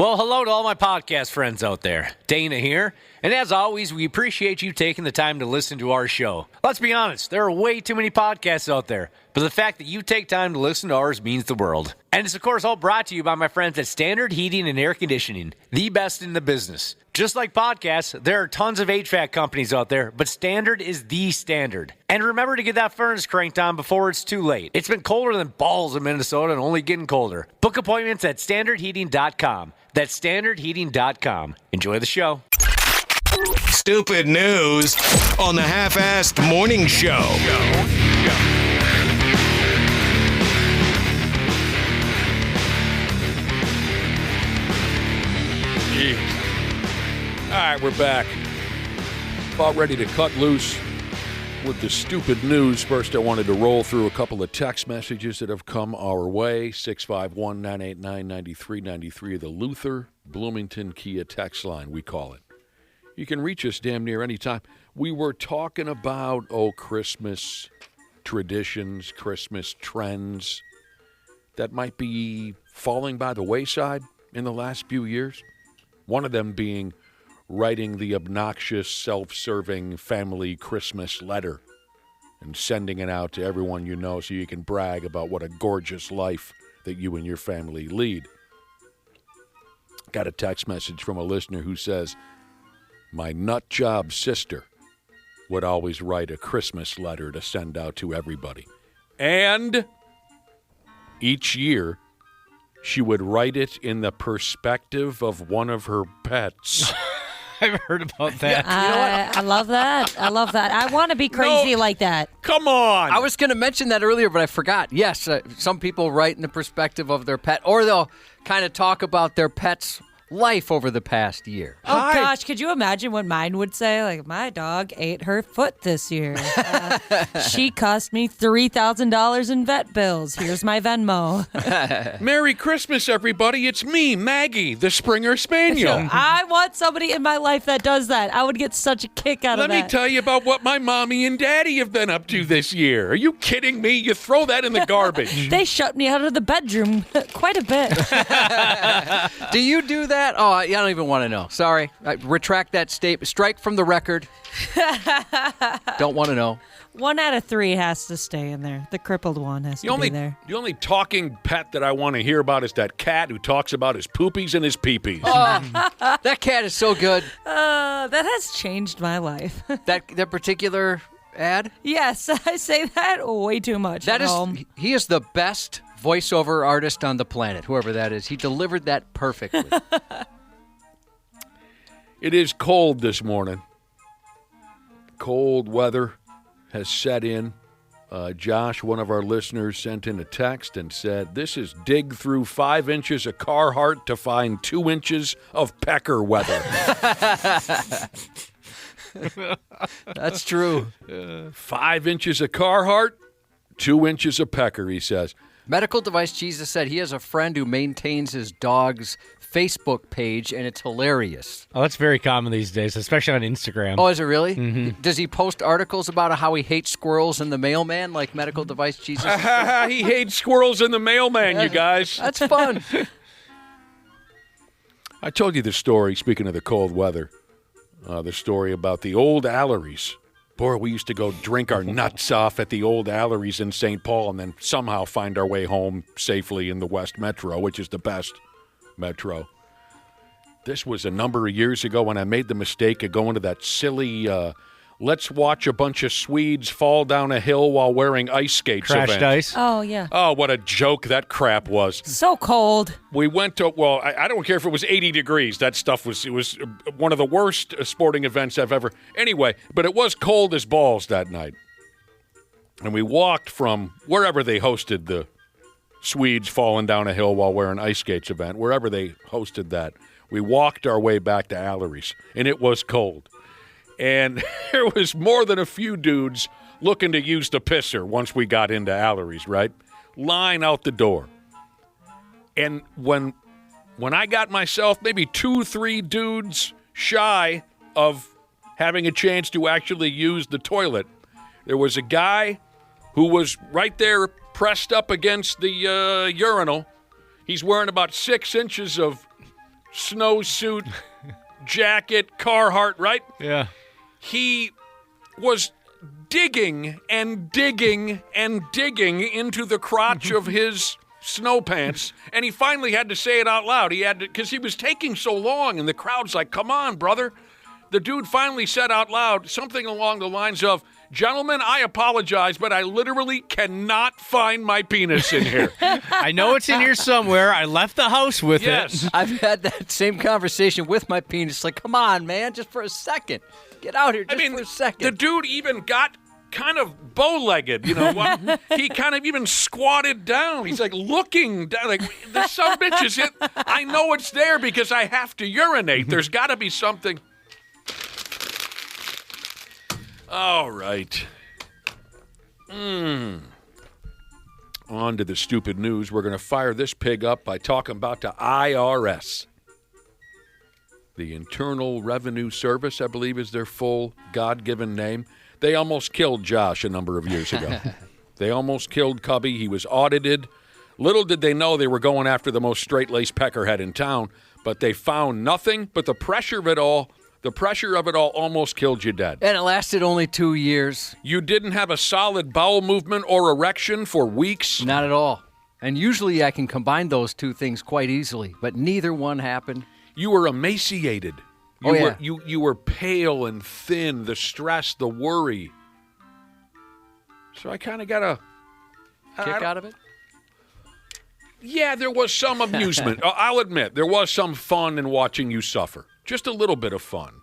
Well, hello to all my podcast friends out there. Dana here. And as always, we appreciate you taking the time to listen to our show. Let's be honest, there are way too many podcasts out there. But the fact that you take time to listen to ours means the world. And it's, of course, all brought to you by my friends at Standard Heating and Air Conditioning, the best in the business. Just like podcasts, there are tons of HVAC companies out there, but Standard is the standard. And remember to get that furnace cranked on before it's too late. It's been colder than balls in Minnesota and only getting colder. Book appointments at standardheating.com. That's standardheating.com. Enjoy the show. Stupid news on the Half-Assed Morning Show. All right, we're back. About ready to cut loose with the stupid news. First, I wanted to roll through a couple of text messages that have come our way. 651-989-9393, the Luther Bloomington Kia text line, we call it. You can reach us damn near any time. We were talking about, Christmas traditions, Christmas trends that might be falling by the wayside in the last few years. One of them being writing the obnoxious, self-serving family Christmas letter and sending it out to everyone you know so you can brag about what a gorgeous life that you and your family lead. Got a text message from a listener who says, my nut job sister would always write a Christmas letter to send out to everybody. And each year, she would write it in the perspective of one of her pets. I've heard about that. I love that. I love that. I want to be crazy like that. Come on. I was going to mention that earlier, but I forgot. Yes, some people write in the perspective of their pet, or they'll kind of talk about their pet's life over the past year. Oh, gosh. Could you imagine what mine would say? Like, my dog ate her foot this year. She cost me $3,000 in vet bills. Here's my Venmo. Merry Christmas, everybody. It's me, Maggie, the Springer Spaniel. I want somebody in my life that does that. I would get such a kick out of Let that. me tell you about what my mommy and daddy have been up to this year. Are you kidding me? You throw that in the garbage. They shut me out of the bedroom quite a bit. Do you do that? Oh, I don't even want to know. Sorry. I retract that statement. Strike from the record. Don't want to know. 1 out of 3 has to stay in there. The crippled one has to be there. The only talking pet that I want to hear about is that cat who talks about his poopies and his peepees. That cat is so good. That has changed my life. That particular ad? Yes, I say that way too much That at is, home. he is the best voiceover artist on the planet, whoever that is. He delivered that perfectly. It is cold this morning. Cold weather has set in. Josh, one of our listeners, sent in a text and said, this is dig through 5 inches of Carhartt to find 2 inches of pecker weather. That's true. 5 inches of Carhartt, 2 inches of pecker, he says. Medical Device Jesus said he has a friend who maintains his dog's Facebook page, and it's hilarious. Oh, that's very common these days, especially on Instagram. Oh, is it really? Mm-hmm. Does he post articles about how he hates squirrels and the mailman, like Medical Device Jesus? He hates squirrels and the mailman, you guys. That's fun. I told you the story, speaking of the cold weather, the story about the old Alleries. Boy, we used to go drink our nuts off at the old Alleries in St. Paul and then somehow find our way home safely in the West Metro, which is the best metro. This was a number of years ago when I made the mistake of going to that silly let's watch a bunch of Swedes fall down a hill while wearing ice skates Crashed event. ice. Oh, yeah. Oh, what a joke that crap was. So cold. We went to, well, I don't care if it was 80 degrees. That stuff was one of the worst sporting events I've ever. Anyway, but it was cold as balls that night. And we walked from wherever they hosted the Swedes falling down a hill while wearing ice skates event, wherever they hosted that. We walked our way back to Allery's, and it was cold. And there was more than a few dudes looking to use the pisser once we got into Allery's, right? Line out the door. And when I got myself maybe 2-3 dudes shy of having a chance to actually use the toilet, there was a guy who was right there pressed up against the urinal. He's wearing about 6 inches of snowsuit, jacket, Carhartt, right? Yeah. He was digging and digging and digging into the crotch of his snow pants, and he finally had to say it out loud. He had to, because he was taking so long, and the crowd's like, come on, brother. The dude finally said out loud something along the lines of, gentlemen, I apologize, but I literally cannot find my penis in here. I know it's in here somewhere. I left the house with Yes. it. I've had that same conversation with my penis. Like, come on, man, just for a second. Get out here just for a second. The dude even got kind of bow-legged, you know. He kind of even squatted down. He's like looking down, like, this son of a bitch is it. I know it's there because I have to urinate. There's got to be something. All right. On to the stupid news. We're going to fire this pig up by talking about the IRS. The Internal Revenue Service, I believe, is their full God-given name. They almost killed Josh a number of years ago. They almost killed Cubby. He was audited. Little did they know they were going after the most straight-laced peckerhead in town, but they found nothing. But the pressure of it all almost killed you dead. And it lasted only 2 years. You didn't have a solid bowel movement or erection for weeks. Not at all. And usually I can combine those two things quite easily, but neither one happened. You were emaciated. You were pale and thin, the stress, the worry. So I kind of got a Kick out of it? Yeah, there was some amusement. I'll admit, there was some fun in watching you suffer. Just a little bit of fun.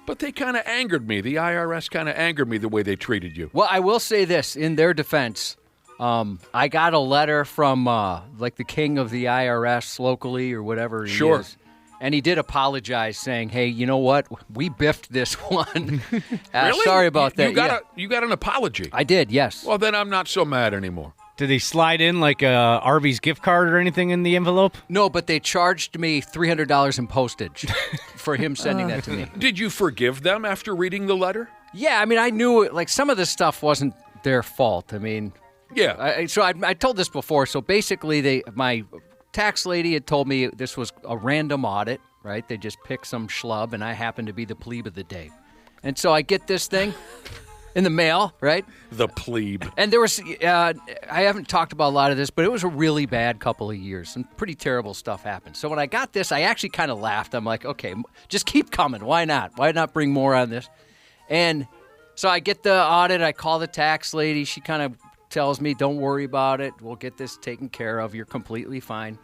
But they kind of angered me. The IRS kind of angered me the way they treated you. Well, I will say this in their defense. I got a letter from like the king of the IRS locally or whatever he Sure. is. And he did apologize, saying, "Hey, you know what? We biffed this one. Really? Sorry about that." You got an apology. I did, yes. Well, then I'm not so mad anymore. Did he slide in like a Arby's gift card or anything in the envelope? No, but they charged me $300 in postage for him sending that to me. Did you forgive them after reading the letter? Yeah, I mean, I knew like some of this stuff wasn't their fault. I mean, Yeah. I told this before. So basically, my tax lady had told me this was a random audit, right? They just picked some schlub, and I happened to be the plebe of the day. And so I get this thing in the mail, right? The plebe. And there was, I haven't talked about a lot of this, but it was a really bad couple of years. Some pretty terrible stuff happened. So when I got this, I actually kind of laughed. I'm like, okay, just keep coming. Why not? Why not bring more on this? And so I get the audit. I call the tax lady. She kind of tells me, don't worry about it. We'll get this taken care of. You're completely fine.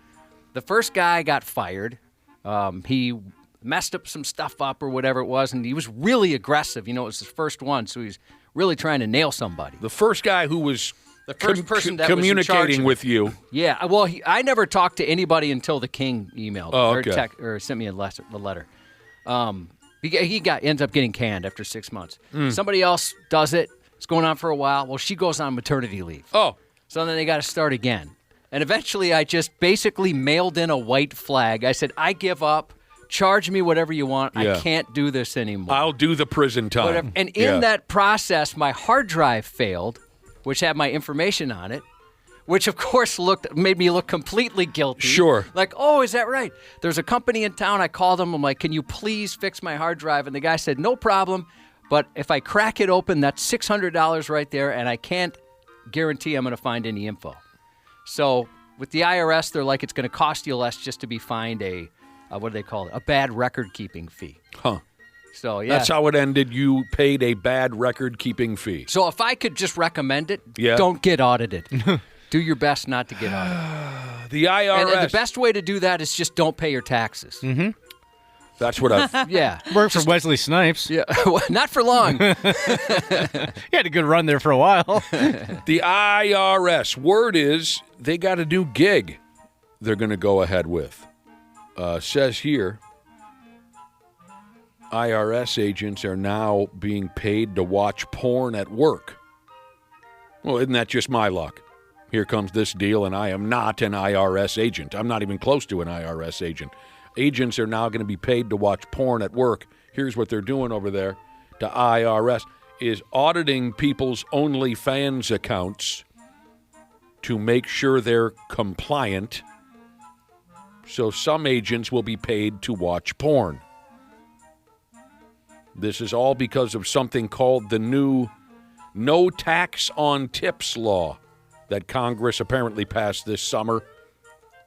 The first guy got fired. He messed up some stuff up or whatever it was, and he was really aggressive. You know, it was his first one, so he's really trying to nail somebody. The first guy who was The first person that was in charge communicating of with you. Yeah, well, I never talked to anybody until the king emailed Oh, okay. or sent me a letter. He ends up getting canned after 6 months. Somebody else does it. It's going on for a while. Well, she goes on maternity leave. Oh, So then they got to start again. And eventually I just basically mailed in a white flag. I said, I give up. Charge me whatever you want. Yeah. I can't do this anymore. I'll do the prison time. Whatever. And in that process, my hard drive failed, which had my information on it, which of course made me look completely guilty. Sure. Like, oh, is that right? There's a company in town. I called them. I'm like, can you please fix my hard drive? And the guy said, no problem. But if I crack it open, that's $600 right there, and I can't guarantee I'm going to find any info. So with the IRS, they're like, it's going to cost you less just to be fined what do they call it? A bad record-keeping fee. Huh. So, yeah. That's how it ended. You paid a bad record-keeping fee. So if I could just recommend it, Yeah. don't get audited. Do your best not to get audited. The IRS. And the best way to do that is just don't pay your taxes. Mm-hmm. That's what I've... Yeah. Worked for Wesley Snipes. Yeah. Not for long. He had a good run there for a while. The IRS. Word is they got a new gig they're going to go ahead with. Says here, IRS agents are now being paid to watch porn at work. Well, isn't that just my luck? Here comes this deal, and I am not an IRS agent. I'm not even close to an IRS agent. Agents are now going to be paid to watch porn at work. Here's what they're doing over there. The IRS is auditing people's OnlyFans accounts to make sure they're compliant So some agents will be paid to watch porn. This is all because of something called the new No Tax on Tips law that Congress apparently passed this summer.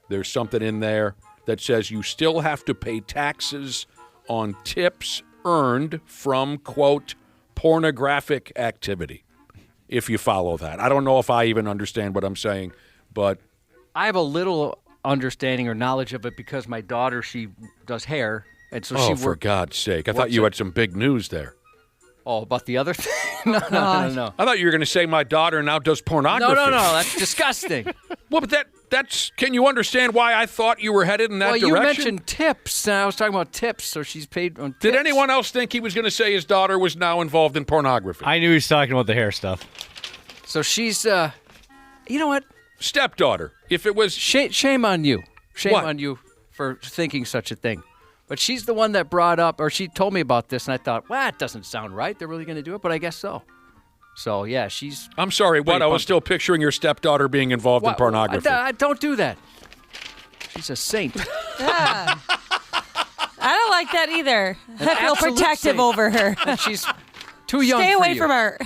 There's something in there that says you still have to pay taxes on tips earned from, quote, pornographic activity, if you follow that. I don't know if I even understand what I'm saying, but I have a little understanding or knowledge of it because my daughter, she does hair, and so she for works. God's sake. I thought you had some big news there. Oh, about the other thing? No. I thought you were going to say my daughter now does pornography. No, that's disgusting. Well, but that's. Can you understand why I thought you were headed in that direction? Well, you mentioned tips, and I was talking about tips, so she's paid on tips. Did anyone else think he was going to say his daughter was now involved in pornography? I knew he was talking about the hair stuff. So she's, you know what? Stepdaughter. If it was... Shame on you. Shame What? on you for thinking such a thing. But she's the one that brought up, or she told me about this, and I thought, well, that doesn't sound right. They're really going to do it, but I guess so. So, yeah, she's... I'm sorry, what? pretty I was pumped. still picturing your stepdaughter being involved in pornography. I don't do that. She's a saint. Yeah. I don't like that either. I feel absolute protective saint. over her. And she's too young Stay for away you. from her.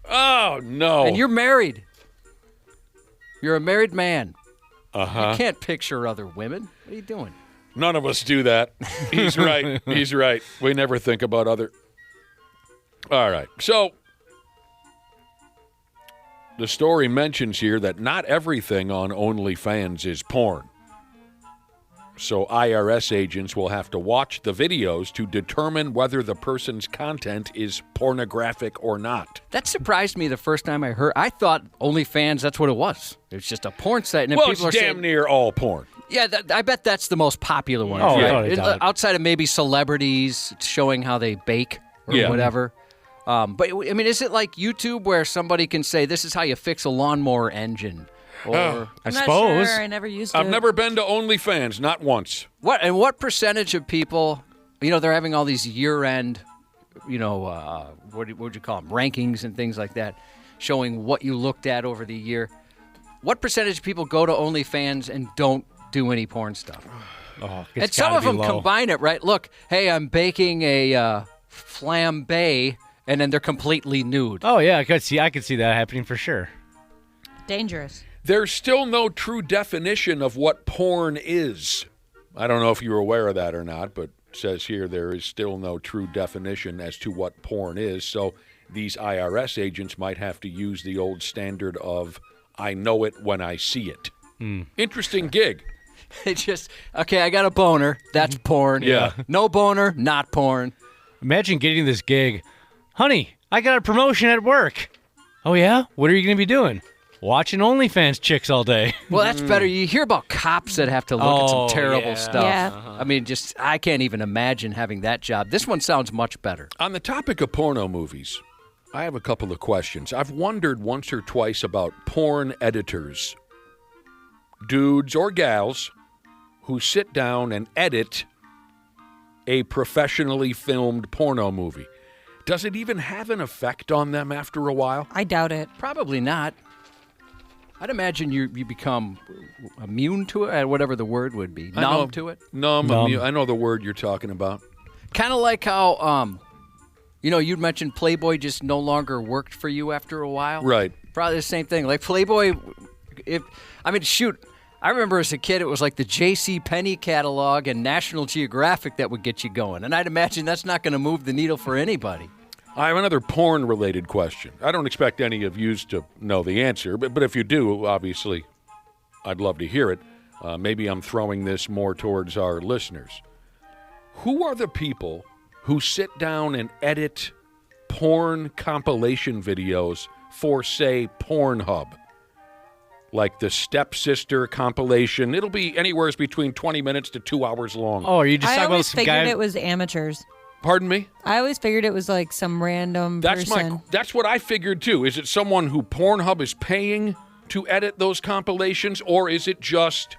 Oh, no. And you're married. You're a married man. Uh-huh. You can't picture other women. What are you doing? None of us do that. He's right. He's right. We never think about other... All right. So, the story mentions here that not everything on OnlyFans is porn. So IRS agents will have to watch the videos to determine whether the person's content is pornographic or not. That surprised me the first time I heard. I thought OnlyFans, that's what it was. It's just a porn site. And then Well, people it's are damn saying, near all porn. yeah, I bet that's the most popular one. Oh, right? without a doubt. Outside of maybe celebrities showing how they bake or Yeah. whatever. But, I mean, is it like YouTube where somebody can say, this is how you fix a lawnmower engine? Or I I'm not suppose. sure. I never used I've it. never been to OnlyFans, not once. what percentage of people, they're having all these year-end, what would you call them, rankings and things like that, showing what you looked at over the year. What percentage of people go to OnlyFans and don't do any porn stuff? Oh, And some of them combine it, right? Look, hey, I'm baking a flambe, and then they're completely nude. Oh yeah, I could see that happening for sure. Dangerous. There's still no true definition of what porn is. I don't know if you're aware of that or not, but it says here there is still no true definition as to what porn is. So these IRS agents might have to use the old standard of, I know it when I see it. Interesting gig. It's just, okay, I got a boner. That's porn. Yeah. No boner, not porn. Imagine getting this gig. Honey, I got a promotion at work. Oh yeah? What are you going to be doing? Watching OnlyFans chicks all day. Well, that's better. You hear about cops that have to look at some Oh, terrible yeah. stuff. Yeah. I mean, I can't even imagine having that job. This one sounds much better. On the topic of porno movies, I have a couple of questions. I've wondered once or twice about porn editors, dudes or gals, who sit down and edit a professionally filmed porno movie. Does it even have an effect on them after a while? I doubt it. Probably not. I'd imagine you become immune to it, whatever the word would be, numb to it. Numb. I know the word you're talking about. Kind of like how, you'd mentioned Playboy just no longer worked for you after a while. Right. Probably the same thing. Like Playboy, I remember as a kid it was like the J.C. Penney catalog and National Geographic that would get you going. And I'd imagine that's not going to move the needle for anybody. I have another porn-related question. I don't expect any of you to know the answer, but if you do, obviously, I'd love to hear it. Maybe I'm throwing this more towards our listeners. Who are the people who sit down and edit porn compilation videos for, say, Pornhub? Like the Stepsister compilation. It'll be anywhere between 20 minutes to 2 hours long. Oh, are you just I talking about always some figured guy? it was amateurs. Pardon me? I always figured it was like some random person. That's what I figured too. Is it someone who Pornhub is paying to edit those compilations, or is it just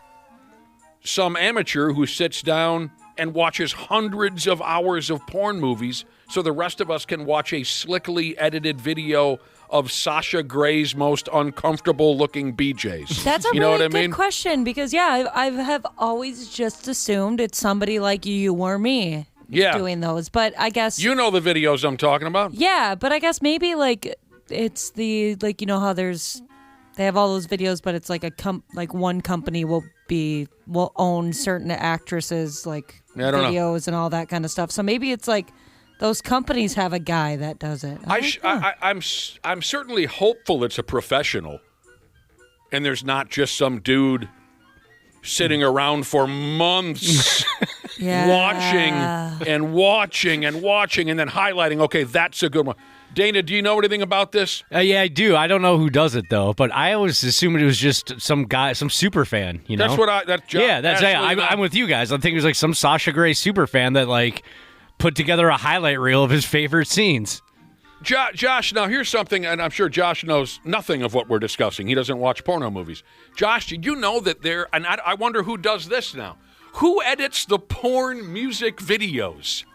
some amateur who sits down and watches hundreds of hours of porn movies so the rest of us can watch a slickly edited video of Sasha Grey's most uncomfortable looking BJs? That's a you know really what I mean? good question because, yeah, I have always just assumed it's somebody like you or me doing those. But I guess... You know the videos I'm talking about. Yeah, but I guess maybe, like, it's the, like, you know how there's... They have all those videos, but it's like one company will own certain actresses, like, I don't videos and all that kind of stuff. So maybe it's like... Those companies have a guy that does it. I'm certainly hopeful it's a professional, and there's not just some dude sitting around for months watching and watching and watching and then highlighting. Okay, that's a good one. Dana, do you know anything about this? Yeah, I do. I don't know who does it though, but I always assumed it was just some guy, some super fan. You know, that's what I'm with you guys. I think it was like some Sasha Grey super fan that like put together a highlight reel of his favorite scenes. Josh, now here's something, and I'm sure Josh knows nothing of what we're discussing. He doesn't watch porno movies. Josh, did you know that and I wonder who does this now. Who edits the porn music videos?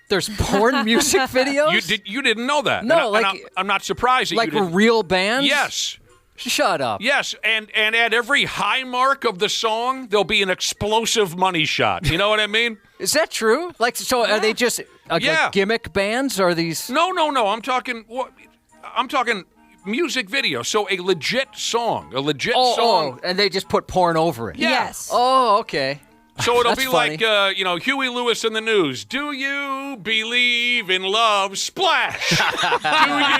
There's porn music videos? You didn't know that. No, I'm not surprised that like you didn't. real bands? Yes. Shut up. Yes, and at every high mark of the song, there'll be an explosive money shot. You know what I mean? Is that true? Like, so are they just like gimmick bands? Or are these? No. I'm talking music video. So a legit song, song. Oh, and they just put porn over it. Yeah. Yes. Oh, okay. So it'll That's be funny. like, Huey Lewis in the news. Do you believe in love? Splash. Do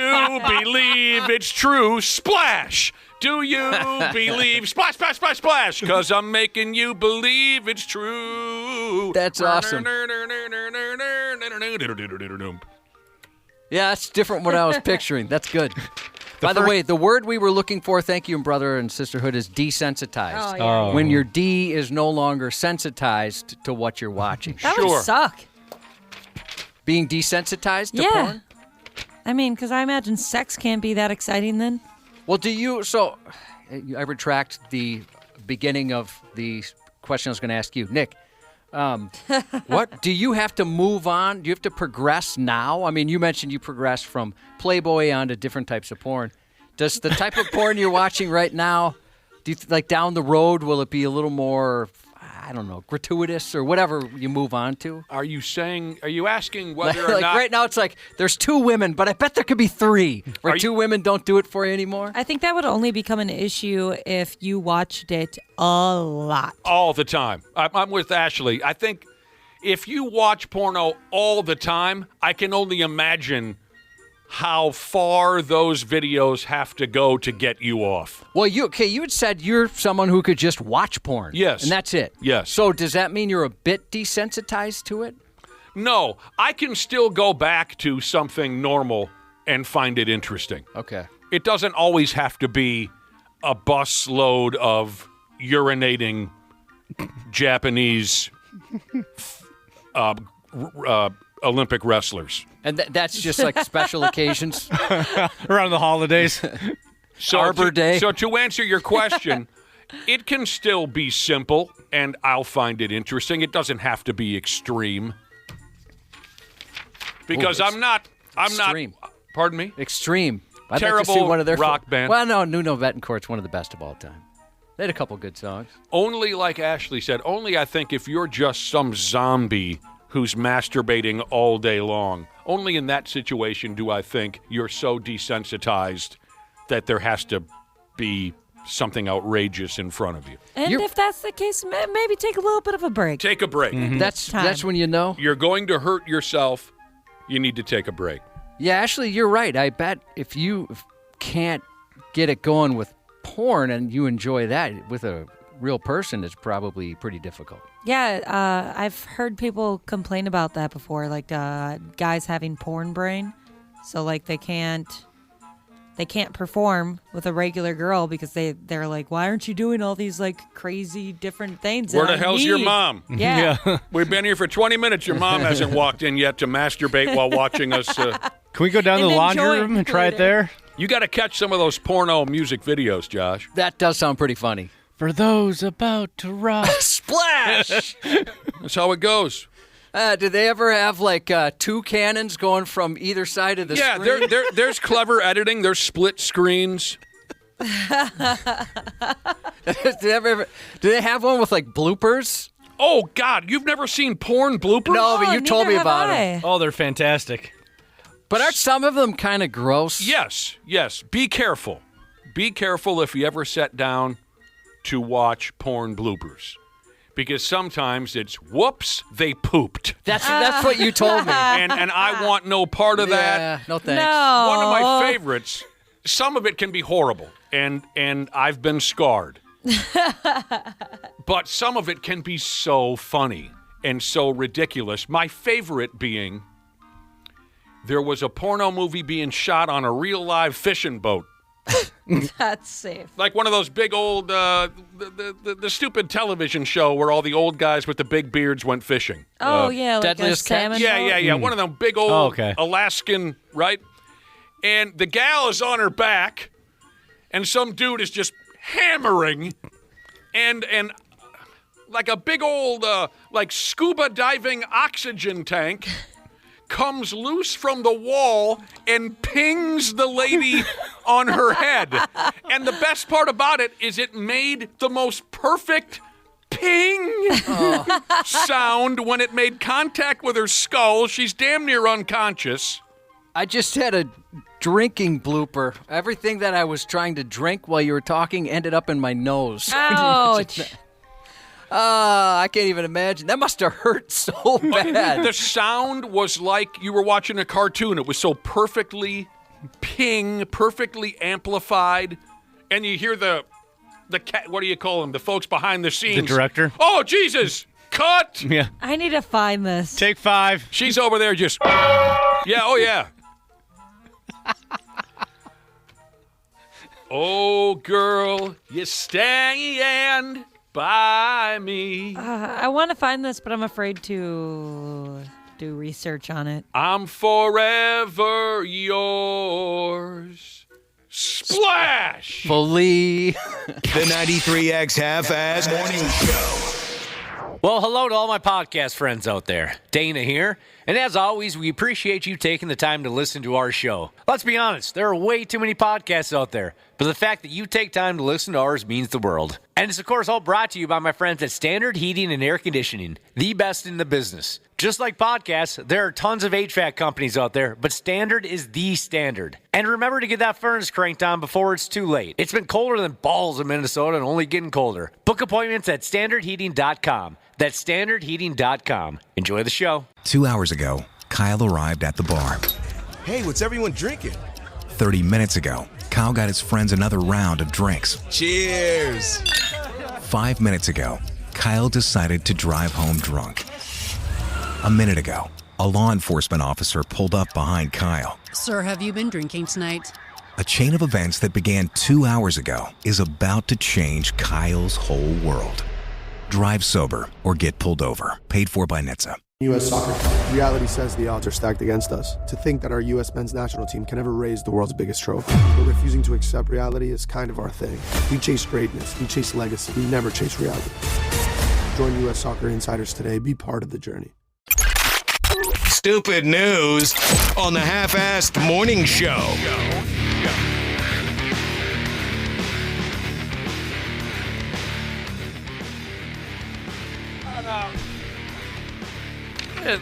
you believe it's true? Splash. Do you believe? Splash, splash, splash, splash. Because I'm making you believe it's true. That's awesome. Yeah, that's different what I was picturing. That's good. By the way, the word we were looking for, thank you, and brother and sisterhood, is desensitized. Oh, yeah. When your D is no longer sensitized to what you're watching. That would suck. Being desensitized to Yeah. porn? I mean, because I imagine sex can't be that exciting then. Well, I retract the beginning of the question I was going to ask you. Nick, what? Do you have to move on? Do you have to progress now? I mean, you mentioned you progressed from Playboy onto different types of porn. Does the type of porn you're watching right now, do you like down the road, will it be a little more, I don't know, gratuitous or whatever you move on to? Are you asking whether or like not? right now it's like there's 2 women, but I bet there could be 3. Or 2 women don't do it for you anymore? I think that would only become an issue if you watched it a lot. All the time. I'm with Ashley. I think if you watch porno all the time, I can only imagine how far those videos have to go to get you off. Well, you had said you're someone who could just watch porn. Yes. And that's it. Yes. So does that mean you're a bit desensitized to it? No, I can still go back to something normal and find it interesting. Okay. It doesn't always have to be a bus load of urinating Japanese Olympic wrestlers. And that's just like special occasions? Around the holidays. Arbor Day. So to answer your question, it can still be simple, and I'll find it interesting. It doesn't have to be extreme. Because I'm not. Extreme. Pardon me? Extreme. I'd like to Terrible see one of their rock band. Well, no, Nuno Betancourt's one of the best of all time. They had a couple good songs. Only, like Ashley said, only I think if you're just some zombie who's masturbating all day long, only in that situation do I think you're so desensitized that there has to be something outrageous in front of you. And if that's the case, maybe take a little bit of a break. Take a break. Mm-hmm. That's when you know. You're going to hurt yourself. You need to take a break. Yeah, Ashley, you're right. I bet if you can't get it going with porn and you enjoy that with a real person, it's probably pretty difficult. Yeah, I've heard people complain about that before, like guys having porn brain. So like they can't perform with a regular girl because they're like, why aren't you doing all these like crazy different things? Where that the I hell's your need?" mom? Yeah. We've been here for 20 minutes. Your mom hasn't walked in yet to masturbate while watching us. Can we go down to And the then laundry join room and try it later. there? You got to catch some of those porno music videos, Josh. That does sound pretty funny. For those about to rock. Splash! That's how it goes. Did they ever have like two cannons going from either side of the Yeah, screen? there's clever editing. There's split screens. Do they have one with like bloopers? Oh, God, you've never seen porn bloopers? No, but you neither told me have about I. them. Oh, they're fantastic. But aren't some of them kind of gross? Yes. Be careful. Be careful if you ever sit down to watch porn bloopers. Because sometimes it's, whoops, they pooped. That's what you told me. And I want no part of that. Yeah, no thanks. No. One of my favorites, some of it can be horrible, and I've been scarred. But some of it can be so funny and so ridiculous. My favorite being, there was a porno movie being shot on a real live fishing boat. That's safe. Like one of those big old, the stupid television show where all the old guys with the big beards went fishing. Oh, yeah, like a Deadliest Catch? salmon Yeah. boat? One of them big old Oh, okay. Alaskan, right? And the gal is on her back, and some dude is just hammering, and like a big old like scuba diving oxygen tank comes loose from the wall and pings the lady on her head. And the best part about it is it made the most perfect ping sound when it made contact with her skull. She's damn near unconscious. I just had a drinking blooper. Everything that I was trying to drink while you were talking ended up in my nose. Ouch. I can't even imagine. That must have hurt so bad. The sound was like you were watching a cartoon. It was so perfectly perfectly amplified. And you hear the cat, what do you call them? The folks behind the scenes. The director? Oh, Jesus! Cut! Yeah. I need to find this. Take 5. She's over there just, yeah, oh yeah. Oh, girl, you stand by me. I want to find this, but I'm afraid to do research on it. I'm forever yours. Splash! Fully. The 93X Half-Ass Morning Show. Well, hello to all my podcast friends out there. Dana here. And as always, we appreciate you taking the time to listen to our show. Let's be honest, there are way too many podcasts out there, but the fact that you take time to listen to ours means the world. And it's, of course, all brought to you by my friends at Standard Heating and Air Conditioning, the best in the business. Just like podcasts, there are tons of HVAC companies out there, but Standard is the standard. And remember to get that furnace cranked on before it's too late. It's been colder than balls in Minnesota and only getting colder. Book appointments at standardheating.com. That's standardheating.com. Enjoy the show. 2 hours ago, Kyle arrived at the bar. Hey, what's everyone drinking? 30 minutes ago, Kyle got his friends another round of drinks. Cheers! 5 minutes ago, Kyle decided to drive home drunk. A minute ago, a law enforcement officer pulled up behind Kyle. Sir, have you been drinking tonight? A chain of events that began 2 hours ago is about to change Kyle's whole world. Drive sober or get pulled over. Paid for by NHTSA. U.S. soccer. Reality says the odds are stacked against us. To think that our U.S. men's national team can ever raise the world's biggest trophy. But refusing to accept reality is kind of our thing. We chase greatness. We chase legacy. We never chase reality. Join U.S. Soccer Insiders today. Be part of the journey. Stupid news on the Half-Assed Morning Show.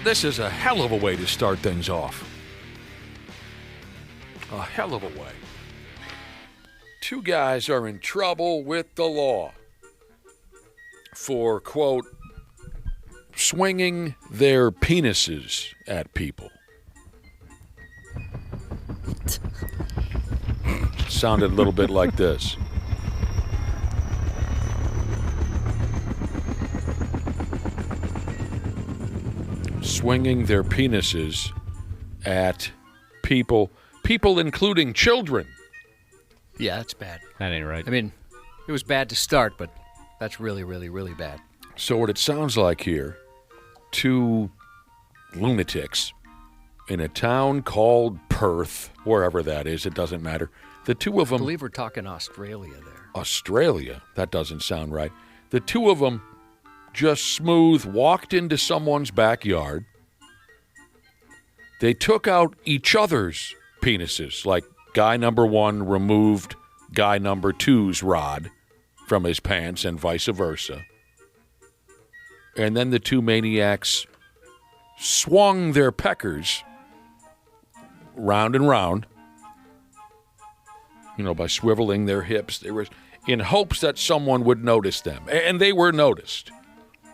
This is a hell of a way to start things off. A hell of a way. Two guys are in trouble with the law for, quote, swinging their penises at people. Sounded a little bit like this. Swinging their penises at people including children. Yeah, that's bad. That ain't right. I mean, it was bad to start, but that's really, really, really bad. So what it sounds like here, two lunatics in a town called Perth, wherever that is, it doesn't matter. The two of I them, believe we're talking Australia there. Australia, that doesn't sound right. The two of them just smooth, walked into someone's backyard. They took out each other's penises, like guy number 1 removed guy number 2's rod from his pants and vice versa. And then the two maniacs swung their peckers round and round, by swiveling their hips. They were in hopes that someone would notice them, and they were noticed.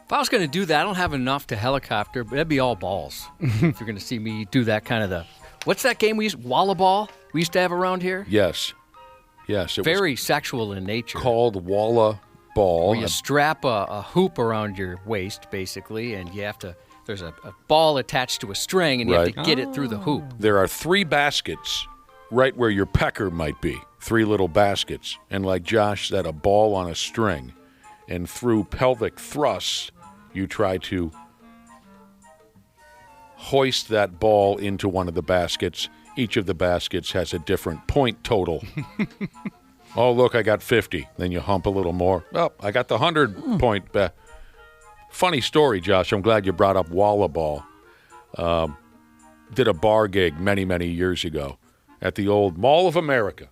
If I was going to do that, I don't have enough to helicopter, but that'd be all balls. If you're going to see me do that kind of what's that game we used? Walla ball? We used to have around here? Yes. It Very was sexual in nature. called Walla ball. Where you strap a hoop around your waist, basically, and you have to, there's a ball attached to a string, and you have to get it through the hoop. There are 3 baskets right where your pecker might be. 3 little baskets. And like Josh said, a ball on a string. And through pelvic thrusts, you try to hoist that ball into one of the baskets. Each of the baskets has a different point total. Oh, look, I got 50. Then you hump a little more. Oh, I got the 100-point. Funny story, Josh. I'm glad you brought up Walla ball. Did a bar gig many, many years ago at the old Mall of America.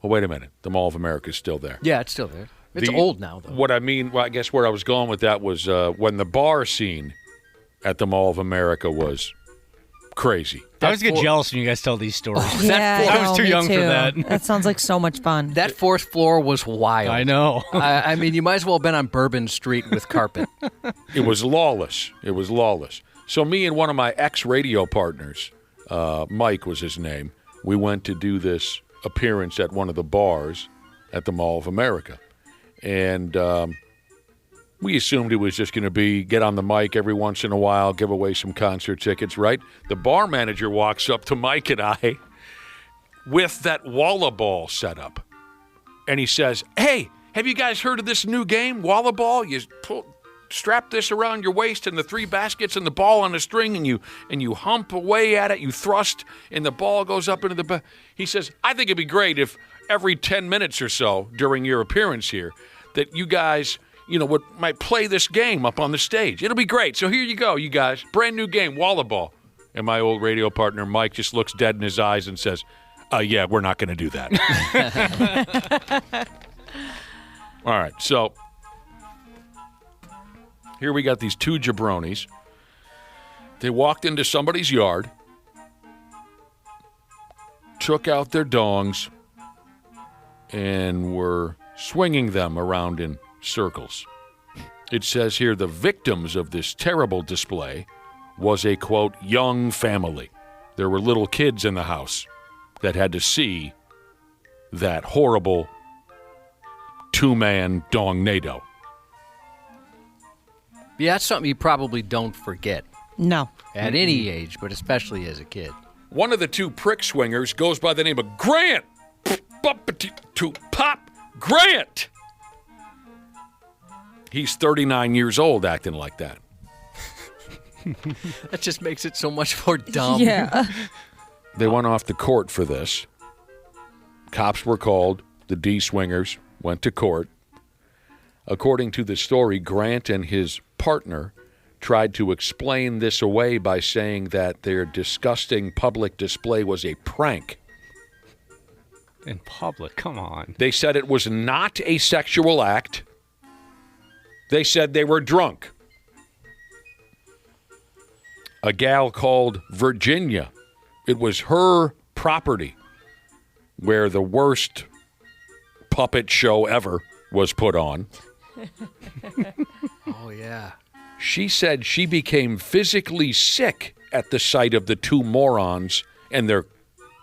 Well, wait a minute. The Mall of America is still there. Yeah, it's still there. It's old now, though. What I mean, I guess where I was going with that was when the bar scene at the Mall of America was crazy. I always get jealous when you guys tell these stories. Yeah, I was too young for that. That sounds like so much fun. That 4th floor was wild. I know. I mean, you might as well have been on Bourbon Street with carpet. It was lawless. So me and one of my ex-radio partners, Mike was his name, we went to do this appearance at one of the bars at the Mall of America. And we assumed it was just going to be get on the mic every once in a while, give away some concert tickets, right? The bar manager walks up to Mike and I with that Walla ball set up. And he says, "Hey, have you guys heard of this new game, Walla ball? You strap this around your waist and the 3 baskets and the ball on a string, and you hump away at it, you thrust, and the ball goes up into the He says, "I think it'd be great if every 10 minutes or so during your appearance here that you guys, might play this game up on the stage. It'll be great. So here you go, you guys. Brand new game, Walla ball." And my old radio partner, Mike, just looks dead in his eyes and says, "Yeah, we're not going to do that." All right, so here we got these 2 jabronis. They walked into somebody's yard, took out their dongs, and were swinging them around in circles. It says here the victims of this terrible display was a, quote, young family. There were little kids in the house that had to see that horrible 2-man dongnado. Yeah, that's something you probably don't forget No. at any age, but especially as a kid. One of the 2 prick swingers goes by the name of Grant. To Pop Grant. He's 39 years old acting like that. That just makes it so much more dumb. Yeah. They went off to court for this. Cops were called. The D swingers went to court. According to the story, Grant and his partner tried to explain this away by saying that their disgusting public display was a prank. In public, come on. They said it was not a sexual act. They said they were drunk. A gal called Virginia. It was her property where the worst puppet show ever was put on. Oh, yeah. She said she became physically sick at the sight of the 2 morons and their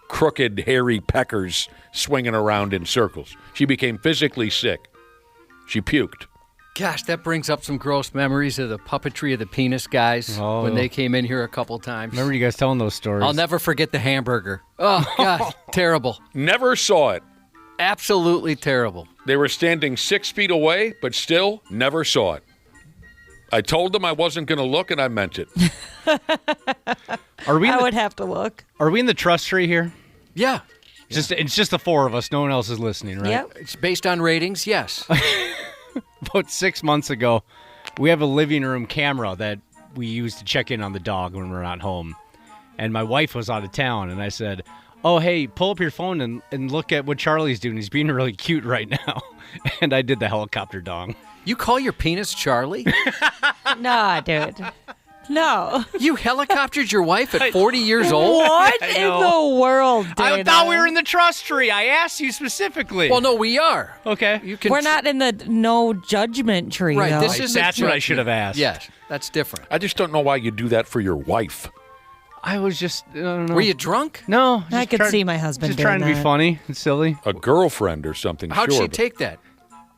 crooked, hairy peckers swinging around in circles. She became physically sick. She puked. Gosh, that brings up some gross memories of the puppetry of the penis guys when they came in here a couple times. Remember you guys telling those stories? I'll never forget the hamburger. Oh, God, terrible. Never saw it. Absolutely terrible. They were standing 6 feet away, but still never saw it. I told them I wasn't going to look, and I meant it. I would have to look. Are we in the trust tree here? Yeah. It's just the 4 of us. No one else is listening, right? Yep. It's based on ratings, yes. about 6 months ago, we have a living room camera that we use to check in on the dog when we're not home. And my wife was out of town, and I said, oh, hey, pull up your phone and look at what Charlie's doing. He's being really cute right now. And I did the helicopter dong. You call your penis Charlie? Nah, dude. No. You helicoptered your wife at 40 years old? What in the world, Dana? I thought we were in the trust tree. I asked you specifically. Well, no, we are. Okay. You can We're not in the no judgment tree, Right, though. this is That's what I should have asked. Yes, that's different. I just don't know why you do that for your wife. I was just, I don't know. Were you drunk? No. I just could trying- see my husband Just doing trying to be that. funny and silly. A girlfriend or something, How'd sure. she but- take that?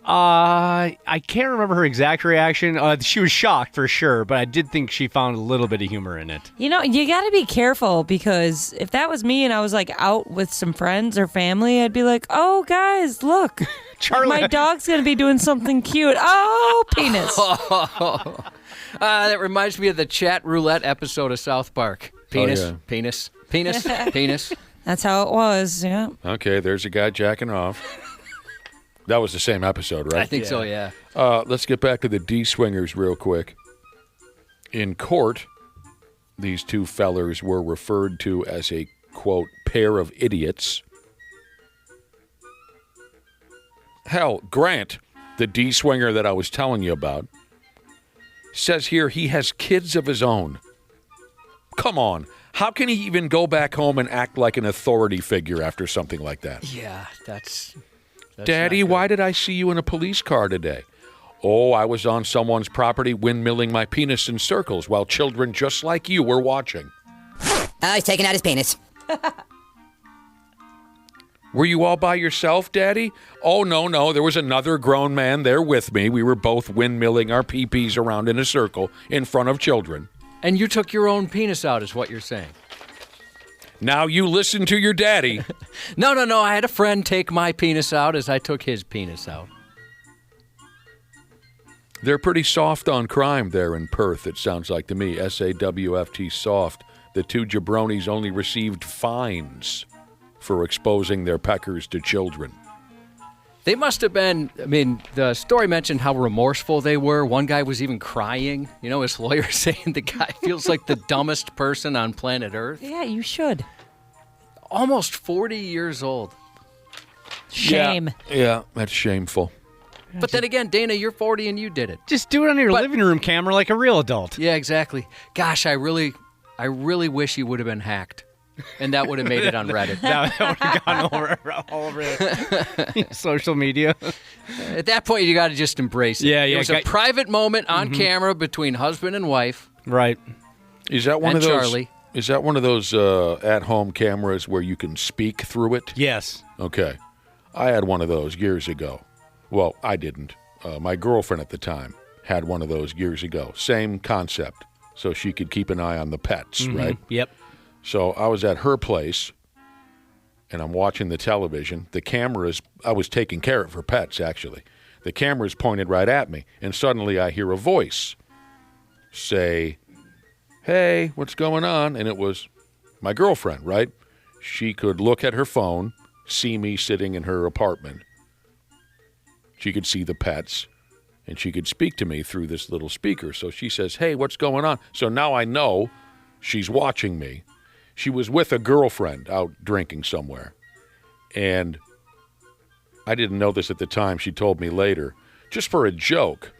I can't remember her exact reaction. She was shocked for sure, but I did think she found a little bit of humor in it. You know, you got to be careful because if that was me and I was like out with some friends or family, I'd be like, oh, guys, look. Charlie- My dog's going to be doing something cute. Oh, penis. That reminds me of the chat roulette episode of South Park. Penis, yeah. penis, penis, penis. That's how it was, yeah. Okay, there's a guy jacking off. That was the same episode, right? I think so, yeah. Let's get back to the D-swingers real quick. In court, these two fellers were referred to as a, quote, pair of idiots. Hell, Grant, the D-swinger that I was telling you about, says here he has kids of his own. Come on. How can he even go back home and act like an authority figure after something like that? Yeah, that's Daddy, not good. why did I see you in a police car today? Oh, I was on someone's property windmilling my penis in circles while children just like you were watching. He's taking out his penis. Were you all by yourself, Daddy? Oh, no. There was another grown man there with me. We were both windmilling our pee-pees around in a circle in front of children. And you took your own penis out, is what you're saying. Now you listen to your daddy. No. I had a friend take my penis out as I took his penis out. They're pretty soft on crime there in Perth, it sounds like to me. SAWFT soft. The two jabronis only received fines for exposing their peckers to children. They must have been, I mean, the story mentioned how remorseful they were. One guy was even crying. You know, his lawyer saying the guy feels like the dumbest person on planet Earth. Yeah, you should. Almost 40 years old. Shame. Yeah, that's shameful. But then again, Dana, you're 40 and you did it. Just do it on your living room camera like a real adult. Yeah, exactly. Gosh, I really wish you would have been hacked. And that would have made it on Reddit. That would have gone all over social media. At that point, you got to just embrace it. Yeah. It was a private moment on camera between husband and wife. Right. Is that one And of those? Charlie. Is that one of those at-home cameras where you can speak through it? Yes. Okay. I had one of those years ago. Well, I didn't. My girlfriend at the time had one of those years ago. Same concept. So she could keep an eye on the pets, right? Yep. So I was at her place, and I'm watching the television. The camera's, I was taking care of her pets, actually. The camera's pointed right at me, and suddenly I hear a voice say, hey, what's going on? And it was my girlfriend, right? She could look at her phone, see me sitting in her apartment. She could see the pets, and she could speak to me through this little speaker. So she says, hey, what's going on? So now I know she's watching me. She was with a girlfriend out drinking somewhere. And I didn't know this at the time. She told me later. Just for a joke,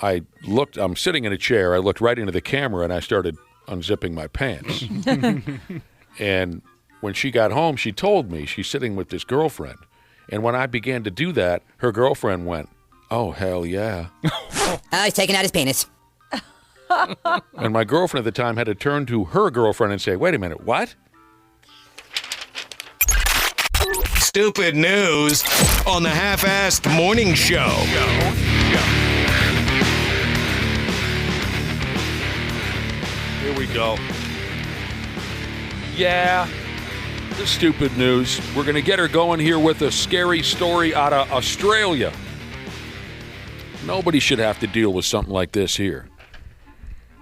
I'm sitting in a chair. I looked right into the camera, and I started unzipping my pants. And when she got home, she told me she's sitting with this girlfriend. And when I began to do that, her girlfriend went, oh, hell yeah. He's taking out his penis. And my girlfriend at the time had to turn to her girlfriend and say, wait a minute, what? Stupid news on the Half-Assed Morning Show. Here we go. Yeah, the stupid news. We're going to get her going here with a scary story out of Australia. Nobody should have to deal with something like this here.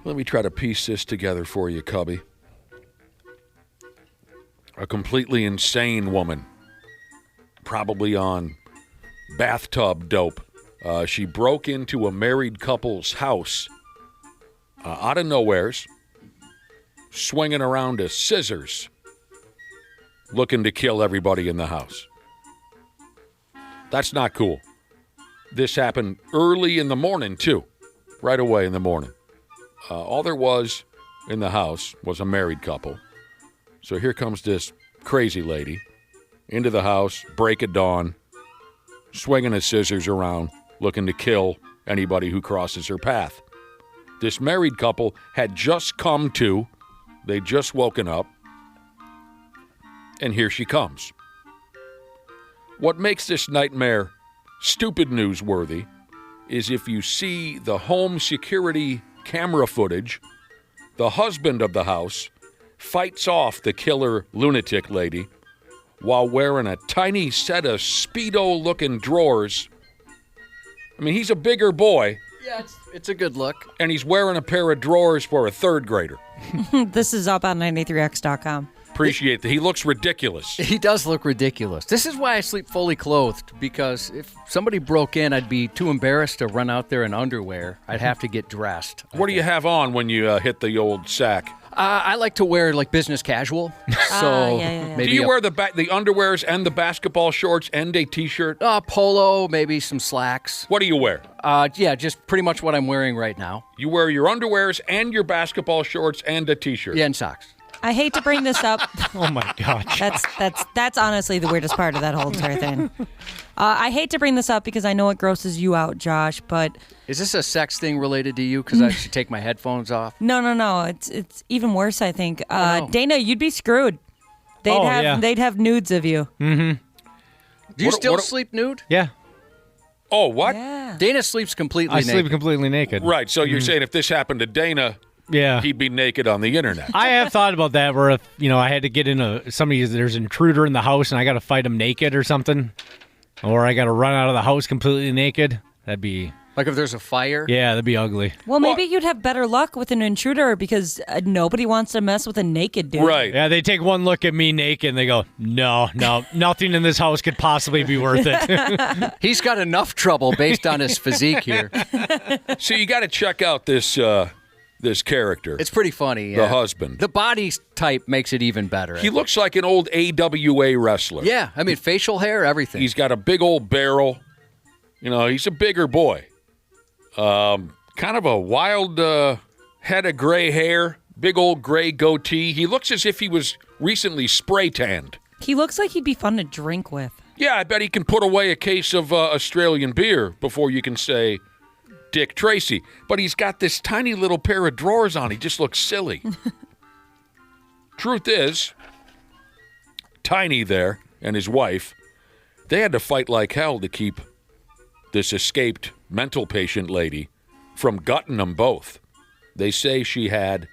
Let me try to piece this together for you, Cubby. A completely insane woman, probably on bathtub dope, She broke into a married couple's house out of nowheres, swinging around a scissors, looking to kill everybody in the house. That's not cool. This happened early in the morning, too, right away in the morning. All there was in the house was a married couple. So here comes this crazy lady into the house, break of dawn, swinging his scissors around, looking to kill anybody who crosses her path. This married couple had just come to, they'd just woken up, and here she comes. What makes this nightmare stupid newsworthy is if you see the home security camera footage, the husband of the house fights off the killer lunatic lady while wearing a tiny set of Speedo-looking drawers. I mean, he's a bigger boy. Yeah, it's a good look. And he's wearing a pair of drawers for a third grader. This is up on 93x.com. Appreciate that. He looks ridiculous. He does look ridiculous. This is why I sleep fully clothed, because if somebody broke in, I'd be too embarrassed to run out there in underwear. I'd have to get dressed. What do you have on when you hit the old sack? I like to wear like business casual. So maybe do you wear the underwears and the basketball shorts and a T-shirt? Polo, maybe some slacks. What do you wear? Yeah, just pretty much what I'm wearing right now. You wear your underwears and your basketball shorts and a T-shirt. Yeah, and socks. I hate to bring this up. Oh my gosh. That's honestly the weirdest part of that whole entire thing. I hate to bring this up because I know it grosses you out, Josh, but is this a sex thing related to you? Because I should take my headphones off. No. It's even worse, I think. No. Dana, you'd be screwed. They'd have nudes of you. Mm-hmm. Do you still sleep nude? Yeah. Oh, what? Yeah. Dana sleeps completely naked. I sleep completely naked. Right. So you're saying if this happened to Dana, he'd be naked on the internet. I have thought about that, where if I had to get in there's an intruder in the house and I got to fight him naked or something, or I got to run out of the house completely naked. That'd be like if there's a fire. Yeah, that'd be ugly. Well, maybe you'd have better luck with an intruder because nobody wants to mess with a naked dude. Right. Yeah, they take one look at me naked and they go, no, nothing in this house could possibly be worth it. He's got enough trouble based on his physique here. So you got to check out this character. It's pretty funny. Yeah. The husband. The body type makes it even better. He looks like an old AWA wrestler. Yeah, I mean, facial hair, everything. He's got a big old barrel. He's a bigger boy. Kind of a wild head of gray hair, big old gray goatee. He looks as if he was recently spray tanned. He looks like he'd be fun to drink with. Yeah, I bet he can put away a case of Australian beer before you can say Dick Tracy. But he's got this tiny little pair of drawers on. He just looks silly. Truth is, Tiny there and his wife, they had to fight like hell to keep this escaped mental patient lady from gutting them both. They say she had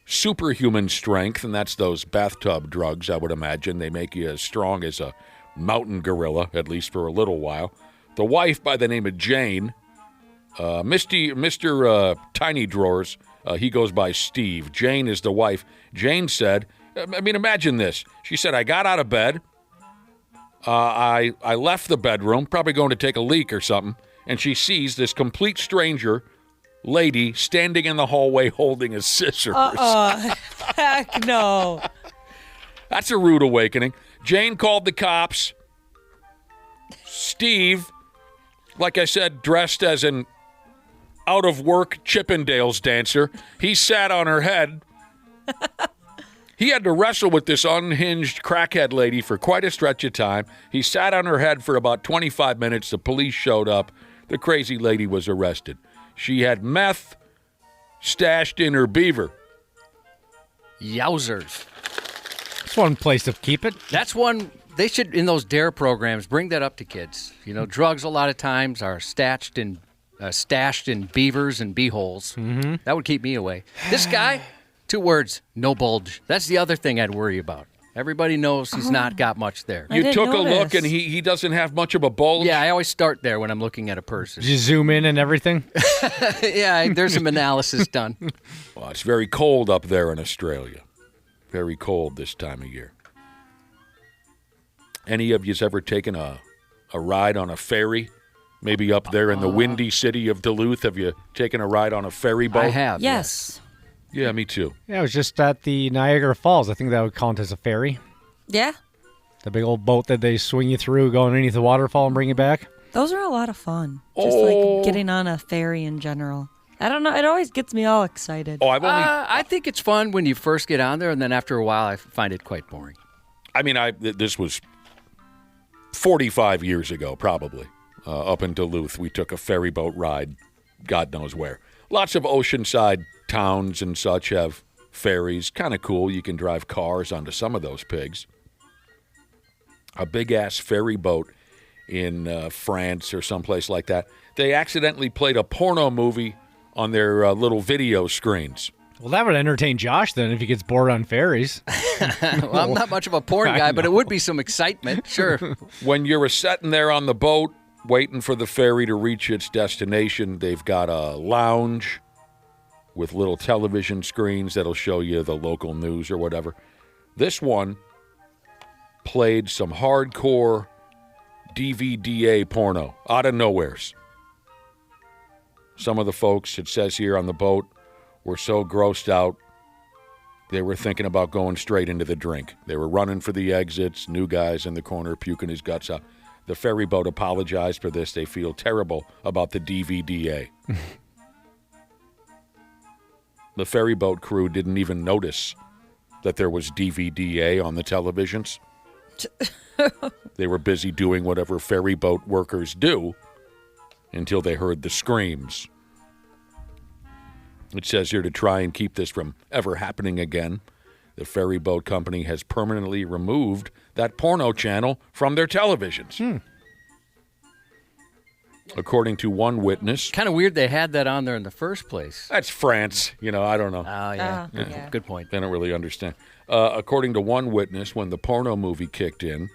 superhuman strength, and that's those bathtub drugs, I would imagine. They make you as strong as a mountain gorilla, at least for a little while. The wife, by the name of Jane, Mr. Tiny Drawers, he goes by Steve. Jane is the wife. Jane said, imagine this. She said, I got out of bed. I left the bedroom, probably going to take a leak or something, and she sees this complete stranger lady standing in the hallway holding a scissors. Heck no. That's a rude awakening. Jane called the cops. Steve, like I said, dressed as an out-of-work Chippendales dancer, he sat on her head. He had to wrestle with this unhinged crackhead lady for quite a stretch of time. He sat on her head for about 25 minutes. The police showed up. The crazy lady was arrested. She had meth stashed in her beaver. Yowzers. That's one place to keep it. That's one. They should, in those DARE programs, bring that up to kids. Drugs a lot of times are stashed in beavers and beeholes. Mm-hmm. That would keep me away. This guy, 2 words, no bulge. That's the other thing I'd worry about. Everybody knows he's not got much there. You took a look and he doesn't have much of a bulge? Yeah, I always start there when I'm looking at a person. Did you zoom in and everything? Yeah, there's some analysis done. Well, it's very cold up there in Australia. Very cold this time of year. Any of you's ever taken a ride on a ferry Maybe up there in the windy city of Duluth. Have you taken a ride on a ferry boat? I have. Yes. Yeah, me too. Yeah, I was just at the Niagara Falls. I think that would count as a ferry. Yeah. The big old boat that they swing you through, go underneath the waterfall and bring you back. Those are a lot of fun. Just like getting on a ferry in general. I don't know. It always gets me all excited. Oh, I've only. I think it's fun when you first get on there, and then after a while, I find it quite boring. I mean, this was 45 years ago, probably. Up in Duluth, we took a ferry boat ride, God knows where. Lots of oceanside towns and such have ferries. Kind of cool. You can drive cars onto some of those pigs. A big-ass ferry boat in France or someplace like that. They accidentally played a porno movie on their little video screens. Well, that would entertain Josh then if he gets bored on ferries. Well, I'm not much of a porn guy, but it would be some excitement, sure. When you're sitting there on the boat waiting for the ferry to reach its destination, they've got a lounge with little television screens that'll show you the local news or whatever. This one played some hardcore DVD porno out of nowheres. Some of the folks, it says here on the boat, were so grossed out they were thinking about going straight into the drink. They were running for the exits, new guys in the corner puking his guts out. The ferry boat apologized for this. They feel terrible about the DVDA. The ferry boat crew didn't even notice that there was DVDA on the televisions. They were busy doing whatever ferry boat workers do until they heard the screams. It says here to try and keep this from ever happening again, the ferry boat company has permanently removed that porno channel from their televisions. According to one witness. Kind of weird they had that on there in the first place. That's France. I don't know. Oh, yeah. Good point. They don't really understand. According to one witness, when the porno movie kicked in,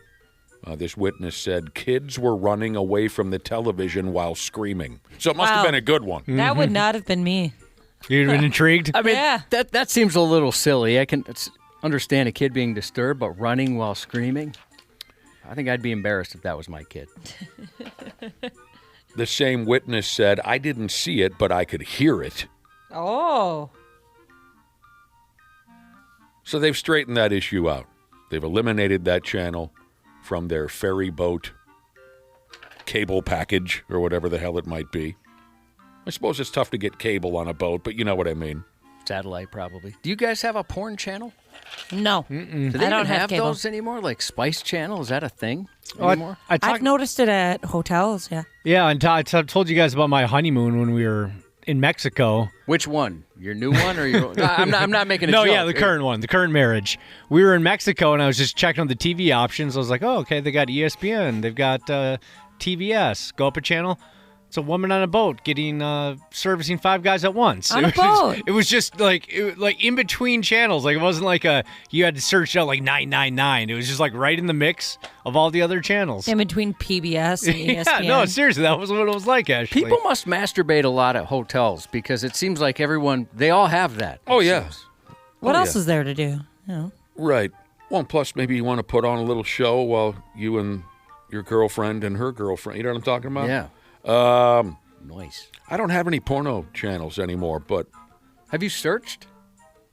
this witness said kids were running away from the television while screaming. So it must have been a good one. That would not have been me. You'd been intrigued? I mean, Yeah. that seems a little silly. I can understand a kid being disturbed, but running while screaming? I think I'd be embarrassed if that was my kid. The same witness said, I didn't see it, but I could hear it. Oh. So they've straightened that issue out. They've eliminated that channel from their ferry boat cable package or whatever the hell it might be. I suppose it's tough to get cable on a boat, but you know what I mean. Satellite, probably. Do you guys have a porn channel? No. Do they I don't even have cable. those anymore? Like Spice Channel? Is that a thing anymore? I've noticed it at hotels, yeah. Yeah, and I told you guys about my honeymoon when we were in Mexico. Which one? Your new one or your? I'm not making a no, joke. yeah, the current one, the current marriage. We were in Mexico, and I was just checking on the TV options. I was like, oh, okay, they got ESPN, they've got TBS. Go up a channel. It's a woman on a boat getting servicing 5 guys at once. On a boat. It was just like in between channels. Like it wasn't like you had to search out like 999. It was just like right in the mix of all the other channels. In between PBS and ESPN. Yeah, no, seriously, that was what it was like. Actually, People must masturbate a lot at hotels because it seems like they all have that. Oh, yeah. What Oh, else yeah. is there to do? You know. Right. Well, plus maybe you want to put on a little show while you and your girlfriend and her girlfriend, you know what I'm talking about? Yeah. Nice. I don't have any porno channels anymore, but... Have you searched?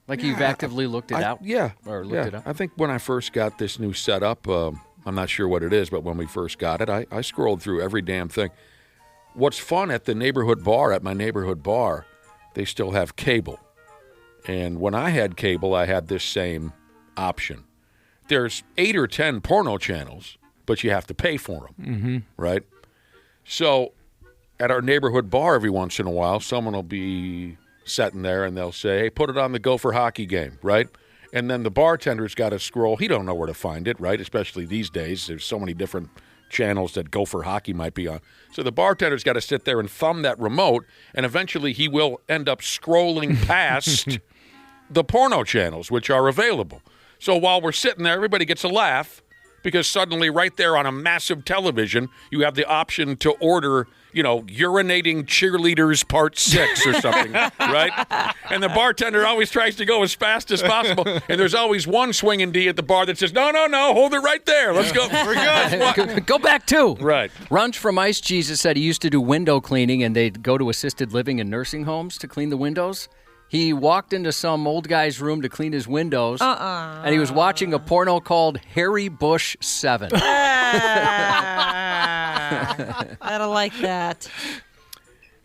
Like you've actively looked it out? Yeah. Or looked it up? I think when I first got this new setup, I'm not sure what it is, but when we first got it, I scrolled through every damn thing. What's fun at my neighborhood bar, they still have cable. And when I had cable, I had this same option. There's 8 or 10 porno channels, but you have to pay for them, right? So at our neighborhood bar every once in a while, someone will be sitting there and they'll say, hey, put it on the Gopher hockey game, right? And then the bartender's got to scroll. He don't know where to find it, right? Especially these days. There's so many different channels that Gopher hockey might be on. So the bartender's got to sit there and thumb that remote, and eventually he will end up scrolling past the porno channels, which are available. So while we're sitting there, everybody gets a laugh because suddenly right there on a massive television, you have the option to order, urinating cheerleaders part 6 or something, right? And the bartender always tries to go as fast as possible. And there's always one swinging D at the bar that says, no, hold it right there. Let's go. We're good. Go back too. Right. Runch from Ice Jesus said he used to do window cleaning, and they'd go to assisted living and nursing homes to clean the windows. He walked into some old guy's room to clean his windows, and he was watching a porno called Harry Bush 7. I don't like that.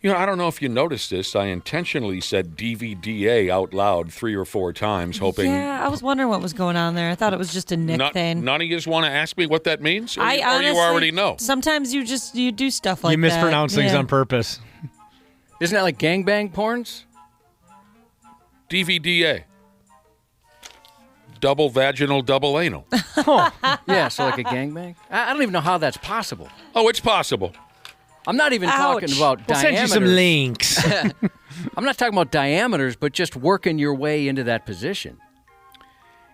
I don't know if you noticed this. I intentionally said DVDA out loud 3 or 4 times, hoping... Yeah, I was wondering what was going on there. I thought it was just a Nick thing. None of you want to ask me what that means? Or you honestly, already know? Sometimes you do stuff like that. You mispronounce things on purpose. Isn't that like gangbang porns? DVDA. Double vaginal, double anal. Yeah, so like a gangbang? I don't even know how that's possible. Oh, it's possible. I'm not even talking about We'll send you diameters. some links. I'm not talking about diameters, but just working your way into that position.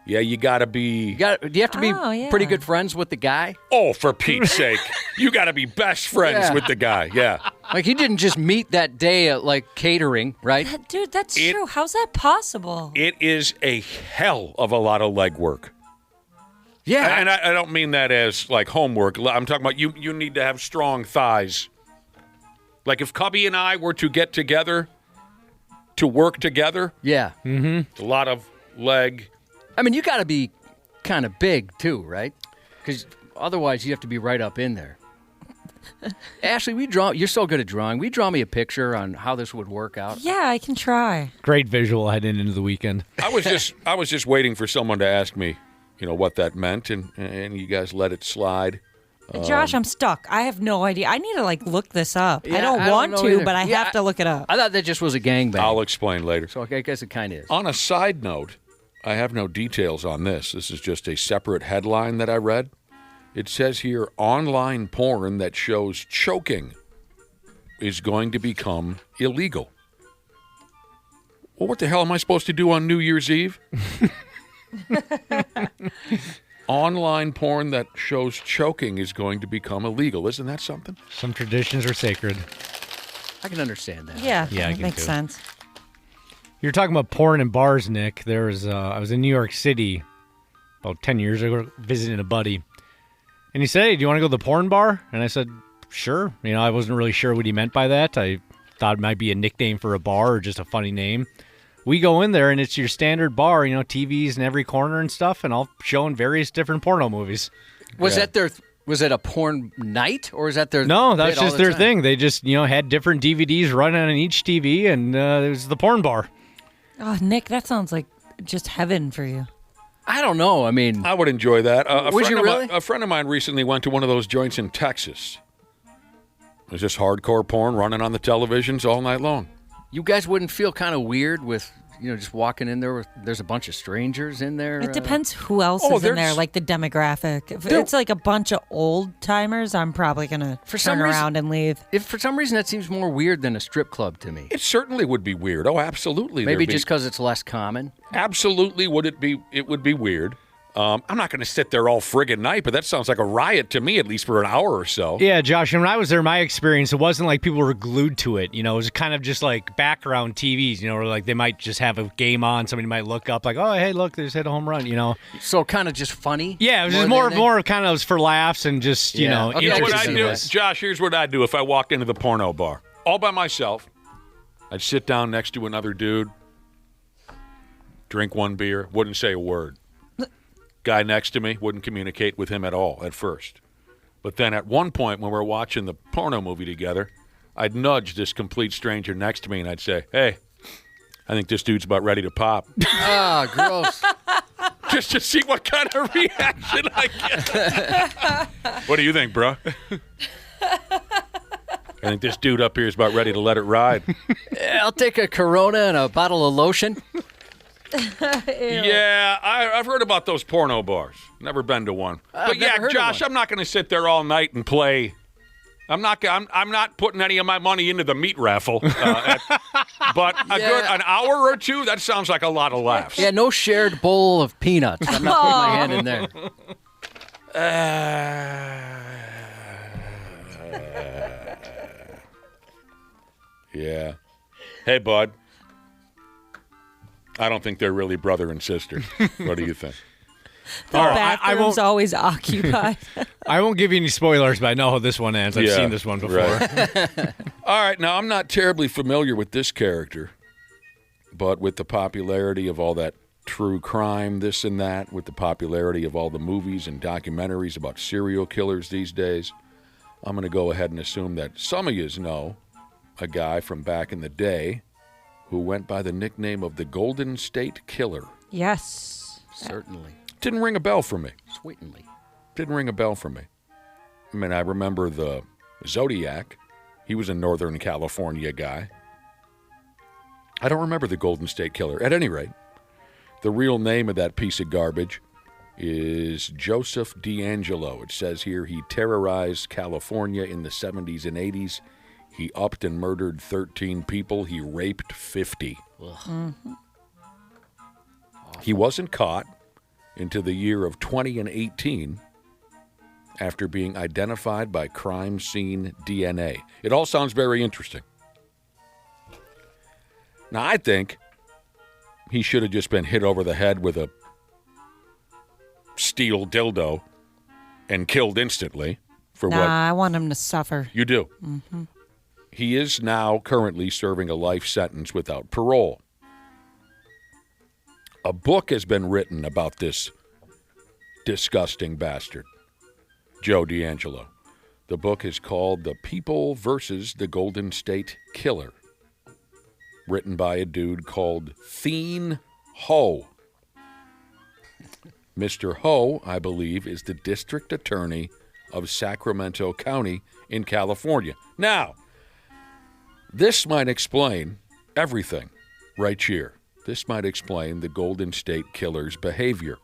Yeah, you got to be... Do you have to be pretty good friends with the guy? Oh, for Pete's sake. You got to be best friends with the guy, yeah. Like, he didn't just meet that day at, catering, right? Dude, that's true. How's that possible? It is a hell of a lot of legwork. Yeah. And I don't mean that as, homework. I'm talking about you need to have strong thighs. Like, if Cubby and I were to get together to work together... Yeah. Mm-hmm. A lot of leg... I mean, you got to be kind of big, too, right? Because otherwise you have to be right up in there. Ashley, you're so good at drawing. Will you draw me a picture on how this would work out? Yeah, I can try. Great visual heading into the weekend. I was just waiting for someone to ask me, what that meant, and you guys let it slide. Josh, I'm stuck. I have no idea. I need to look this up. Yeah, I don't want to, either. but I have to look it up. I thought that just was a gangbang. I'll explain later. So I guess it kind of is. On a side note, I have no details on this. This is just a separate headline that I read. It says here, online porn that shows choking is going to become illegal. Well, what the hell am I supposed to do on New Year's Eve? Online porn that shows choking is going to become illegal. Isn't that something? Some traditions are sacred. I can understand that. Yeah, I that can makes too. sense. You're talking about porn in bars, Nick. I was in New York City about 10 years ago visiting a buddy. And he said, hey, do you want to go to the porn bar? And I said, sure. I wasn't really sure what he meant by that. I thought it might be a nickname for a bar or just a funny name. We go in there, and it's your standard bar, TVs in every corner and stuff, and all showing various different porno movies. Was it a porn night, or is that their... No, that's just their time? thing. They just, had different DVDs running on each TV, and it was the porn bar. Oh, Nick, that sounds like just heaven for you. I don't know. I mean... I would enjoy that. Would you really? A friend of mine recently went to one of those joints in Texas. There's just hardcore porn running on the televisions all night long. You guys wouldn't feel kind of weird with, just walking in there there's a bunch of strangers in there? It depends who else is in there, the demographic. If it's a bunch of old timers, I'm probably going to turn around and leave. If for some reason that seems more weird than a strip club to me. It certainly would be weird. Oh, absolutely. Maybe just because it's less common? Absolutely it would be weird. I'm not going to sit there all friggin' night, but that sounds like a riot to me, at least for an hour or so. Yeah, Josh, when I was there, my experience, it wasn't like people were glued to it. It was kind of just like background TVs, where they might just have a game on. Somebody might look up like, oh, hey, look, they just hit a home run, So kind of just funny? Yeah, it was just more kind of for laughs and just, Okay, what I do, interesting. Josh, here's what I do if I walked into the porno bar. All by myself. I'd sit down next to another dude, drink one beer, wouldn't say a word. Guy next to me, wouldn't communicate with him at all at first. But then at one point when we're watching the porno movie together, I'd nudge this complete stranger next to me and I'd say, hey, I think this dude's about ready to pop. Ah, gross. Just to see what kind of reaction I get. What do you think, bro? I think this dude up here is about ready to let it ride. I'll take a Corona and a bottle of lotion. Yeah, I've heard about those porno bars. Never been to one. But yeah, Josh, I'm not going to sit there all night and play. I'm not putting any of my money into the meat raffle. But an hour or two, that sounds like a lot of laughs. Yeah, no shared bowl of peanuts. I'm not putting my hand in there. Yeah. Hey, bud. I don't think they're really brother and sister. What do you think? The bathroom's always occupied. I won't give you any spoilers, but I know how this one ends. I've seen this one before. Right. All right, now I'm not terribly familiar with this character, but with the popularity of all that true crime, this and that, with the popularity of all the movies and documentaries about serial killers these days, I'm going to go ahead and assume that some of yous know a guy from back in the day who went by the nickname of the Golden State Killer. Yes. Certainly. Didn't ring a bell for me. Sweetly. Didn't ring a bell for me. I mean, I remember the Zodiac. He was a Northern California guy. I don't remember the Golden State Killer. At any rate, the real name of that piece of garbage is Joseph DeAngelo. It says here he terrorized California in the 70s and 80s. He upped and murdered 13 people. He raped 50. Mm-hmm. He wasn't caught into the year of 2018 after being identified by crime scene DNA. It all sounds very interesting. Now, I think he should have just been hit over the head with a steel dildo and killed instantly for what? I want him to suffer. You do. Mm-hmm. He is now currently serving a life sentence without parole. A book has been written about this disgusting bastard, Joe DeAngelo. The book is called The People versus the Golden State Killer, written by a dude called Thien Ho. Mr. Ho, I believe, is the district attorney of Sacramento County in California. Now, this might explain everything right here. This might explain the Golden State Killer's behavior.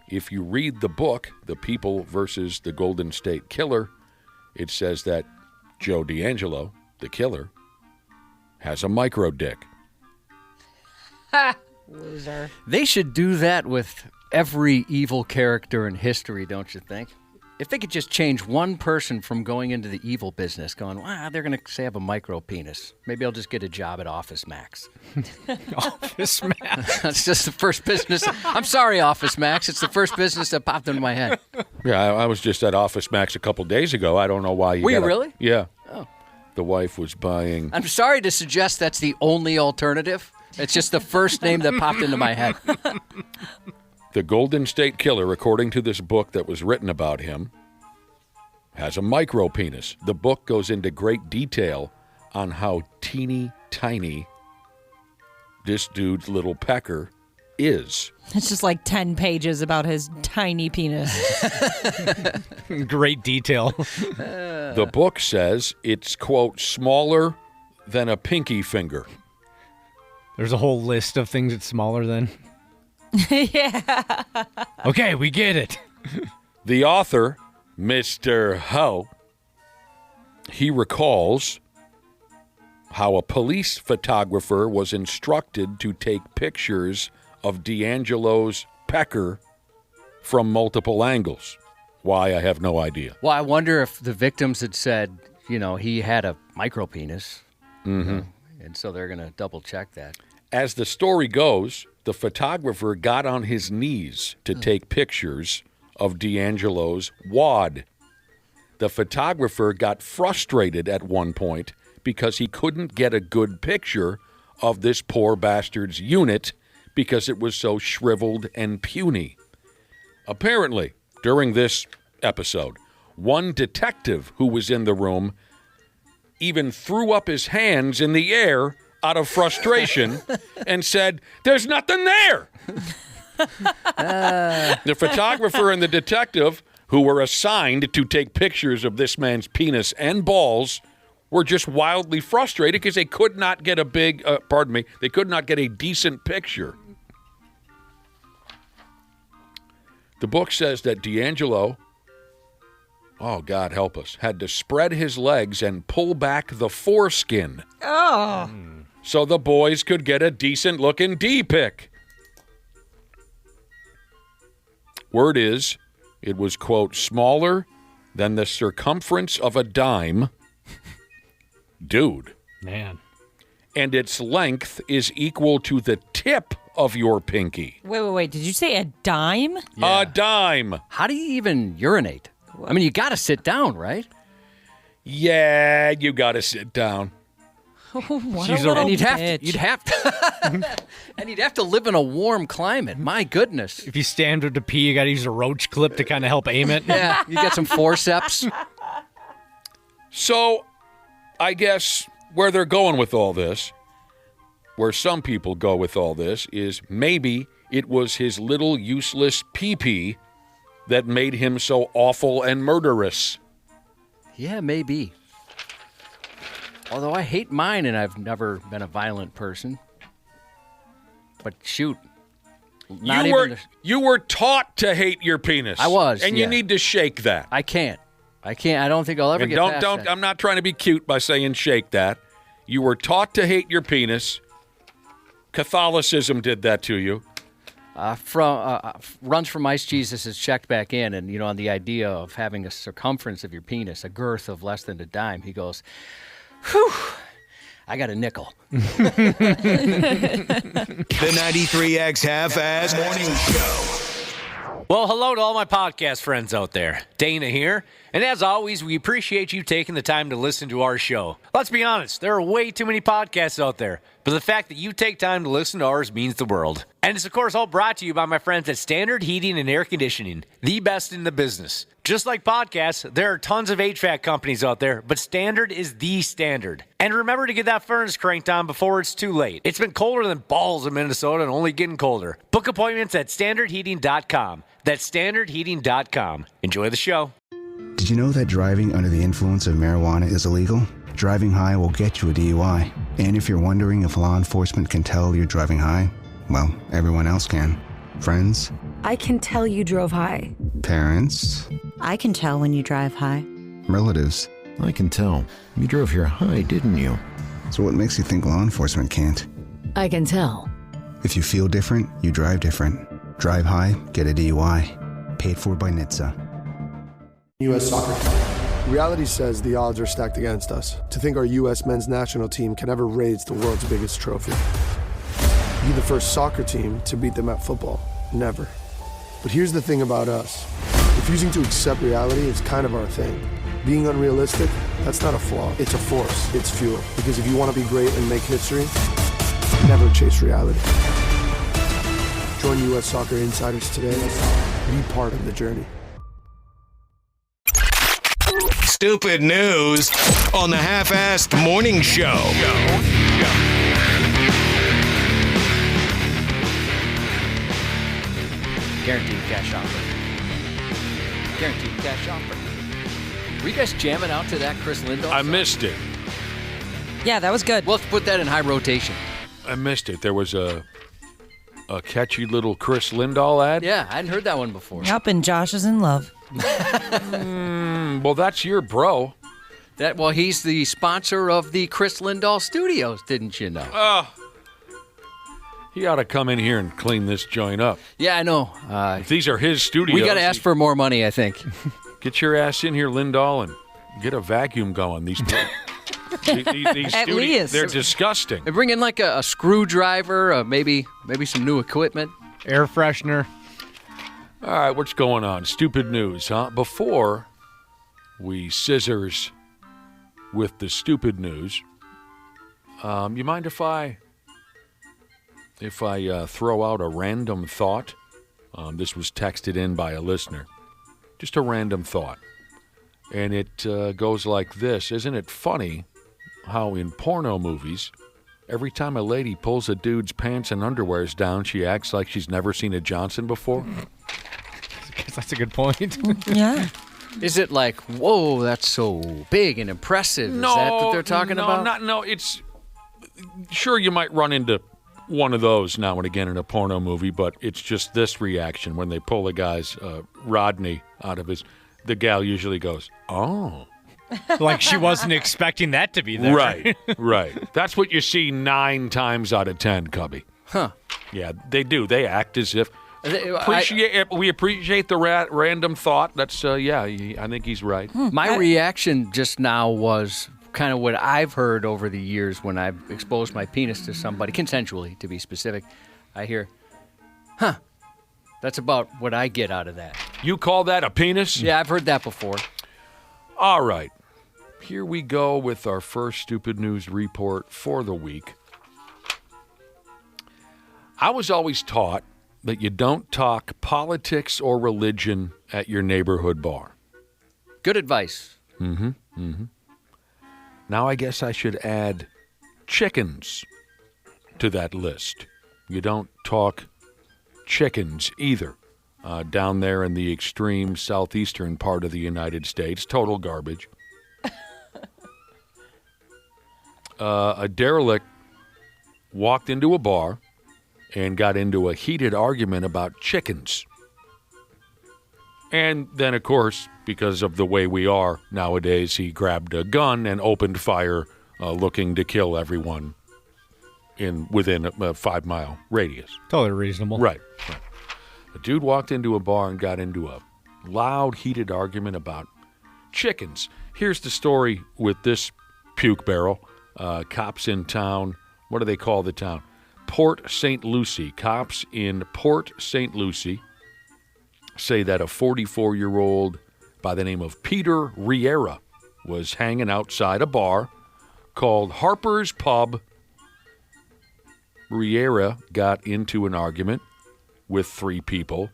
If you read the book, The People versus the Golden State Killer, it says that Joe DeAngelo, the killer, has a micro dick. Ha! Loser. They should do that with every evil character in history, don't you think? If they could just change one person from going into the evil business, going, they're going to say I have a micro penis. Maybe I'll just get a job at Office Max. Office Max. That's just the first business. I'm sorry, Office Max. It's the first business that popped into my head. Yeah, I was just at Office Max a couple days ago. I don't know why you Were you really? Yeah. Oh. The wife was buying... I'm sorry to suggest that's the only alternative. It's just the first name that popped into my head. The Golden State Killer, according to this book that was written about him, has a micro penis. The book goes into great detail on how teeny tiny this dude's little pecker is. It's just like 10 pages about his tiny penis. Great detail. The book says it's, quote, smaller than a pinky finger. There's a whole list of things that's smaller than. Yeah. Okay, we get it. The author, Mr. Ho, he recalls how a police photographer was instructed to take pictures of DeAngelo's pecker from multiple angles. Why, I have no idea. Well, I wonder if the victims had said, he had a micro penis. Mm-hmm. And so they're going to double check that. As the story goes, the photographer got on his knees to take pictures of DeAngelo's wad. The photographer got frustrated at one point because he couldn't get a good picture of this poor bastard's unit because it was so shriveled and puny. Apparently, during this episode, one detective who was in the room even threw up his hands in the air out of frustration and said, "There's nothing there." The photographer and the detective, who were assigned to take pictures of this man's penis and balls, were just wildly frustrated because they could not get they could not get a decent picture. The book says that DeAngelo, oh, God help us, had to spread his legs and pull back the foreskin. Oh. So the boys could get a decent-looking D-pic. Word is It was, quote, smaller than the circumference of a dime. Dude. Man. And its length is equal to the tip of your pinky. Wait. Did you say a dime? A dime. How do you even urinate? I mean, you got to sit down, right? Yeah, you got to sit down. What She's a a- little And you'd bitch. have to live in a warm climate. My goodness. If you stand with the pee, you got to use a roach clip to kind of help aim it. Yeah, you got some forceps. So, I guess where they're going with all this, where some people go with all this, is maybe it was his little useless pee-pee that made him so awful and murderous. Yeah, maybe. Although I hate mine and I've never been a violent person. But shoot. You were taught to hate your penis. I was, And yeah. you need to shake that. I can't. I don't think I'll ever And get past that. I'm not trying to be cute by saying shake that. You were taught to hate your penis. Catholicism did that to you. Runs from Ice Jesus is checked back in, and on the idea of having a circumference of your penis, a girth of less than a dime, he goes, "Whew, I got a nickel." The 93X Half-Ass Morning Show. Well, hello to all my podcast friends out there. Dana here. And as always, we appreciate you taking the time to listen to our show. Let's be honest, there are way too many podcasts out there, but the fact that you take time to listen to ours means the world. And it's, of course, all brought to you by my friends at Standard Heating and Air Conditioning, the best in the business. Just like podcasts, there are tons of HVAC companies out there, but Standard is the standard. And remember to get that furnace cranked on before it's too late. It's been colder than balls in Minnesota and only getting colder. Book appointments at standardheating.com. That's standardheating.com. Enjoy the show. Did you know that driving under the influence of marijuana is illegal? Driving high will get you a DUI. And if you're wondering if law enforcement can tell you're driving high, well, everyone else can. Friends, I can tell you drove high. parents, I can tell when you drive high. relatives. I can tell. You drove here high, didn't you? So what makes you think law enforcement can't? I can tell. If you feel different, you drive different. Drive high, get a DUI. Paid for by NHTSA. U.S. soccer. Reality says the odds are stacked against us. To think our U.S. men's national team can ever raise the world's biggest trophy. Be the first soccer team to beat them at football. Never. But here's the thing about us. Refusing to accept reality is kind of our thing. Being unrealistic, that's not a flaw. It's a force. It's fuel. Because if you want to be great and make history, never chase reality. Join U.S. Soccer Insiders today. Be part of the journey. Stupid news on the Half-Assed Morning Show. Guaranteed cash offer. Guaranteed cash offer. Were you guys jamming out to that Chris Lindahl I song? missed it. Yeah, that was good. We'll have to put that in high rotation. I missed it. There was a catchy little Chris Lindahl ad. Yeah, I hadn't heard that one before. Yep, and Josh is in love. Well, that's your bro. Well, he's the sponsor of the Chris Lindahl Studios, didn't you know? Oh. He ought to come in here and clean this joint up. Yeah, I know. If these are his studios. We got to ask for more money, I think. Get your ass in here, Lindahl, and get a vacuum going. These At least. They're disgusting. They bring in like a screwdriver, maybe some new equipment. Air freshener. All right, what's going on? Stupid news, huh? Before we scissors with the stupid news, you mind if I throw out a random thought? This was texted in by a listener. Just a random thought. And it goes like this. Isn't it funny how in porno movies, every time a lady pulls a dude's pants and underwears down, she acts like she's never seen a Johnson before? I guess that's a good point. Yeah. Is it like, whoa, that's so big and impressive? Is that what they're talking about? No, it's... Sure, you might run into one of those now and again in a porno movie, but it's just this reaction when they pull the guy's Rodney out of his... The gal usually goes, oh. Like she wasn't expecting that to be there. Right. That's what you see 9 times out of 10, Cubby. Huh. Yeah, they do. They act as if... We appreciate the random thought. That's I think he's right. My reaction just now was kind of what I've heard over the years when I've exposed my penis to somebody, consensually to be specific. I hear, that's about what I get out of that. You call that a penis? Yeah, I've heard that before. All right. Here we go with our first stupid news report for the week. I was always taught that you don't talk politics or religion at your neighborhood bar. Good advice. Now I guess I should add chickens to that list. You don't talk chickens either. Down there in the extreme southeastern part of the United States, total garbage. A derelict walked into a bar and got into a heated argument about chickens. And then, of course, because of the way we are nowadays, he grabbed a gun and opened fire looking to kill everyone within a 5-mile radius. Totally reasonable. Right. A dude walked into a bar and got into a loud, heated argument about chickens. Here's the story with this puke barrel. Cops in town, what do they call the town? Port St. Lucie. Cops in Port St. Lucie say that a 44-year-old by the name of Peter Riera was hanging outside a bar called Harper's Pub. Riera got into an argument with 3 people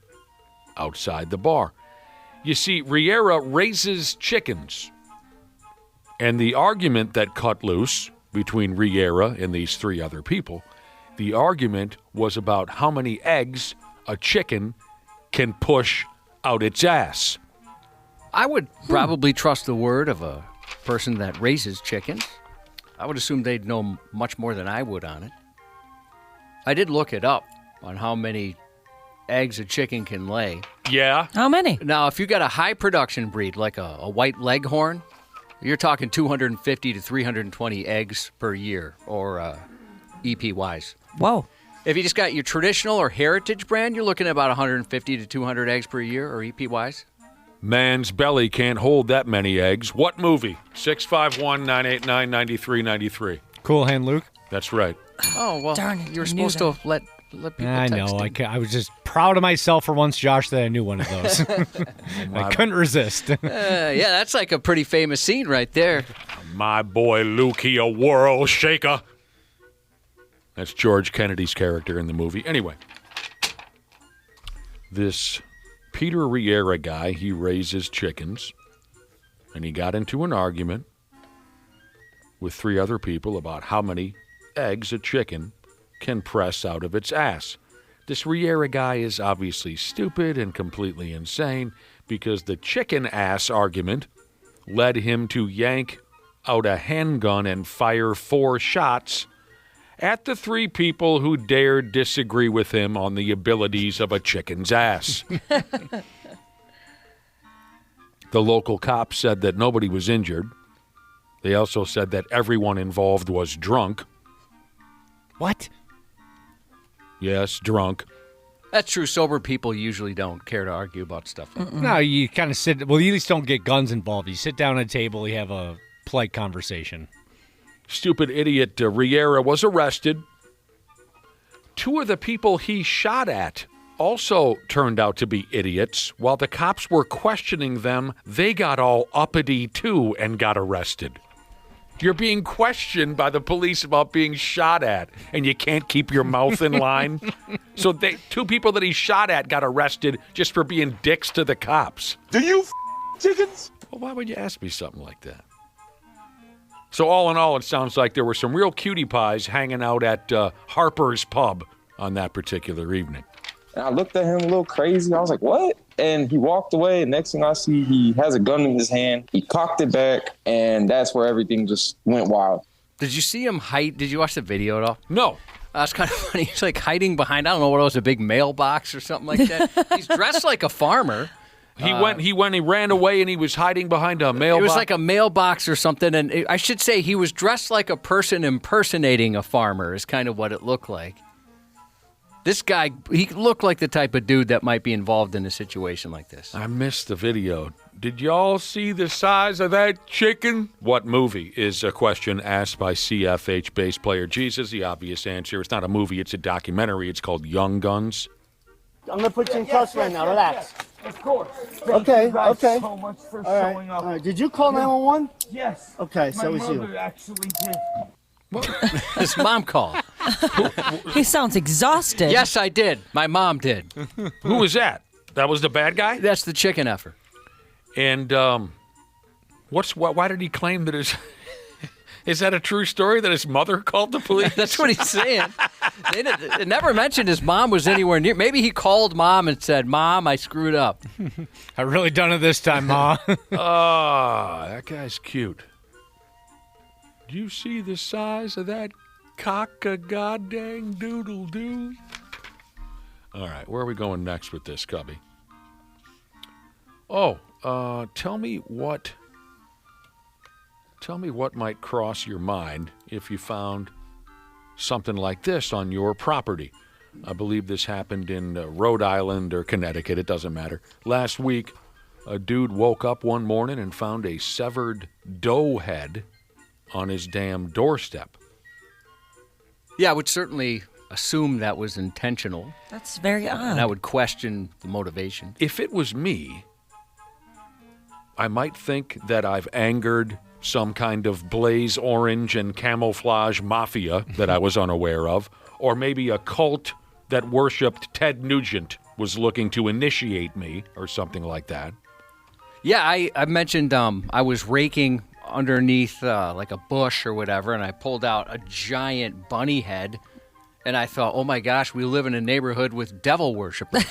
outside the bar. You see, Riera raises chickens. And the argument that cut loose between Riera and these 3 other people, the argument was about how many eggs a chicken can push out its ass. I would probably trust the word of a person that raises chickens. I would assume they'd know much more than I would on it. I did look it up on how many eggs a chicken can lay. Yeah? How many? Now, if you got a high production breed like a white leghorn, you're talking 250 to 320 eggs per year, or EP-wise. Whoa. If you just got your traditional or heritage brand, you're looking at about 150 to 200 eggs per year, or EP-wise. Man's belly can't hold that many eggs. What movie? 651-989-9393. Cool Hand Luke? That's right. Oh, well, darn it, you were I knew supposed to that. let people I text know. in. I was just proud of myself for once, Josh, that I knew one of those. I couldn't resist. Yeah, that's like a pretty famous scene right there. My boy Luke, he a world shaker. That's George Kennedy's character in the movie. Anyway, this Peter Riera guy, he raises chickens, and he got into an argument with 3 other people about how many eggs a chicken can press out of its ass. This Riera guy is obviously stupid and completely insane, because the chicken ass argument led him to yank out a handgun and fire 4 shots at the 3 people who dared disagree with him on the abilities of a chicken's ass. The local cops said that nobody was injured. They also said that everyone involved was drunk. What? Yes, drunk. That's true. Sober people usually don't care to argue about stuff like that. No, you kind of sit. Well, you at least don't get guns involved. You sit down at a table, you have a polite conversation. Stupid idiot Riera was arrested. 2 of the people he shot at also turned out to be idiots. While the cops were questioning them, they got all uppity too and got arrested. You're being questioned by the police about being shot at, and you can't keep your mouth in line. So 2 people that he shot at got arrested just for being dicks to the cops. Do you chickens? Well, why would you ask me something like that? So all in all, it sounds like there were some real cutie pies hanging out at Harper's Pub on that particular evening. And I looked at him a little crazy. I was like, what? And he walked away. And next thing I see, he has a gun in his hand. He cocked it back. And that's where everything just went wild. Did you see him hide? Did you watch the video at all? No. That's kind of funny. He's like hiding behind, I don't know what it was, a big mailbox or something like that. He's dressed like a farmer. He ran away, and he was hiding behind a mailbox. It was like a mailbox or something, and I should say he was dressed like a person impersonating a farmer is kind of what it looked like. This guy, he looked like the type of dude that might be involved in a situation like this. I missed the video. Did y'all see the size of that chicken? What movie is a question asked by CFH bass player Jesus. The obvious answer, it's not a movie, it's a documentary. It's called Young Guns. I'm gonna put you in cuffs right now. Relax. Of course. Okay. You guys Okay. so much for All right. showing up. All right. Did you call 911? Yes. Okay, so it was My you. mother actually did. His mom called. He sounds exhausted. Yes, I did. My mom did. Who was that? That was the bad guy? That's the chicken effer. And why did he claim that his... Is that a true story that his mother called the police? That's what he's saying. They never mentioned his mom was anywhere near. Maybe he called mom and said, Mom, I screwed up. I really done it this time, Ma. That guy's cute. Do you see the size of that cock-a-goddamn doodle-doo? All right, where are we going next with this, Cubby? Oh, tell me what might cross your mind if you found something like this on your property. I believe this happened in Rhode Island or Connecticut. It doesn't matter. Last week, a dude woke up one morning and found a severed doe head on his damn doorstep. Yeah, I would certainly assume that was intentional. That's very odd. And I would question the motivation. If it was me, I might think that I've angered some kind of blaze orange and camouflage mafia that I was unaware of, or maybe a cult that worshipped Ted Nugent was looking to initiate me or something like that. Yeah, I mentioned I was raking underneath like a bush or whatever, and I pulled out a giant bunny head, and I thought, oh my gosh, we live in a neighborhood with devil worshippers.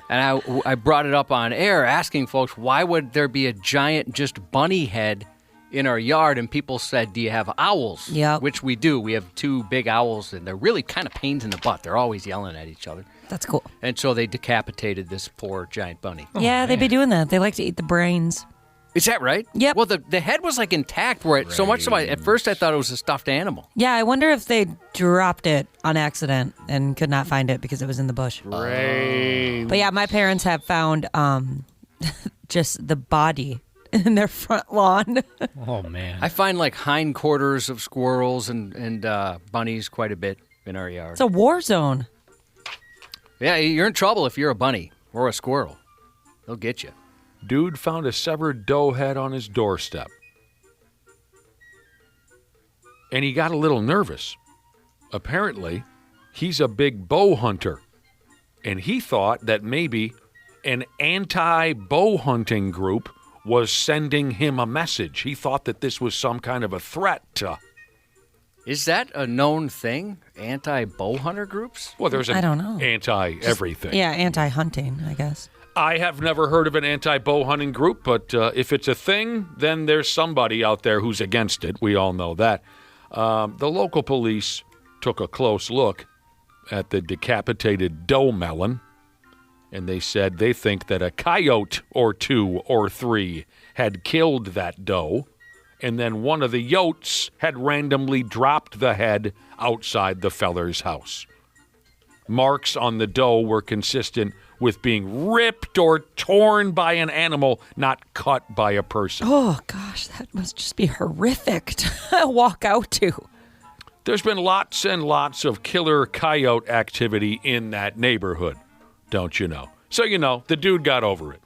And I brought it up on air asking folks, why would there be a giant just bunny head in our yard? And people said, do you have owls? Yeah. Which we do. We have 2 big owls, and they're really kind of pains in the butt. They're always yelling at each other. That's cool. And so they decapitated this poor giant bunny. Yeah, they be doing that. They like to eat the brains. Is that right? Yep. Well, the head was like intact, where it, so much so at first I thought it was a stuffed animal. Yeah, I wonder if they dropped it on accident and could not find it because it was in the bush. But yeah, my parents have found just the body in their front lawn. Oh, man. I find like hindquarters of squirrels and bunnies quite a bit in our yard. It's a war zone. Yeah, you're in trouble if you're a bunny or a squirrel. They'll get you. Dude found a severed doe head on his doorstep. And he got a little nervous. Apparently, he's a big bow hunter. And he thought that maybe an anti-bow hunting group was sending him a message. He thought that this was some kind of a threat to... Is that a known thing? Anti-bow hunter groups? Well, there's I don't know. anti-everything. Yeah, anti-hunting, I guess. I have never heard of an anti-bow hunting group, but if it's a thing, then there's somebody out there who's against it. We all know that. The local police took a close look at the decapitated doe melon, and they said they think that a coyote or 2 or 3 had killed that doe, and then one of the yotes had randomly dropped the head outside the feller's house. Marks on the doe were consistent with being ripped or torn by an animal, not cut by a person. Oh, gosh, that must just be horrific to walk out to. There's been lots and lots of killer coyote activity in that neighborhood, don't you know? So, the dude got over it.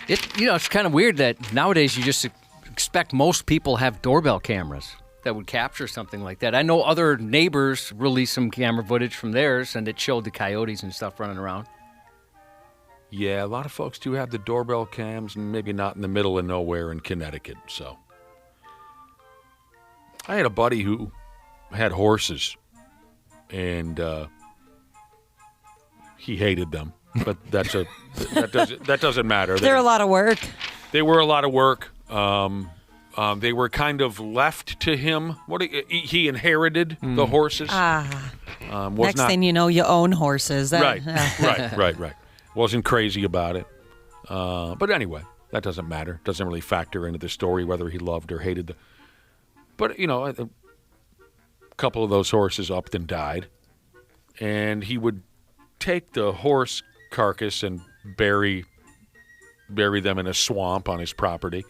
It's kind of weird that nowadays you just expect most people have doorbell cameras that would capture something like that. I know other neighbors released some camera footage from theirs, and it showed the coyotes and stuff running around. Yeah, a lot of folks do have the doorbell cams, and maybe not in the middle of nowhere in Connecticut. So, I had a buddy who had horses, and he hated them. But that doesn't matter. They're a lot of work. They were a lot of work. They were kind of left to him. He inherited the horses. Next thing you know, you own horses. Right. Wasn't crazy about it. But anyway, that doesn't matter. Doesn't really factor into the story whether he loved or hated them. But, a couple of those horses upped and died. and he would take the horse carcass and bury them in a swamp on his property.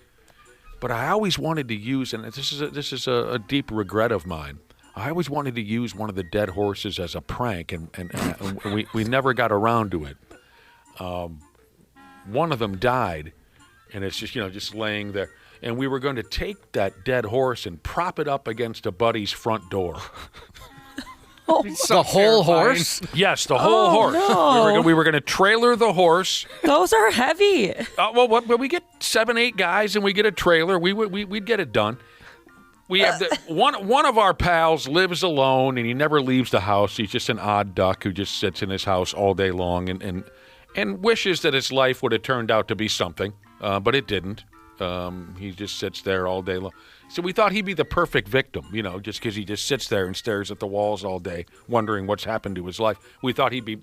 But I always wanted to use, and this is a deep regret of mine, I always wanted to use one of the dead horses as a prank, and we never got around to it. One of them died, and it's just laying there. And we were going to take that dead horse and prop it up against a buddy's front door. The whole horse? Yes, the whole horse. No. We were going to trailer the horse. Those are heavy. Well, we get 7-8 guys and we get a trailer. We'd get it done. We have one of our pals lives alone and he never leaves the house. He's just an odd duck who just sits in his house all day long and wishes that his life would have turned out to be something, but it didn't. He just sits there all day long. So we thought he'd be the perfect victim, just because he just sits there and stares at the walls all day, wondering what's happened to his life. We thought he'd be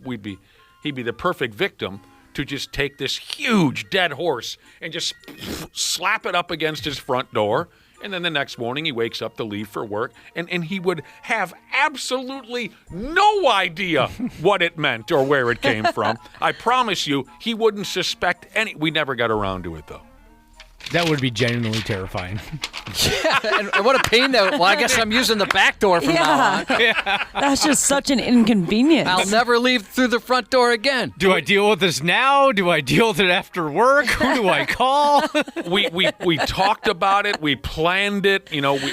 the perfect victim to just take this huge dead horse and just slap it up against his front door. And then the next morning he wakes up to leave for work, and he would have absolutely no idea what it meant or where it came from. I promise you, he wouldn't suspect any. We never got around to it, though. That would be genuinely terrifying. Yeah, and what a pain that. Well, I guess I'm using the back door from now on. That's just such an inconvenience. I'll never leave through the front door again. Do I deal with this now? Do I deal with it after work? Who do I call? We talked about it. We planned it.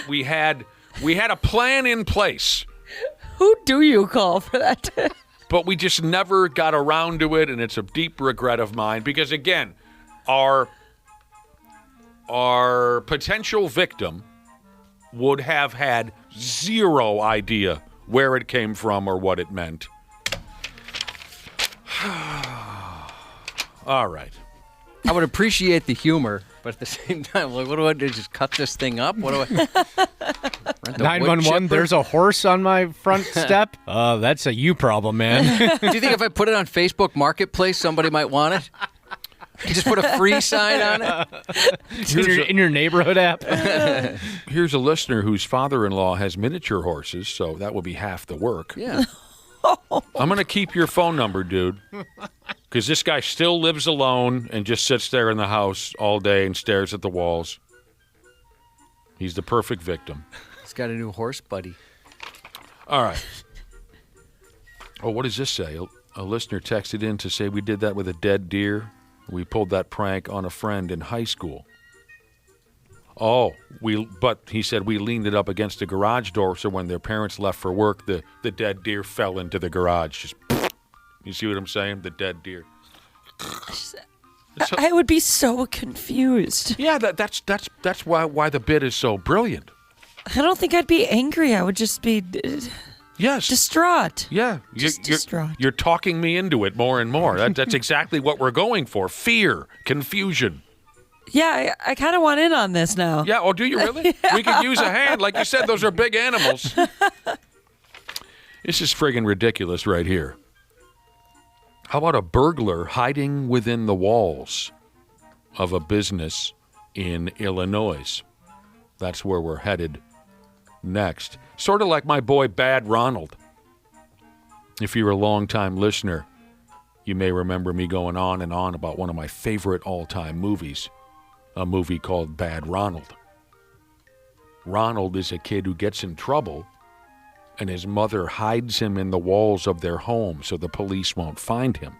We had a plan in place. Who do you call for that? But we just never got around to it, and it's a deep regret of mine because, again, our potential victim would have had zero idea where it came from or what it meant. All right. I would appreciate the humor, but at the same time, like, what do I do? Just cut this thing up? What do I? 911, there's a horse on my front step? That's a you problem, man. Do you think if I put it on Facebook Marketplace, somebody might want it? You just put a free sign on it? in your neighborhood app? Here's a listener whose father-in-law has miniature horses, so that will be half the work. Yeah. I'm going to keep your phone number, dude, because this guy still lives alone and just sits there in the house all day and stares at the walls. He's the perfect victim. He's got a new horse buddy. All right. Oh, what does this say? A listener texted in to say we did that with a dead deer. We pulled that prank on a friend in high school. But he said we leaned it up against the garage door, so when their parents left for work, the dead deer fell into the garage. Just, you see what I'm saying? The dead deer. I would be so confused. Yeah, that's why the bit is so brilliant. I don't think I'd be angry. I would just be distraught. Yeah, distraught. You're talking me into it more and more. That's exactly what we're going for. Fear, confusion. Yeah, I kind of want in on this now. Yeah, do you really? We could use a hand. Like you said, those are big animals. This is friggin' ridiculous right here. How about a burglar hiding within the walls of a business in Illinois? That's where we're headed next. Sort of like my boy Bad Ronald. If you're a longtime listener, you may remember me going on and on about one of my favorite all-time movies, a movie called Bad Ronald. Ronald is a kid who gets in trouble, and his mother hides him in the walls of their home so the police won't find him.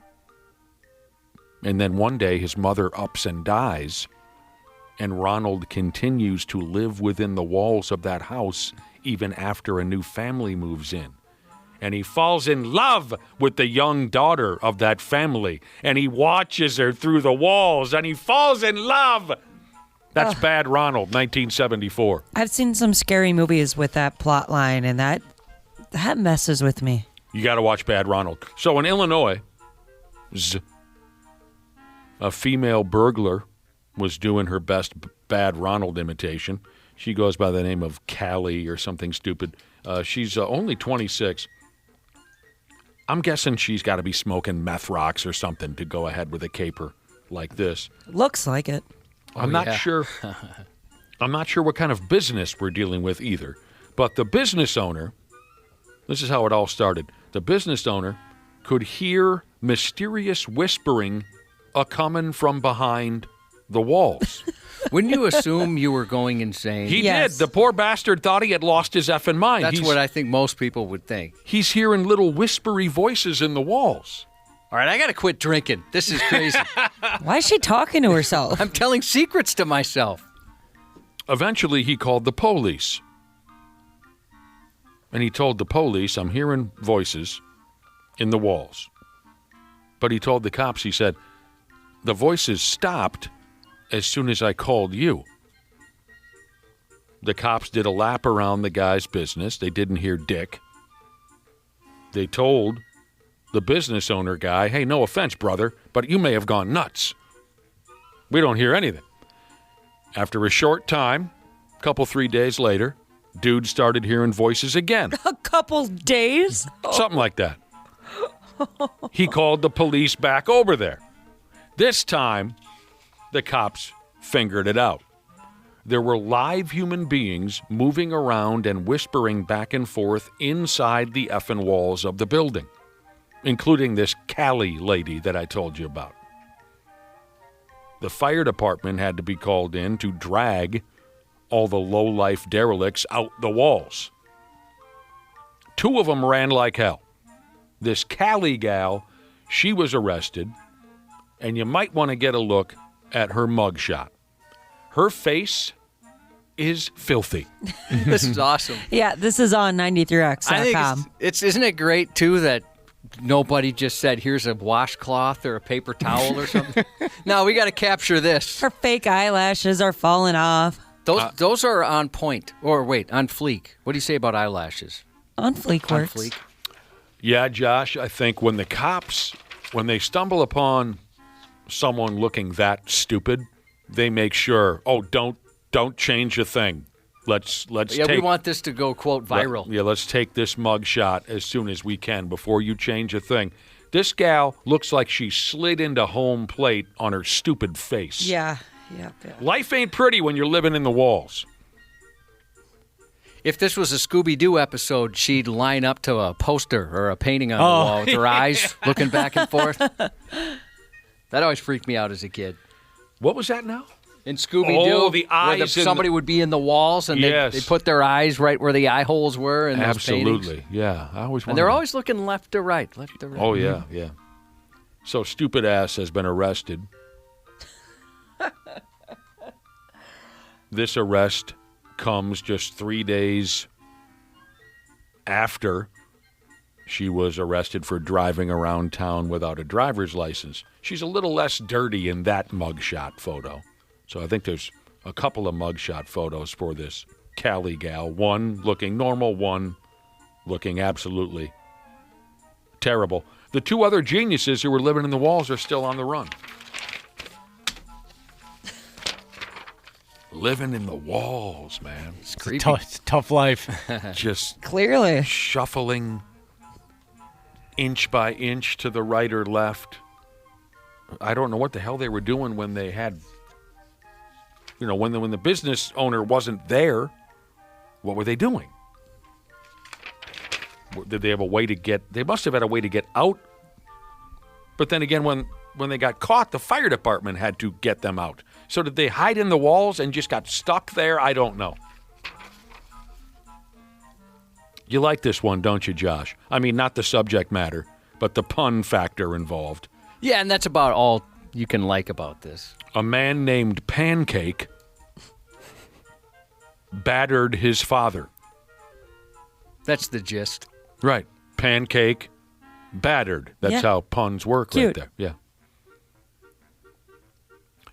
And then one day his mother ups and dies, and Ronald continues to live within the walls of that house even after a new family moves in. And he falls in love with the young daughter of that family, and he watches her through the walls, and he falls in love. That's Bad Ronald, 1974. I've seen some scary movies with that plot line, and that messes with me. You got to watch Bad Ronald. So in Illinois, a female burglar was doing her best Bad Ronald imitation. She goes by the name of Callie or something stupid. She's only 26. I'm guessing she's got to be smoking meth rocks or something to go ahead with a caper like this. Looks like it. I'm not sure. I'm not sure what kind of business we're dealing with either. But the business owner, this is how it all started. The business owner could hear mysterious whispering a-coming from behind the walls. Wouldn't you assume you were going insane? He did. The poor bastard thought he had lost his effing mind. That's what I think most people would think. He's hearing little whispery voices in the walls. All right, I got to quit drinking. This is crazy. Why is she talking to herself? I'm telling secrets to myself. Eventually, he called the police. And he told the police, I'm hearing voices in the walls. But he told the cops, he said, the voices stopped as soon as I called you. The cops did a lap around the guy's business. They didn't hear dick. They told the business owner guy, hey, no offense, brother, but you may have gone nuts. We don't hear anything. After a short time, a couple, 3 days later, dude started hearing voices again. A couple days? Something like that. He called the police back over there. This time, the cops fingered it out. There were live human beings moving around and whispering back and forth inside the effing walls of the building, including this Callie lady that I told you about. The fire department had to be called in to drag all the low-life derelicts out the walls. 2 of them ran like hell. This Callie gal, she was arrested, and you might want to get a look at her mugshot. Her face is filthy. This is awesome. Yeah, this is on 93x.com. I think isn't it great, too, that nobody just said, here's a washcloth or a paper towel or something? No, we got to capture this. Her fake eyelashes are falling off. Those are on point. Or wait, on fleek. What do you say about eyelashes? On fleek works. On fleek. Yeah, Josh, I think when the cops, when they stumble upon someone looking that stupid, they make sure, don't change a thing. Let's we want this to go, quote, viral. Let's take this mug shot as soon as we can before you change a thing. This gal looks like she slid into home plate on her stupid face. Yeah. Life ain't pretty when you're living in the walls. If this was a Scooby-Doo episode, she'd line up to a poster or a painting on the wall with her eyes looking back and forth. That always freaked me out as a kid. What was that now? In Scooby-Doo, the eyes. Somebody would be in the walls, and they put their eyes right where the eye holes were in those paintings. Absolutely, yeah. I always and they're always looking left to right. Oh, yeah. So stupid ass has been arrested. This arrest comes just 3 days after she was arrested for driving around town without a driver's license. She's a little less dirty in that mugshot photo. So I think there's a couple of mugshot photos for this Callie gal. One looking normal, one looking absolutely terrible. The 2 other geniuses who were living in the walls are still on the run. Living in the walls, man. It's creepy. It's a tough life. Just clearly shuffling inch by inch to the right or left. I don't know what the hell they were doing when they had, when the business owner wasn't there. What were they doing? Did they have a way to get? They must have had a way to get out. But then again, when they got caught, the fire department had to get them out. So did they hide in the walls and just got stuck there? I don't know. You like this one, don't you, Josh? I mean, not the subject matter, but the pun factor involved. Yeah, and that's about all you can like about this. A man named Pancake battered his father. That's the gist. Right. Pancake battered. That's how puns work. Cute. Right there. Yeah.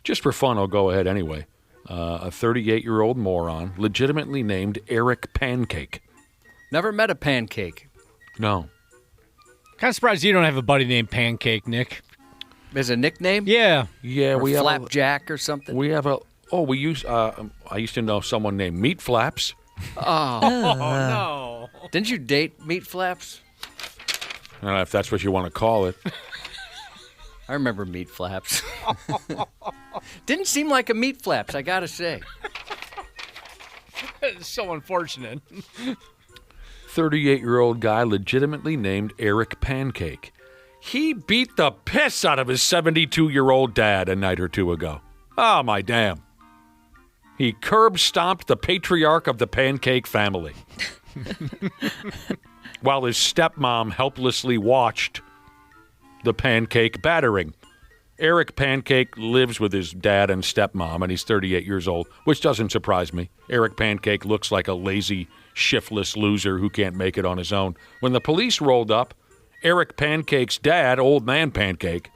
Just for fun, I'll go ahead anyway. A 38-year-old moron, legitimately named Eric Pancake. Never met a Pancake. No. Kind of surprised you don't have a buddy named Pancake, Nick. As a nickname? Yeah. Yeah, or we have Flapjack or something. We have I used to know someone named Meat Flaps. Oh no. Didn't you date Meat Flaps? I don't know if that's what you want to call it. I remember Meat Flaps. Didn't seem like a Meat Flaps, I gotta say. It's so unfortunate. 38-year-old guy legitimately named Eric Pancake. He beat the piss out of his 72-year-old dad a night or two ago. Oh, my damn. He curb-stomped the patriarch of the Pancake family while his stepmom helplessly watched the Pancake battering. Eric Pancake lives with his dad and stepmom, and he's 38 years old, which doesn't surprise me. Eric Pancake looks like a lazy, shiftless loser who can't make it on his own. When the police rolled up, Eric Pancake's dad, Old Man Pancake,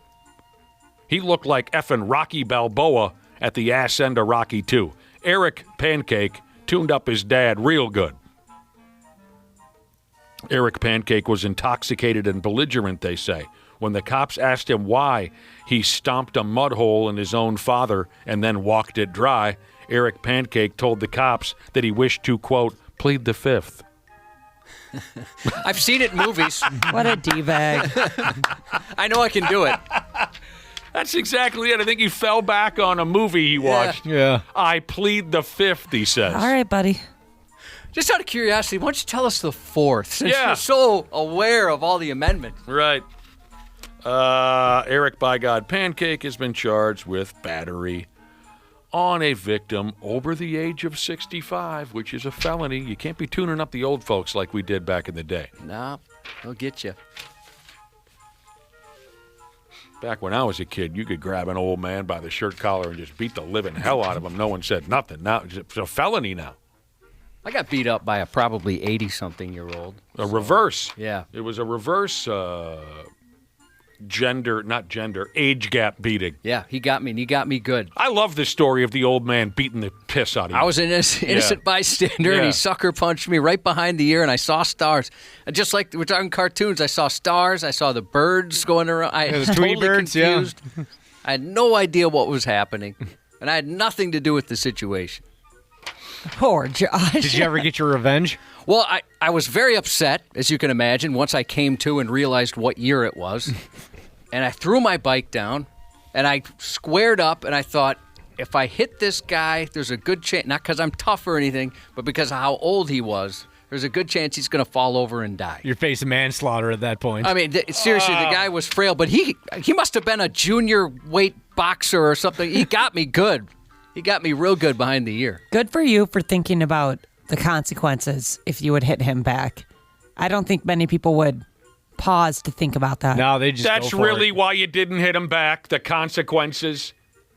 he looked like effing Rocky Balboa at the ass end of Rocky 2. Eric Pancake tuned up his dad real good. Eric Pancake was intoxicated and belligerent, they say. When the cops asked him why he stomped a mud hole in his own father and then walked it dry, Eric Pancake told the cops that he wished to, quote, plead the fifth. I've seen it in movies. What a D-bag. I know I can do it. That's exactly it. I think he fell back on a movie he watched. Yeah. I plead the fifth, he says. All right, buddy. Just out of curiosity, why don't you tell us the fourth? Since Yeah. you're so aware of all the amendments. Right. Eric By God Pancake has been charged with battery on a victim over the age of 65, which is a felony. You can't be tuning up the old folks like we did back in the day. No, they'll get you. Back when I was a kid, you could grab an old man by the shirt collar and just beat the living hell out of him. No one said nothing. Now it's a felony now. I got beat up by a probably 80-something-year-old. A reverse. Yeah. It was a reverse age gap beating. Yeah, he got me, and he got me good. I love the story of the old man beating the piss out of you. I was an innocent bystander, and he sucker punched me right behind the ear, and I saw stars. And just like we're talking cartoons, I saw stars. I saw the birds going around. I was totally birds, confused. I had no idea what was happening, and I had nothing to do with the situation. Poor Josh. Did you ever get your revenge? Well, I was very upset, as you can imagine, once I came to and realized what year it was. And I threw my bike down, and I squared up, and I thought, if I hit this guy, there's a good chance, not because I'm tough or anything, but because of how old he was, there's a good chance he's going to fall over and die. You're facing manslaughter at that point. I mean, seriously, the guy was frail, but he must have been a junior weight boxer or something. He got me good. He got me real good behind the ear. Good for you for thinking about the consequences if you would hit him back. I don't think many people would pause to think about that. No, they just That's go for really it. why you didn't hit him back, the consequences.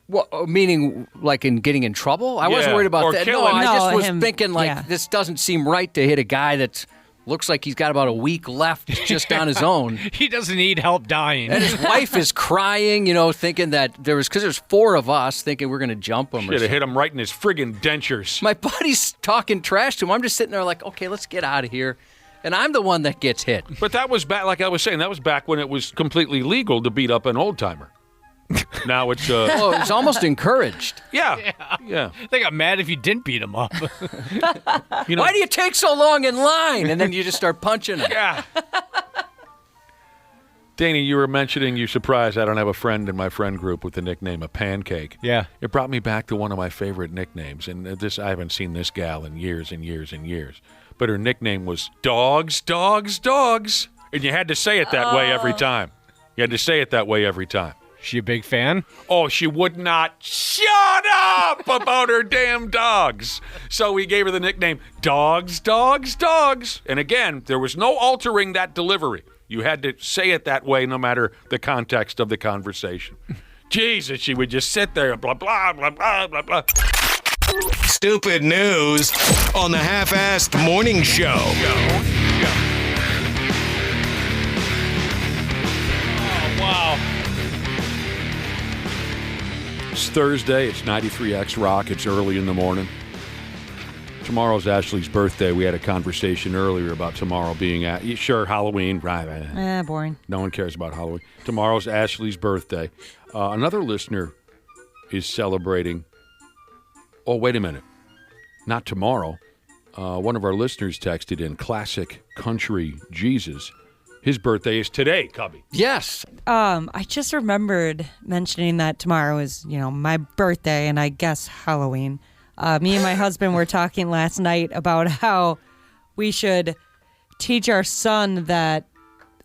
Well, meaning like in getting in trouble? I wasn't worried about or that. No, killing. I just was him, thinking this doesn't seem right to hit a guy that looks like he's got about a week left just on his own. He doesn't need help dying. And his wife is crying, thinking that because there's four of us thinking we're going to jump him. Should have hit him right in his friggin' dentures. My buddy's talking trash to him. I'm just sitting there like, okay, let's get out of here. And I'm the one that gets hit. But that was back, like I was saying, that was back when it was completely legal to beat up an old timer. Now it's well, it's almost encouraged. Yeah. They got mad if you didn't beat him up. Why do you take so long in line? And then you just start punching him. Yeah. Danny, you were mentioning you're surprised I don't have a friend in my friend group with the nickname of Pancake. Yeah. It brought me back to one of my favorite nicknames, and I haven't seen this gal in years and years and years. But her nickname was Dogs, Dogs, Dogs. And you had to say it that way every time. You had to say it that way every time. She a big fan? Oh, she would not shut up about her damn dogs. So we gave her the nickname Dogs, Dogs, Dogs. And again, there was no altering that delivery. You had to say it that way no matter the context of the conversation. Jesus, she would just sit there, blah, blah, blah, blah, blah, blah. Stupid news on the Half-Assed Morning Show. Oh, wow. It's Thursday. It's 93X Rock. It's early in the morning. Tomorrow's Ashley's birthday. We had a conversation earlier about tomorrow being sure, Halloween. Right. Boring. No one cares about Halloween. Tomorrow's Ashley's birthday. Another listener is celebrating. Oh, wait a minute. Not tomorrow. One of our listeners texted in, Classic Country Jesus. His birthday is today, Cubby. Yes. I just remembered mentioning that tomorrow is, my birthday and I guess Halloween. Me and my husband were talking last night about how we should teach our son that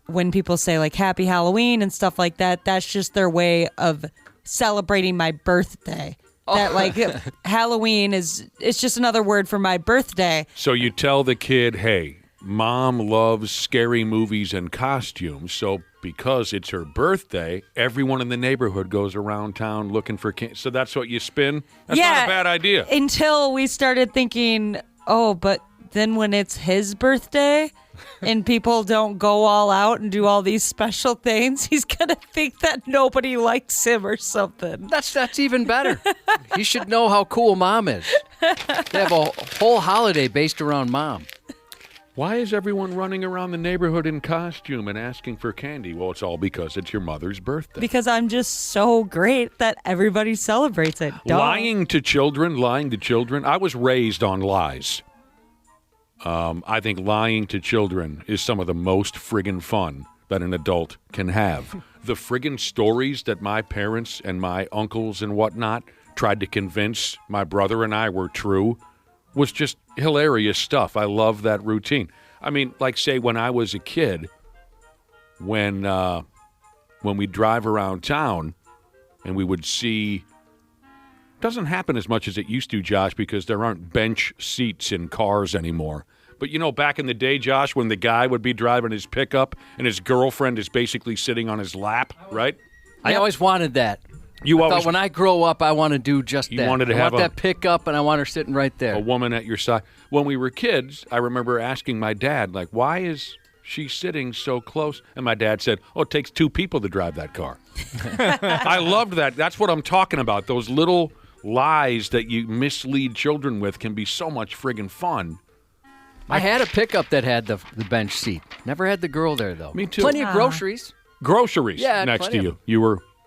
when people say like Happy Halloween and stuff like that, that's just their way of celebrating my birthday. That like Halloween it's just another word for my birthday. So you tell the kid, hey, Mom loves scary movies and costumes, so because it's her birthday, everyone in the neighborhood goes around town looking for candy. So that's what you spin? That's not a bad idea. Until we started thinking, oh, but then when it's his birthday and people don't go all out and do all these special things, he's going to think that nobody likes him or something. That's even better. He should know how cool Mom is. They have a whole holiday based around Mom. Why is everyone running around the neighborhood in costume and asking for candy? Well, it's all because it's your mother's birthday. Because I'm just so great that everybody celebrates it. Duh. Lying to children. I was raised on lies. I think lying to children is some of the most friggin' fun that an adult can have. The friggin' stories that my parents and my uncles and whatnot tried to convince my brother and I were true was just hilarious stuff. I love that routine. I mean, like, say, when I was a kid, when we drive around town and we would see, doesn't happen as much as it used to, Josh, because there aren't bench seats in cars anymore. But, you know, back in the day, Josh, when the guy would be driving his pickup and his girlfriend is basically sitting on his lap, right? I always wanted that. I thought when I grow up, I want to do just that. You wanted to I have want that pickup, and I want her sitting right there. A woman at your side. When we were kids, I remember asking my dad, like, why is she sitting so close? And my dad said, oh, it takes two people to drive that car. I loved that. That's what I'm talking about. Those little lies that you mislead children with can be so much friggin' fun. I had a pickup that had the bench seat. Never had the girl there, though. Me too. Plenty of groceries. Groceries next to plenty you.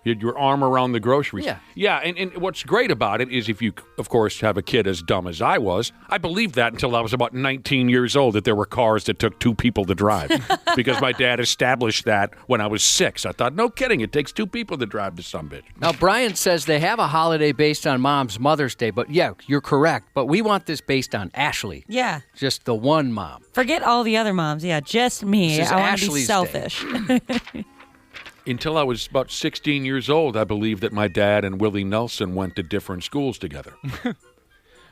You had your arm around the groceries. Yeah, and what's great about it is if you, of course, have a kid as dumb as I was, I believed that until I was about 19 years old, that there were cars that took two people to drive. Because my dad established that when I was 6. I thought, no kidding, it takes two people to drive to some bitch. Now, Brian says they have a holiday based on Mom's Mother's Day, but yeah, you're correct. But we want this based on Ashley. Yeah. Just the one mom. Forget all the other moms. Yeah, just me. This is I want to be Ashley's selfish. Until I was about 16 years old, I believed that my dad and Willie Nelson went to different schools together.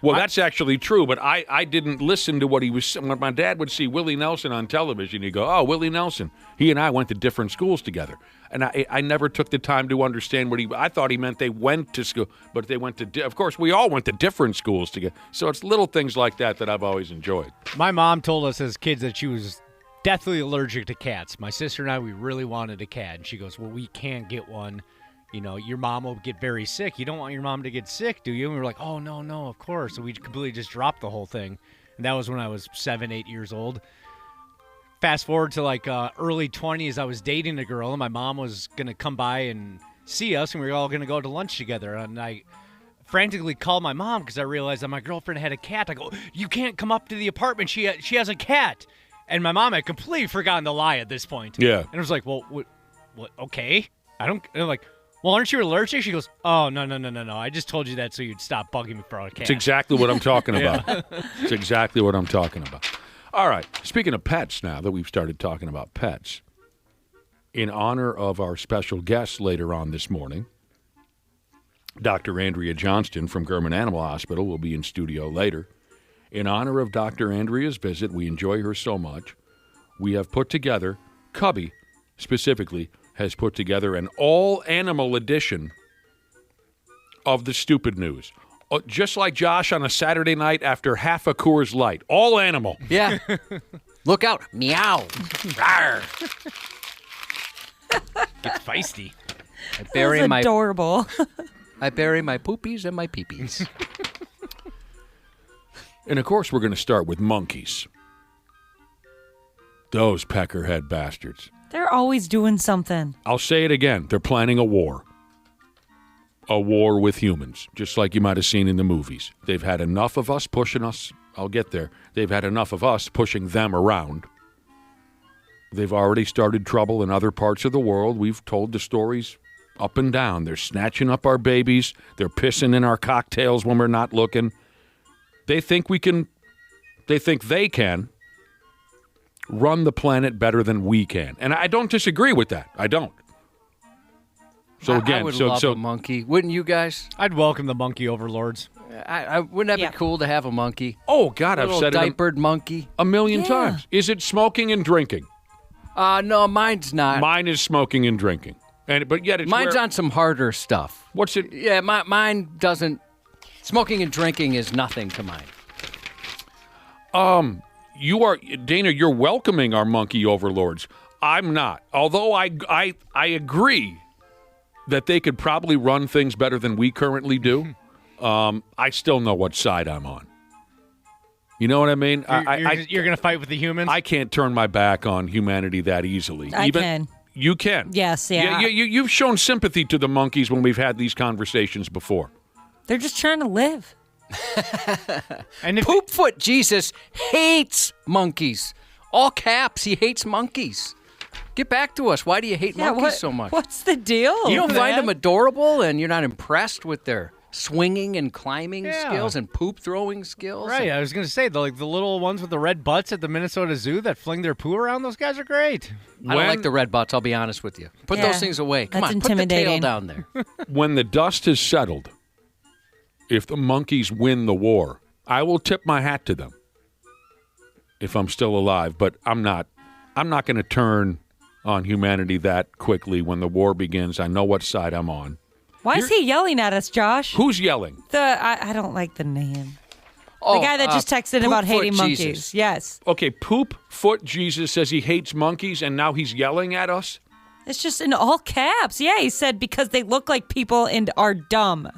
Well, that's actually true, but I didn't listen to what he was saying. When my dad would see Willie Nelson on television, he'd go, oh, Willie Nelson. He and I went to different schools together. And I never took the time to understand I thought he meant they went to school, but they went to, of course, we all went to different schools together. So it's little things like that I've always enjoyed. My mom told us as kids that she was deathly allergic to cats. My sister and I, we really wanted a cat. And she goes, well, we can't get one. You know, your mom will get very sick. You don't want your mom to get sick, do you? And we were like, oh, no, of course. So we completely just dropped the whole thing. And that was when I was 7, 8 years old. Fast forward to like early 20s, I was dating a girl, and my mom was going to come by and see us, and we were all going to go to lunch together. And I frantically called my mom because I realized that my girlfriend had a cat. I go, you can't come up to the apartment. She has a cat. And my mom had completely forgotten the lie at this point. Yeah. And I was like, well, what okay. And I'm like, well, aren't you allergic? She goes, oh, no. I just told you that so you'd stop bugging me for a cat. It's exactly what I'm talking about. It's exactly what I'm talking about. All right. Speaking of pets now that we've started talking about pets, in honor of our special guest later on this morning, Dr. Andrea Johnston from German Animal Hospital will be in studio later. In honor of Dr. Andrea's visit, we enjoy her so much, we have put together, Cubby specifically, has put together an all-animal edition of the Stupid News. Just like Josh on a Saturday night after half a Coors Light. All animal. Yeah. Look out. Meow. Rawr. It's feisty. That's adorable. I bury my poopies and my peepees. And, of course, we're going to start with monkeys. Those peckerhead bastards. They're always doing something. I'll say it again. They're planning a war. A war with humans, just like you might have seen in the movies. They've had enough of us pushing us. I'll get there. They've had enough of us pushing them around. They've already started trouble in other parts of the world. We've told the stories up and down. They're snatching up our babies. They're pissing in our cocktails when we're not looking. They think we can. They think they can run the planet better than we can. And I don't disagree with that. I don't. So again, I would love a monkey. Wouldn't you guys? I'd welcome the monkey overlords. Wouldn't that be cool to have a monkey? Oh, God, I've said it diapered monkey. a million times. Is it smoking and drinking? No, mine's not. Mine is smoking and drinking. But yet it's Mine's on some harder stuff. What's it? Yeah, mine doesn't. Smoking and drinking is nothing to mine. You are, Dana, you're welcoming our monkey overlords. I'm not. Although I agree that they could probably run things better than we currently do. I still know what side I'm on. You know what I mean? You're going to fight with the humans? I can't turn my back on humanity that easily. I can. You can? Yes, yeah. You've shown sympathy to the monkeys when we've had these conversations before. They're just trying to live. And Poopfoot Jesus hates monkeys. All caps, he hates monkeys. Get back to us. Why do you hate monkeys so much? What's the deal? You don't man? find them adorable, and you're not impressed with their swinging and climbing skills and poop throwing skills? Right, I was going to say, the little ones with the red butts at the Minnesota Zoo that fling their poo around, those guys are great. I don't like the red butts, I'll be honest with you. Put those things away. Come that's on, put the tail intimidating. down there. When the dust has settled, if the monkeys win the war, I will tip my hat to them if I'm still alive. But I'm not going to turn on humanity that quickly. When the war begins, I know what side I'm on. Why is he yelling at us, Josh? Who's yelling? I don't like the name. Oh, the guy that just texted about hating Poopfoot monkeys. Jesus. Yes. Okay, Poop Foot Jesus says he hates monkeys, and now he's yelling at us? It's just in all caps. Yeah, he said because they look like people and are dumb.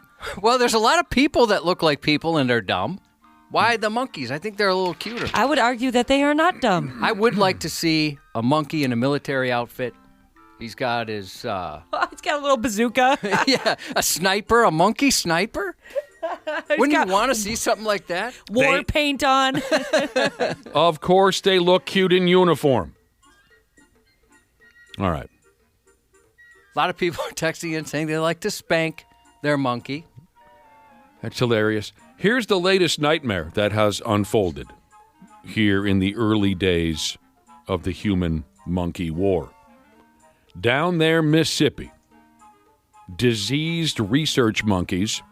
Well, there's a lot of people that look like people and they're dumb. Why the monkeys? I think they're a little cuter. I would argue that they are not dumb. I would like to see a monkey in a military outfit. He's got his... He's got a little bazooka. yeah, a sniper, a monkey sniper. Wouldn't you want to see something like that? War paint on. Of course, they look cute in uniform. All right. A lot of people are texting in saying they like to spank their monkey. That's hilarious. Here's the latest nightmare that has unfolded here in the early days of the human-monkey war. Down there, Mississippi, diseased research monkeys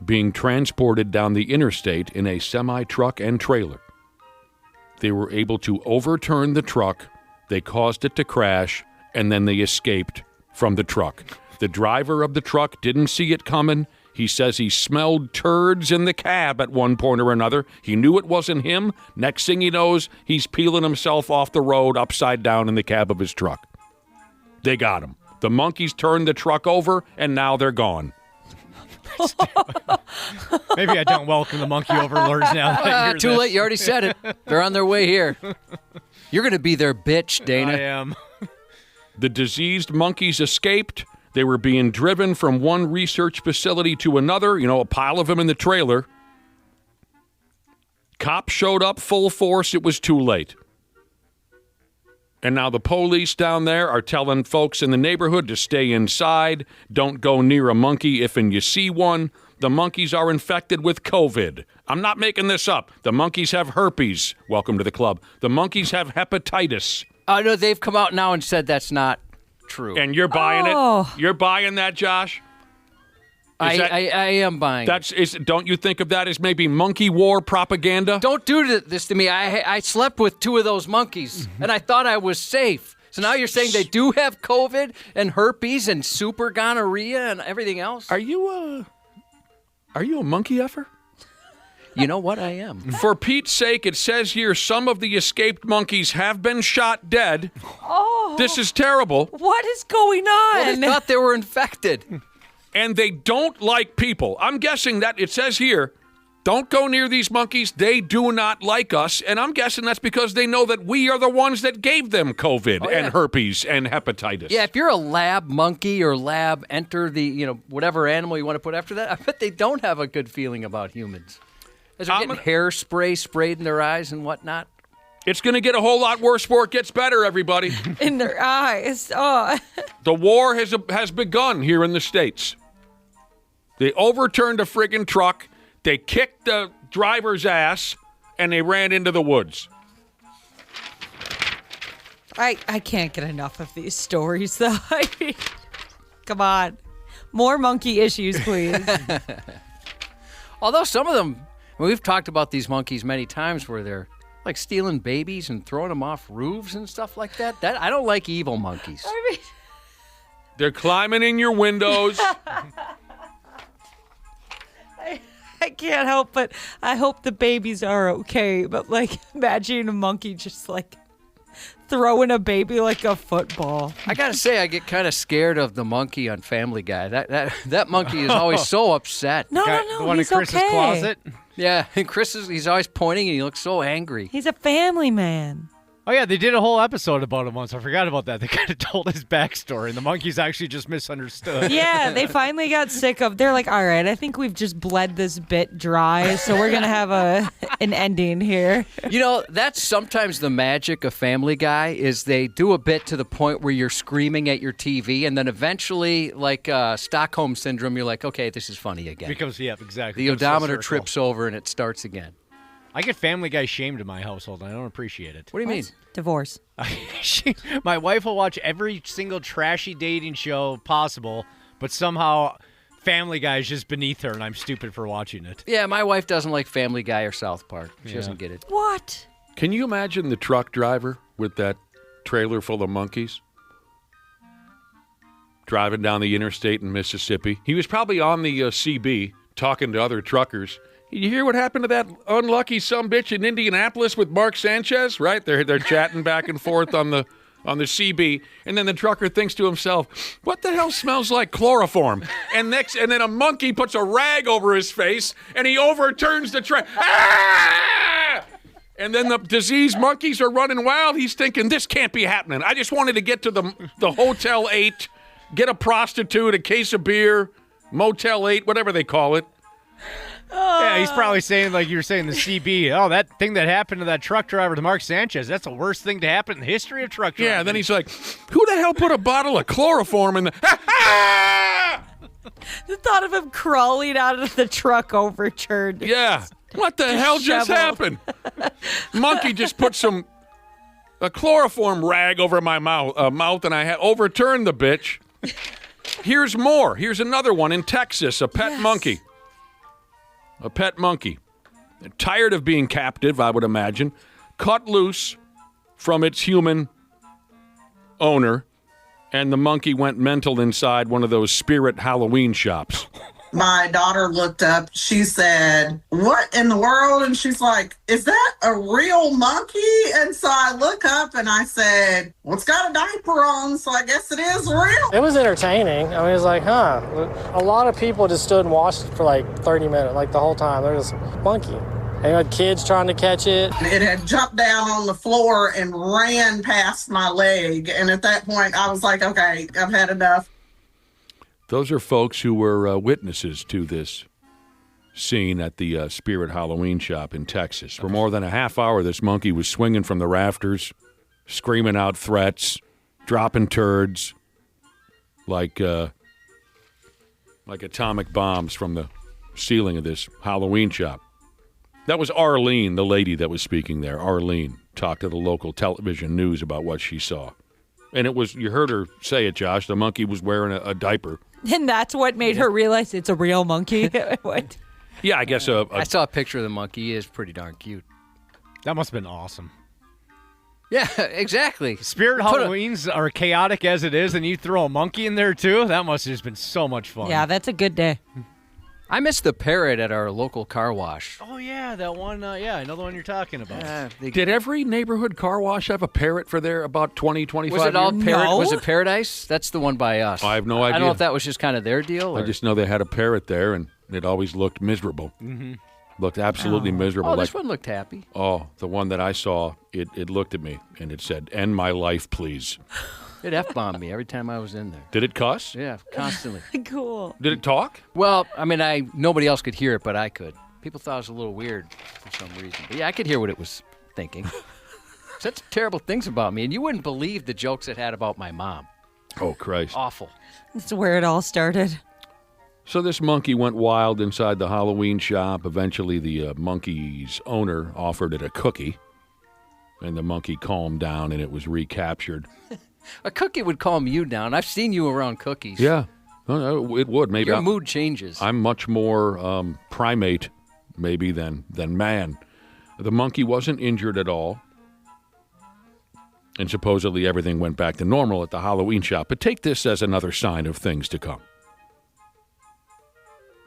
being transported down the interstate in a semi-truck and trailer. They were able to overturn the truck, they caused it to crash, and then they escaped from the truck. The driver of the truck didn't see it coming. He says he smelled turds in the cab at one point or another. He knew it wasn't him. Next thing he knows, he's peeling himself off the road upside down in the cab of his truck. They got him. The monkeys turned the truck over, and now they're gone. Maybe I don't welcome the monkey overlords now. Too late. You already said it. They're on their way here. You're going to be their bitch, Dana. I am. The diseased monkeys escaped. They were being driven from one research facility to another, a pile of them in the trailer. Cops showed up full force. It was too late. And now the police down there are telling folks in the neighborhood to stay inside. Don't go near a monkey if and you see one. The monkeys are infected with COVID. I'm not making this up. The monkeys have herpes. Welcome to the club. The monkeys have hepatitis. No, they've come out now and said that's not true. And you're buying it? You're buying that, Josh? I am buying it. Don't you think of that as maybe monkey war propaganda? Don't do this to me. I slept with two of those monkeys, and I thought I was safe. So now you're saying they do have COVID and herpes and super gonorrhea and everything else? Are you a monkey effer? You know what? I am. For Pete's sake, it says here some of the escaped monkeys have been shot dead. Oh. This is terrible. What is going on? Well, they thought they were infected. And they don't like people. I'm guessing that it says here, don't go near these monkeys. They do not like us. And I'm guessing that's because they know that we are the ones that gave them COVID and herpes and hepatitis. Yeah, if you're a lab monkey or lab enter the, whatever animal you want to put after that, I bet they don't have a good feeling about humans. As they're getting hairspray sprayed in their eyes and whatnot. It's going to get a whole lot worse before it gets better, everybody. In their eyes. Oh. The war has begun here in the States. They overturned a friggin' truck, they kicked the driver's ass, and they ran into the woods. I can't get enough of these stories, though. I mean, come on. More monkey issues, please. Although some of them, we've talked about these monkeys many times where they're like stealing babies and throwing them off roofs and stuff like that. I don't like evil monkeys. I mean, They're climbing in your windows. I can't help but I hope the babies are okay. But, like, imagine a monkey just, like, throwing a baby like a football. I got to say, I get kind of scared of the monkey on Family Guy. That monkey is always so upset. No, The one he's in Chris's okay. closet. Yeah, and he's always pointing and he looks so angry. He's a family man. Oh, yeah, they did a whole episode about him once. I forgot about that. They kind of told his backstory, and the monkeys actually just misunderstood. Yeah, they finally got sick of. They're like, all right, I think we've just bled this bit dry, so we're gonna have an ending here. You know, that's sometimes the magic of Family Guy is they do a bit to the point where you're screaming at your TV, and then eventually, like Stockholm Syndrome, you're like, okay, this is funny again. Because, yeah, exactly. The Comes full odometer circle. trips over and it starts again. I get Family Guy shamed in my household, and I don't appreciate it. What do you mean? Divorce. My wife will watch every single trashy dating show possible, but somehow Family Guy is just beneath her, and I'm stupid for watching it. Yeah, my wife doesn't like Family Guy or South Park. She doesn't get it. What? Can you imagine the truck driver with that trailer full of monkeys? Driving down the interstate in Mississippi. He was probably on the CB talking to other truckers. You hear what happened to that unlucky sumbitch in Indianapolis with Mark Sanchez? Right? They're chatting back and forth on the CB, and then the trucker thinks to himself, "What the hell smells like chloroform?" And then a monkey puts a rag over his face, and he overturns the train. Ah! And then the diseased monkeys are running wild. He's thinking, "This can't be happening. I just wanted to get to the Hotel 8, get a prostitute, a case of beer, Motel 8, whatever they call it." Yeah, he's probably saying, like you were saying, the CB. Oh, that thing that happened to that truck driver, to Mark Sanchez, that's the worst thing to happen in the history of truck driving. Yeah, then he's like, "Who the hell put a bottle of chloroform in the..." The thought of him crawling out of the truck overturned. Yeah. What the hell just happened? Monkey just put a chloroform rag over my mouth, and I had overturned the bitch. Here's more. Here's another one in Texas, a pet monkey. A pet monkey, tired of being captive, I would imagine, cut loose from its human owner, and the monkey went mental inside one of those spirit Halloween shops. My daughter looked up. She said, "What in the world?" And she's like, "Is that a real monkey?" And so I look up and I said, "Well, it's got a diaper on, so I guess it is real." It was entertaining. I mean, it was like, huh. A lot of people just stood and watched for like 30 minutes, like the whole time. There was a monkey. And you had kids trying to catch it. It had jumped down on the floor and ran past my leg. And at that point, I was like, okay, I've had enough. Those are folks who were witnesses to this scene at the Spirit Halloween shop in Texas. For more than a half hour, this monkey was swinging from the rafters, screaming out threats, dropping turds like atomic bombs from the ceiling of this Halloween shop. That was Arlene, the lady that was speaking there. Arlene talked to the local television news about what she saw. And it was, you heard her say it, Josh, the monkey was wearing a diaper. And that's what made her realize it's a real monkey. What? Yeah, I guess. I saw a picture of the monkey. He is pretty darn cute. That must have been awesome. Yeah, exactly. Spirit Halloweens are chaotic as it is, and you throw a monkey in there too? That must have just been so much fun. Yeah, that's a good day. I missed the parrot at our local car wash. Oh, yeah, that one. Yeah, I know the one you're talking about. Did every neighborhood car wash have a parrot for there about 20, 25 Was it all years? parrot? No. Was it Paradise? That's the one by us. I have no idea. I don't know if that was just kind of their deal. Or... I just know they had a parrot there, and it always looked miserable. Mm-hmm. Looked absolutely miserable. Oh, this one looked happy. Oh, the one that I saw, it looked at me, and it said, "End my life, please." It F-bombed me every time I was in there. Did it cuss? Yeah, constantly. Cool. Did it talk? Well, I mean, nobody else could hear it, but I could. People thought it was a little weird for some reason. But yeah, I could hear what it was thinking. Such terrible things about me, and you wouldn't believe the jokes it had about my mom. Oh, Christ. Awful. That's where it all started. So this monkey went wild inside the Halloween shop. Eventually, the monkey's owner offered it a cookie. And the monkey calmed down, and it was recaptured. A cookie would calm you down. I've seen you around cookies. Yeah, it would. Maybe your mood changes. I'm much more primate, maybe, than man. The monkey wasn't injured at all. And supposedly everything went back to normal at the Halloween shop. But take this as another sign of things to come.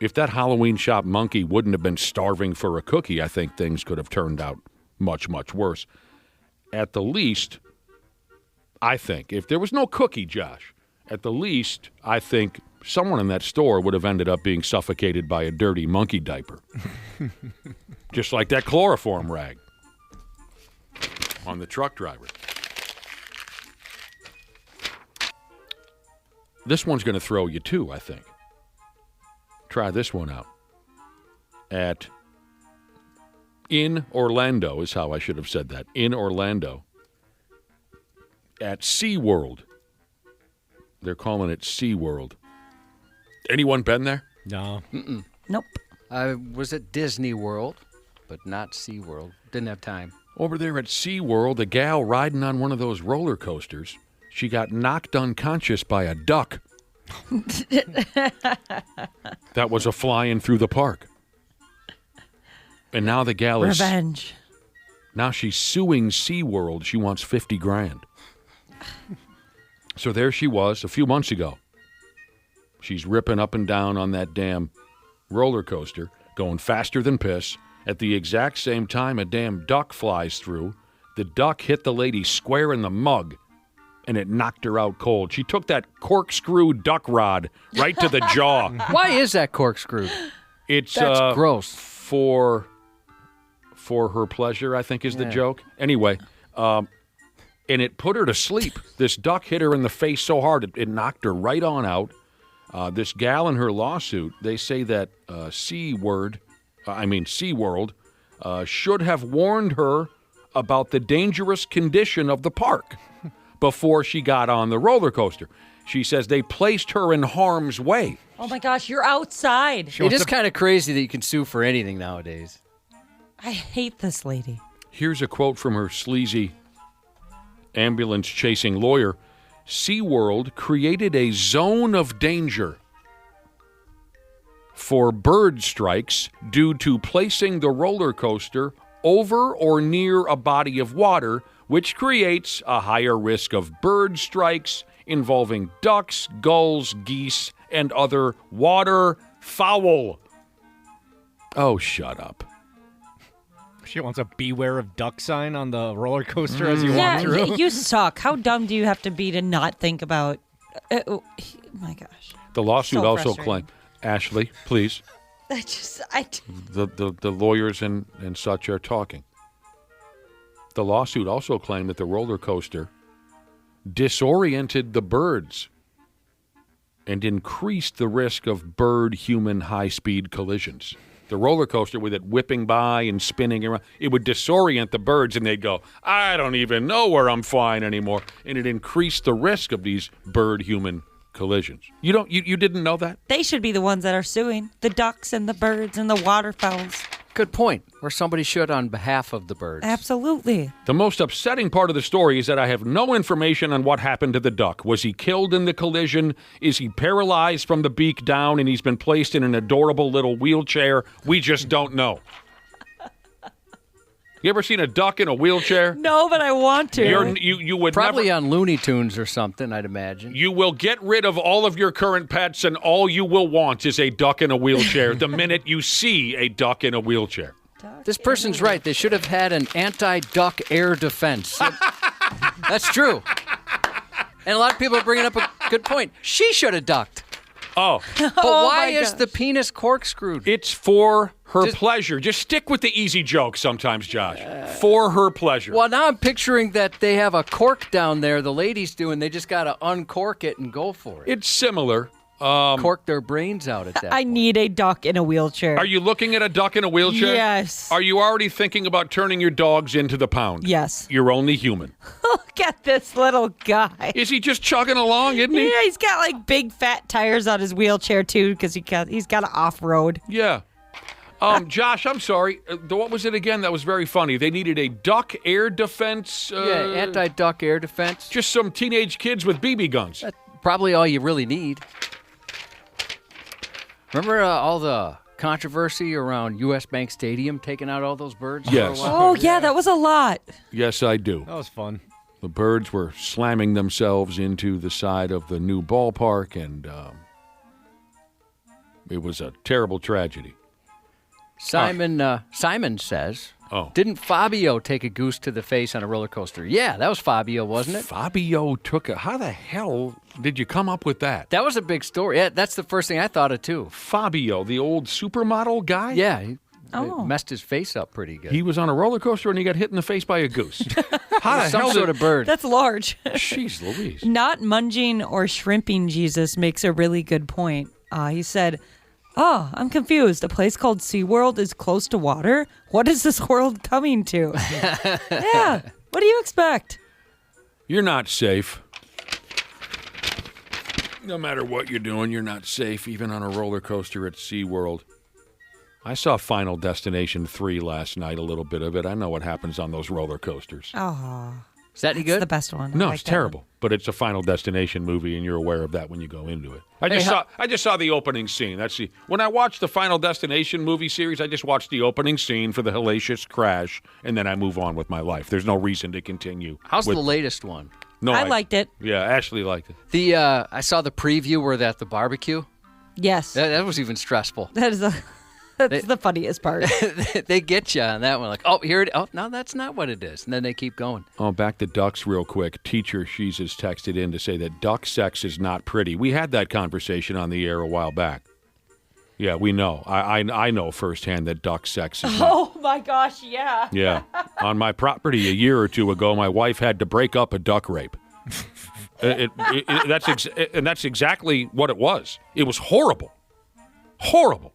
If that Halloween shop monkey wouldn't have been starving for a cookie, I think things could have turned out much, much worse. At the least, I think, if there was no cookie, Josh, at the least, I think someone in that store would have ended up being suffocated by a dirty monkey diaper. Just like that chloroform rag on the truck driver. This one's going to throw you, too, I think. Try this one out. In Orlando is how I should have said that. In Orlando. At SeaWorld. They're calling it SeaWorld. Anyone been there? No. Mm-mm. Nope. I was at Disney World, but not SeaWorld. Didn't have time. Over there at SeaWorld, a gal riding on one of those roller coasters, she got knocked unconscious by a duck. That was flying through the park. And now the gal is... Revenge. Now she's suing SeaWorld. She wants $50,000. So there she was a few months ago. She's ripping up and down on that damn roller coaster, going faster than piss. At the exact same time, a damn duck flies through. The duck hit the lady square in the mug, and it knocked her out cold. She took that corkscrew duck rod right to the jaw. Why is that corkscrew? It's That's gross. For her pleasure, I think is the joke. Anyway, and it put her to sleep. This duck hit her in the face so hard, it knocked her right on out. This gal in her lawsuit, they say that SeaWorld should have warned her about the dangerous condition of the park before she got on the roller coaster. She says they placed her in harm's way. Oh my gosh, you're outside. It is kind of crazy that you can sue for anything nowadays. I hate this lady. Here's a quote from her sleazy ambulance-chasing lawyer. SeaWorld created a zone of danger for bird strikes due to placing the roller coaster over or near a body of water, which creates a higher risk of bird strikes involving ducks, gulls, geese, and other water fowl. Oh, shut up. She wants a beware of duck sign on the roller coaster as you walk through. Yeah, you suck. How dumb do you have to be to not think about... oh my gosh. The lawsuit So also frustrating. claimed... Ashley, please. The lawyers and such are talking. The lawsuit also claimed that the roller coaster disoriented the birds and increased the risk of bird-human high-speed collisions. The roller coaster, with it whipping by and spinning around, it would disorient the birds, and they'd go, I don't even know where I'm flying anymore. And it increased the risk of these bird-human collisions. You didn't know that? They should be the ones that are suing. The ducks and the birds and the waterfowls. Good point. Or somebody should on behalf of the birds. Absolutely. The most upsetting part of the story is that I have no information on what happened to the duck. Was he killed in the collision? Is he paralyzed from the beak down and he's been placed in an adorable little wheelchair? We just don't know. You ever seen a duck in a wheelchair? No, but I want to. You would Probably never, on Looney Tunes or something, I'd imagine. You will get rid of all of your current pets, and all you will want is a duck in a wheelchair the minute you see a duck in a wheelchair. This person's right. They should have had an anti-duck air defense. That's true. And a lot of people are bringing up a good point. She should have ducked. Oh. But why is the penis corkscrewed? It's for her pleasure. Just stick with the easy jokes sometimes, Josh. For her pleasure. Well, now I'm picturing that they have a cork down there, the ladies do, and they just got to uncork it and go for it. It's similar. Cork their brains out at that I point. need a duck in a wheelchair. Are you looking at a duck in a wheelchair? Yes. Are you already thinking about turning your dogs into the pound? Yes. You're only human. Look at this little guy. Is he just chugging along, isn't he? Yeah, he's got like big fat tires on his wheelchair too because he's got to off-road. Yeah. Josh, I'm sorry. What was it again? That was very funny. They needed a duck air defense. Anti-duck air defense. Just some teenage kids with BB guns. That's probably all you really need. Remember all the controversy around U.S. Bank Stadium taking out all those birds? Yes. For a while? Oh, yeah, that was a lot. Yes, I do. That was fun. The birds were slamming themselves into the side of the new ballpark, and it was a terrible tragedy. Simon says, didn't Fabio take a goose to the face on a roller coaster? Yeah, that was Fabio, wasn't it? Fabio took a... How the hell did you come up with that? That was a big story. Yeah, that's the first thing I thought of, too. Fabio, the old supermodel guy? Yeah, he messed his face up pretty good. He was on a roller coaster and he got hit in the face by a goose. How the Some hell sort of bird. That's large. Jeez Louise. Not munging or shrimping Jesus makes a really good point. He said, "Oh, I'm confused. A place called SeaWorld is close to water? What is this world coming to?" Yeah, what do you expect? You're not safe. No matter what you're doing, you're not safe, even on a roller coaster at SeaWorld. I saw Final Destination 3 last night, a little bit of it. I know what happens on those roller coasters. Oh, is that any good? It's the best one. No, I it's like that terrible. But it's a Final Destination movie, and you're aware of that when you go into it. I just saw the opening scene. When I watch the Final Destination movie series, I just watch the opening scene for the hellacious crash, and then I move on with my life. There's no reason to continue. How's the latest one? No, I liked it. Yeah, Ashley liked it. I saw the preview where they're at the barbecue. Yes. That was even stressful. That's the funniest part. They get you on that one. Like, oh, here it. Oh, no, that's not what it is. And then they keep going. Oh, back to ducks real quick. Teacher She's has texted in to say that duck sex is not pretty. We had that conversation on the air a while back. Yeah, we know. I know firsthand that duck sex is not. Oh, my gosh, yeah. Yeah. On my property a year or two ago, my wife had to break up a duck rape. That's exactly what it was. It was horrible. Horrible.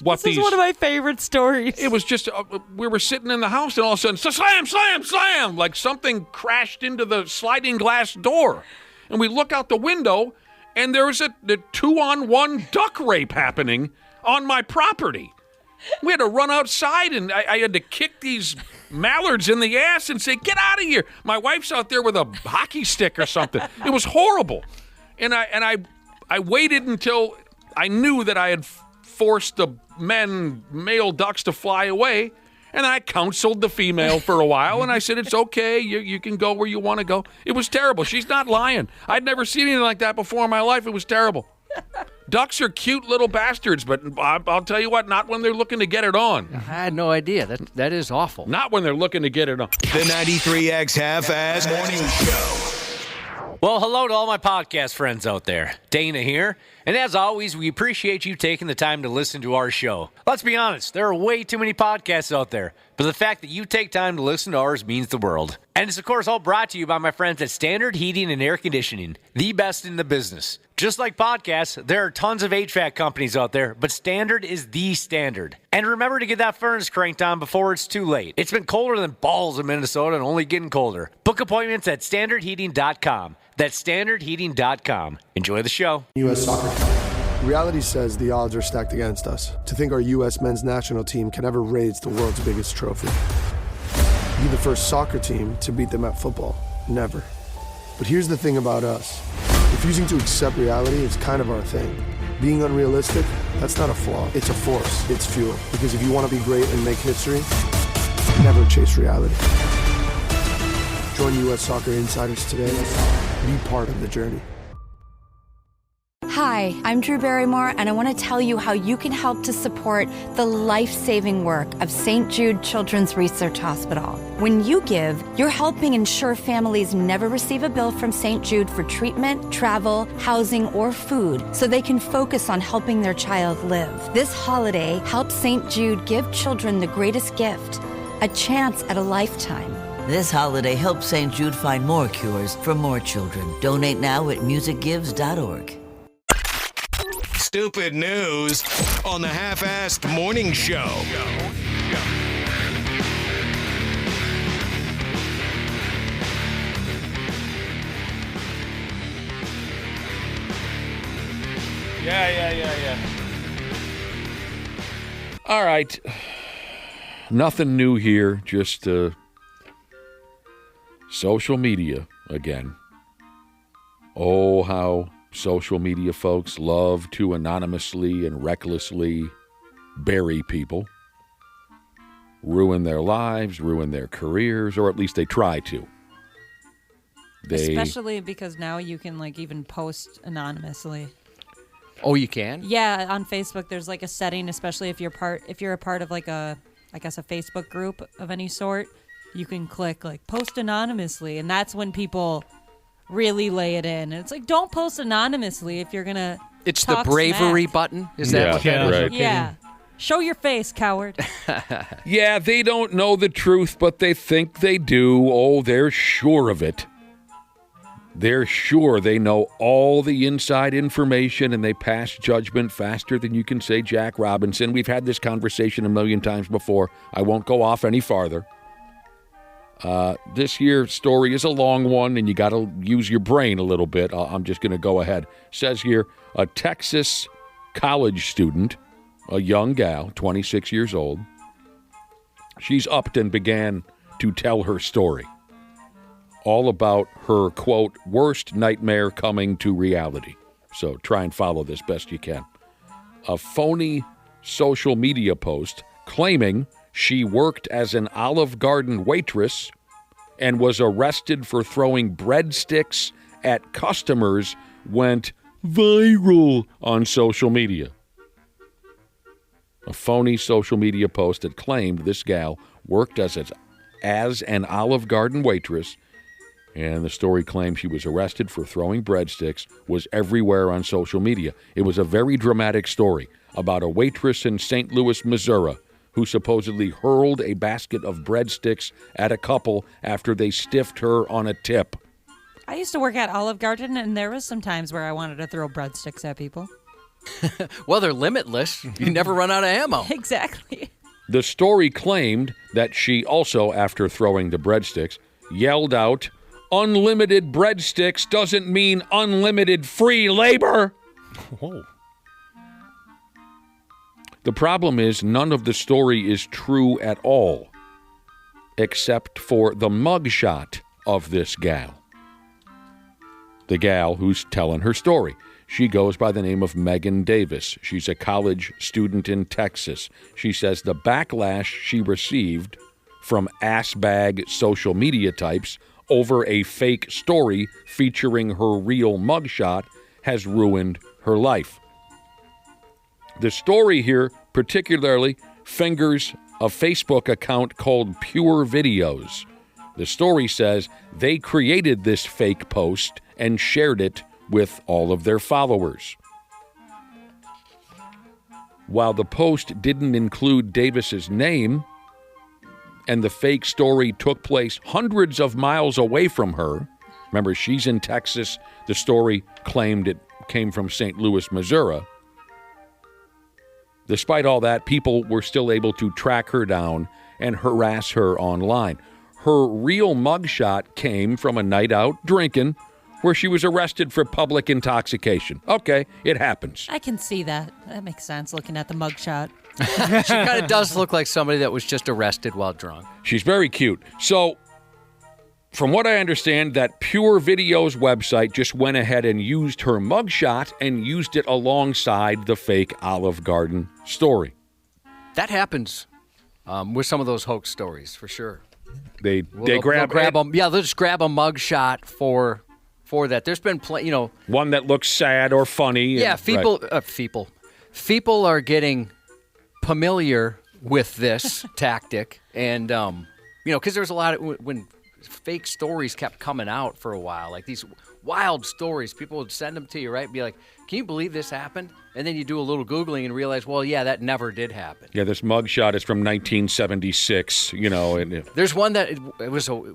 This is one of my favorite stories. It was just, we were sitting in the house and all of a sudden, slam, slam, slam, like something crashed into the sliding glass door. And we look out the window and there was a 2-on-1 duck rape happening on my property. We had to run outside and I had to kick these mallards in the ass and say, get out of here. My wife's out there with a hockey stick or something. It was horrible. And I waited until I knew that I had forced the male ducks to fly away, and I counseled the female for a while, and I said, it's okay, you can go where you want to go. It was terrible. She's not lying. I'd never seen anything like that before in my life. It was terrible. Ducks are cute little bastards, but I'll tell you what, not when they're looking to get it on. I had no idea. That is awful. Not when they're looking to get it on. The 93X Half-Ass Morning Show. Well, hello to all my podcast friends out there. Dana here. And as always, we appreciate you taking the time to listen to our show. Let's be honest, there are way too many podcasts out there, but the fact that you take time to listen to ours means the world. And it's, of course, all brought to you by my friends at Standard Heating and Air Conditioning, the best in the business. Just like podcasts, there are tons of HVAC companies out there, but Standard is the standard. And remember to get that furnace cranked on before it's too late. It's been colder than balls in Minnesota and only getting colder. Book appointments at standardheating.com. That's standardheating.com. Enjoy the show. U.S. soccer. Reality says the odds are stacked against us. To think our U.S. men's national team can ever raise the world's biggest trophy. Be the first soccer team to beat them at football. Never. But here's the thing about us. Refusing to accept reality is kind of our thing. Being unrealistic, that's not a flaw. It's a force. It's fuel. Because if you want to be great and make history, never chase reality. Join U.S. Soccer Insiders today. Be part of the journey. Hi, I'm Drew Barrymore, and I want to tell you how you can help to support the life-saving work of St. Jude Children's Research Hospital. When you give, you're helping ensure families never receive a bill from St. Jude for treatment, travel, housing, or food, so they can focus on helping their child live. This holiday, help St. Jude give children the greatest gift, a chance at a lifetime. This holiday, help St. Jude find more cures for more children. Donate now at musicgives.org. Stupid news on the Half-Assed Morning Show. Yeah. All right. Nothing new here, just social media again. Oh, how social media folks love to anonymously and recklessly bury people, ruin their lives, ruin their careers, or at least they try to. Especially because now you can even post anonymously. Oh, you can? Yeah, on Facebook there's a setting, especially if you're a part of a Facebook group of any sort, you can click post anonymously, and that's when people really lay it in. And it's don't post anonymously if you're gonna It's talk the bravery smack. button? Is that what that is? Right. Yeah. Show your face, coward. Yeah, they don't know the truth, but they think they do. Oh, they're sure of it. They're sure they know all the inside information, and they pass judgment faster than you can say Jack Robinson. We've had this conversation a million times before. I won't go off any farther. This here story is a long one, and you got to use your brain a little bit. I'm just going to go ahead. Says here, a Texas college student, a young gal, 26 years old, she's upped and began to tell her story. All about her, quote, worst nightmare coming to reality. So try and follow this best you can. A phony social media post claiming she worked as an Olive Garden waitress and was arrested for throwing breadsticks at customers went viral on social media. A phony social media post that claimed this gal worked as an Olive Garden waitress, and the story claimed she was arrested for throwing breadsticks, was everywhere on social media. It was a very dramatic story about a waitress in St. Louis, Missouri, who supposedly hurled a basket of breadsticks at a couple after they stiffed her on a tip. I used to work at Olive Garden, and there was some times where I wanted to throw breadsticks at people. Well, they're limitless. You never run out of ammo. Exactly. The story claimed that she also, after throwing the breadsticks, yelled out, "Unlimited breadsticks doesn't mean unlimited free labor." Whoa. The problem is none of the story is true at all, except for the mugshot of this gal. The gal who's telling her story. She goes by the name of Megan Davis. She's a college student in Texas. She says the backlash she received from ass-bag social media types over a fake story featuring her real mugshot has ruined her life. The story here particularly fingers a Facebook account called Pure Videos. The story says they created this fake post and shared it with all of their followers. While the post didn't include Davis's name, and the fake story took place hundreds of miles away from her. Remember, she's in Texas. The story claimed it came from St. Louis, Missouri. Despite all that, people were still able to track her down and harass her online. Her real mugshot came from a night out drinking where she was arrested for public intoxication. Okay, it happens. I can see that. That makes sense looking at the mugshot. She kind of does look like somebody that was just arrested while drunk. She's very cute. So, from what I understand, that Pure Videos website just went ahead and used her mugshot and used it alongside the fake Olive Garden story. That happens with some of those hoax stories, for sure. They they'll grab them. Yeah, they'll just grab a mugshot for that. There's been one that looks sad or funny. Yeah, people are getting familiar with this tactic, and because there's a lot of when fake stories kept coming out for a while, like these wild stories, people would send them to you, right? Be like, can you believe this happened? And then you do a little Googling and realize, well, yeah, that never did happen. Yeah, this mugshot is from 1976, and there's one that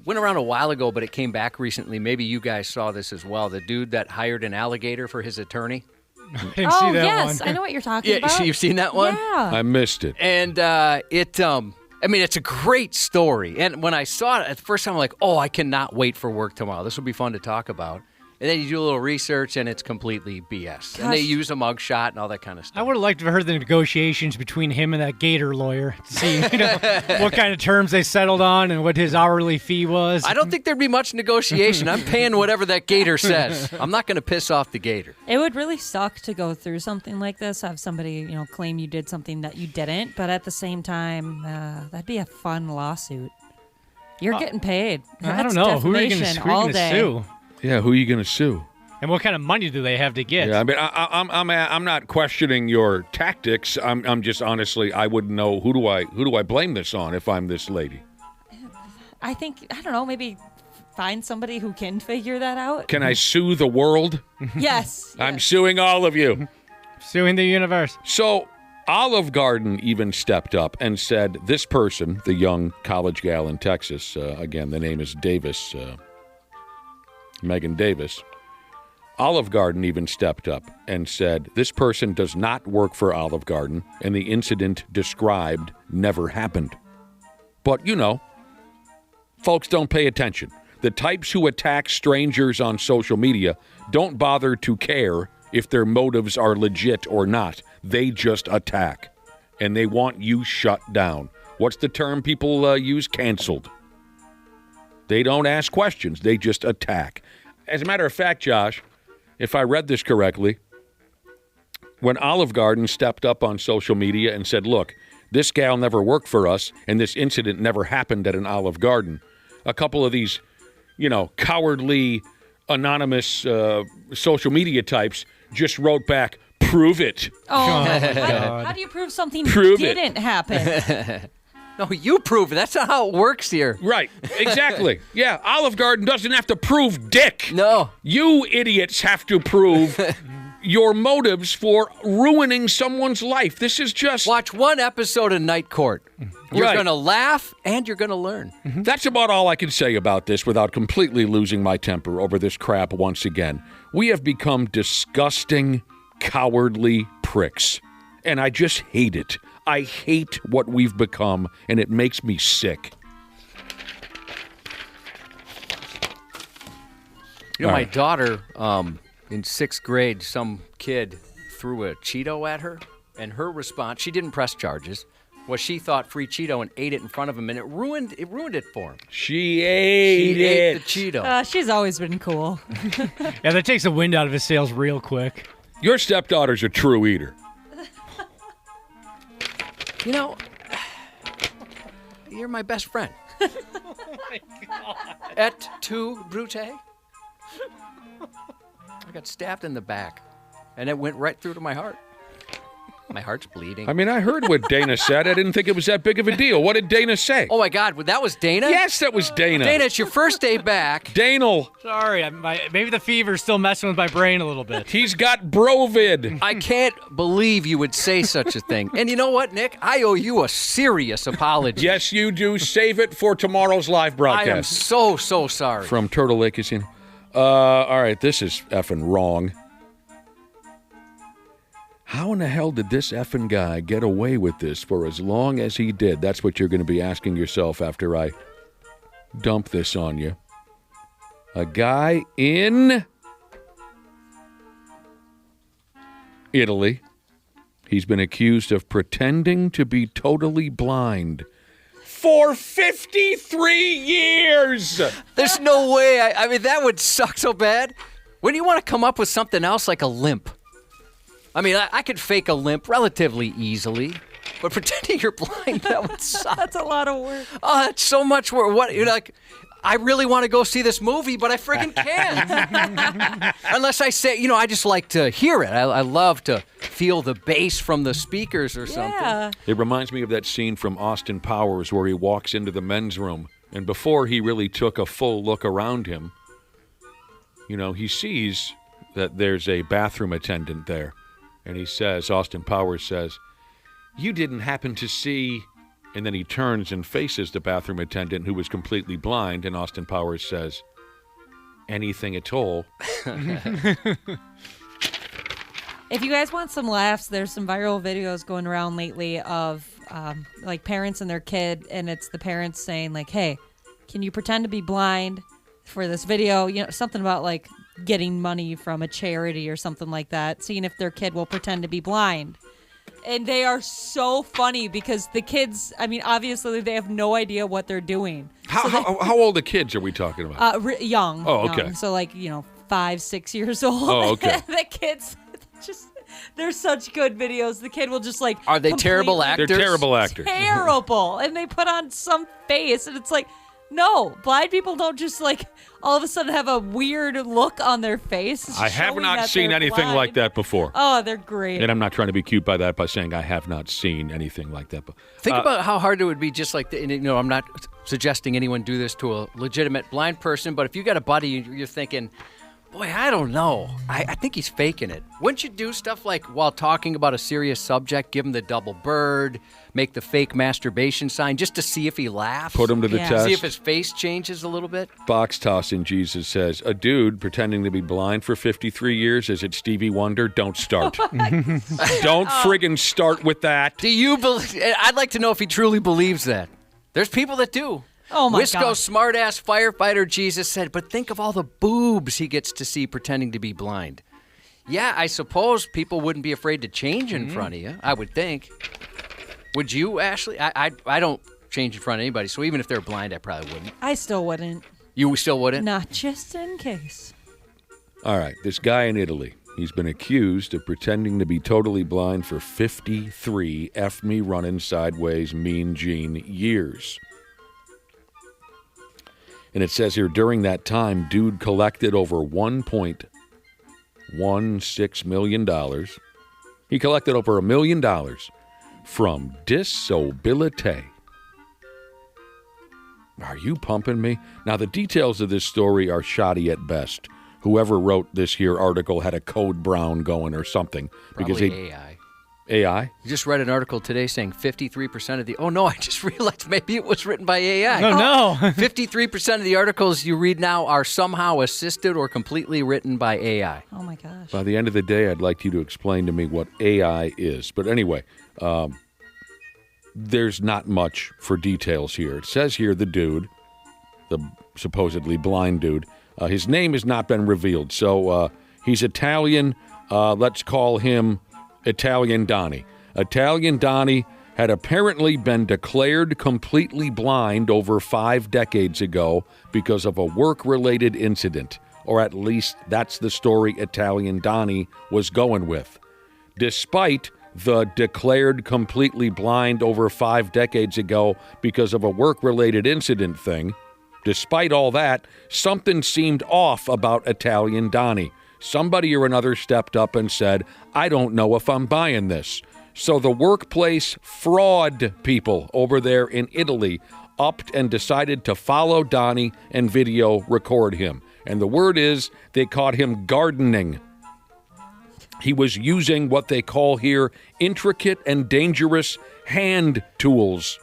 went around a while ago, but it came back recently. Maybe you guys saw this as well. The dude that hired an alligator for his attorney. I didn't see that yes, one. I know what you're talking about. Yeah, you've seen that one? Yeah. I missed it. And it's a great story. And when I saw it at the first time, I'm like, oh, I cannot wait for work tomorrow. This will be fun to talk about. And then you do a little research, and it's completely BS. And they Gosh. use a mugshot and all that kind of stuff. I would have liked to have heard the negotiations between him and that Gator lawyer to see what kind of terms they settled on and what his hourly fee was. I don't think there'd be much negotiation. I'm paying whatever that Gator says. I'm not going to piss off the Gator. It would really suck to go through something like this, have somebody, claim you did something that you didn't, but at the same time, that'd be a fun lawsuit. You're getting paid. I don't That's know. Who are you defamation going all to day. sue? Yeah, who are you going to sue? And what kind of money do they have to get? Yeah, I mean, I'm not questioning your tactics. I'm just honestly, I wouldn't know who do I blame this on if I'm this lady. I don't know, maybe find somebody who can figure that out. Can I sue the world? Yes. I'm suing all of you. Suing the universe. So Olive Garden even stepped up and said this person, the young college gal in Texas, again, the name is Davis, Megan Davis. Olive Garden even stepped up and said this person does not work for Olive Garden and the incident described never happened. But, folks don't pay attention. The types who attack strangers on social media don't bother to care if their motives are legit or not. They just attack. And they want you shut down. What's the term people use? Canceled. They don't ask questions. They just attack. As a matter of fact, Josh, if I read this correctly, when Olive Garden stepped up on social media and said, look, this gal never worked for us and this incident never happened at an Olive Garden, a couple of these, cowardly, anonymous social media types just wrote back, prove it. Oh, my God. How do you prove something didn't happen? No, you prove it. That's not how it works here. Right. Exactly. Yeah. Olive Garden doesn't have to prove dick. No. You idiots have to prove your motives for ruining someone's life. This is just... Watch one episode of Night Court. You're Right. going to laugh and you're going to learn. That's about all I can say about this without completely losing my temper over this crap once again. We have become disgusting, cowardly pricks. And I just hate it. I hate what we've become, and it makes me sick. My daughter, in 6th grade, some kid threw a Cheeto at her, and her response, she didn't press charges, was she thought free Cheeto and ate it in front of him, and it ruined it for him. She ate the Cheeto. She's always been cool. Yeah, that takes the wind out of his sails real quick. Your stepdaughter's a true eater. You're my best friend. Oh, my God. Et tu, Brute? I got stabbed in the back, and it went right through to my heart. My heart's bleeding. I mean, I heard what Dana said. I didn't think it was that big of a deal. What did Dana say? Oh, my God. That was Dana? Yes, that was Dana. Dana, it's your first day back. Danel. Sorry, maybe the fever's still messing with my brain a little bit. He's got Brovid. I can't believe you would say such a thing. And you know what, Nick? I owe you a serious apology. Yes, you do. Save it for tomorrow's live broadcast. I am so sorry. From Turtle Lake Casino. All right, this is effing wrong. How in the hell did this effing guy get away with this for as long as he did? That's what you're going to be asking yourself after I dump this on you. A guy in Italy. He's been accused of pretending to be totally blind for 53 years. There's no way. I mean, that would suck so bad. When you want to come up with something else like a limp? I mean, I could fake a limp relatively easily, but pretending you're blind, that would suck. That's a lot of work. Oh, that's so much work. What, you're like, I really want to go see this movie, but I friggin' can't. Unless I say, I just like to hear it. I love to feel the bass from the speakers or something. Yeah. It reminds me of that scene from Austin Powers where he walks into the men's room, and before he really took a full look around him, he sees that there's a bathroom attendant there. And he says, Austin Powers says, "You didn't happen to see..." And then he turns and faces the bathroom attendant who was completely blind, and Austin Powers says, "Anything at all." If you guys want some laughs, there's some viral videos going around lately of parents and their kid, and it's the parents saying, "Hey, can you pretend to be blind for this video?" Something about getting money from a charity or something like that, seeing if their kid will pretend to be blind. And they are so funny because the kids, I mean, obviously they have no idea what they're doing. How old the kids are we talking about? Young. Oh, okay. Young. So 5, 6 years old. Oh, okay. The kids they're such good videos. The kid will just Are they terrible actors? They're terrible actors. Terrible. And they put on some face and it's like, no, blind people don't just all of a sudden have a weird look on their face. I have not seen anything like that before. Oh, they're great. And I'm not trying to be cute by that by saying I have not seen anything like that. Think about how hard it would be just I'm not suggesting anyone do this to a legitimate blind person, but if you got a buddy, you're thinking, boy, I don't know. I think he's faking it. Wouldn't you do stuff like while talking about a serious subject, give him the double bird, make the fake masturbation sign just to see if he laughs? Put him to the test. See if his face changes a little bit? Box Tossing Jesus says, a dude pretending to be blind for 53 years, is it Stevie Wonder? Don't start. Don't friggin' start with that. Do you believe? I'd like to know if he truly believes that. There's people that do. Oh, my Wisco God. smartass firefighter Jesus said, but think of all the boobs he gets to see pretending to be blind. Yeah, I suppose people wouldn't be afraid to change in front of you, I would think. Would you, Ashley? I don't change in front of anybody, so even if they're blind, I probably wouldn't. I still wouldn't. You still wouldn't? Not just in case. All right, this guy in Italy, he's been accused of pretending to be totally blind for 53 F me running sideways mean gene years. And it says here, during that time, dude collected over $1.16 million. He collected over $1 million from disability. Are you pumping me? Now, the details of this story are shoddy at best. Whoever wrote this here article had a code brown going or something. Probably AI. AI? I just read an article today saying 53% of the... Oh, no, I just realized maybe it was written by AI. Oh, no. 53% of the articles you read now are somehow assisted or completely written by AI. Oh, my gosh. By the end of the day, I'd like you to explain to me what AI is. But anyway, there's not much for details here. It says here the dude, the supposedly blind dude, his name has not been revealed. So he's Italian. Let's call him Italian Donnie. Italian Donnie had apparently been declared completely blind over 5 decades ago because of a work-related incident, or at least that's the story Italian Donnie was going with. Despite the declared completely blind over 5 decades ago because of a work-related incident thing, despite all that, something seemed off about Italian Donnie. Somebody or another stepped up and said, I don't know if I'm buying this. So the workplace fraud people over there in Italy upped and decided to follow Donnie and video record him. And the word is they caught him gardening. He was using what they call here intricate and dangerous hand tools.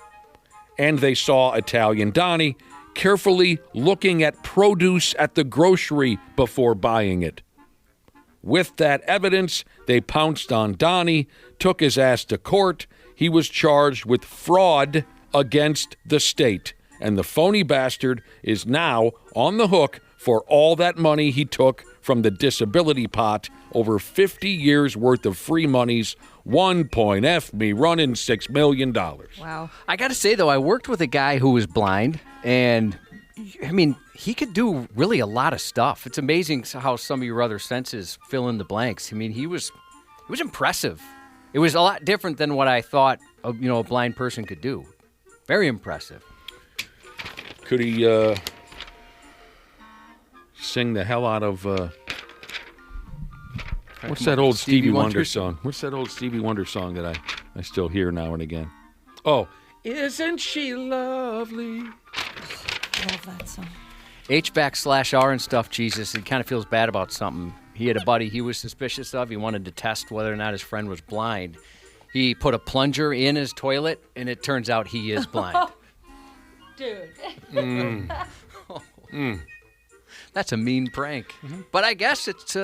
And they saw Italian Donnie carefully looking at produce at the grocery before buying it. With that evidence, they pounced on Donnie, took his ass to court. He was charged with fraud against the state. And the phony bastard is now on the hook for all that money he took from the disability pot, over 50 years worth of free monies, $1.6 million. Wow. I got to say, though, I worked with a guy who was blind, and, I mean, he could do really a lot of stuff. It's amazing how some of your other senses fill in the blanks. I mean, he was impressive. It was a lot different than what I thought a blind person could do. Very impressive. Could he sing the hell out of what's that old Stevie Wonder song? What's that old Stevie Wonder song that I still hear now and again? Oh, isn't she lovely? Love that song. HVAC/R and stuff, Jesus, he kind of feels bad about something. He had a buddy he was suspicious of. He wanted to test whether or not his friend was blind. He put a plunger in his toilet, and it turns out he is blind. Dude. That's a mean prank. But I guess it's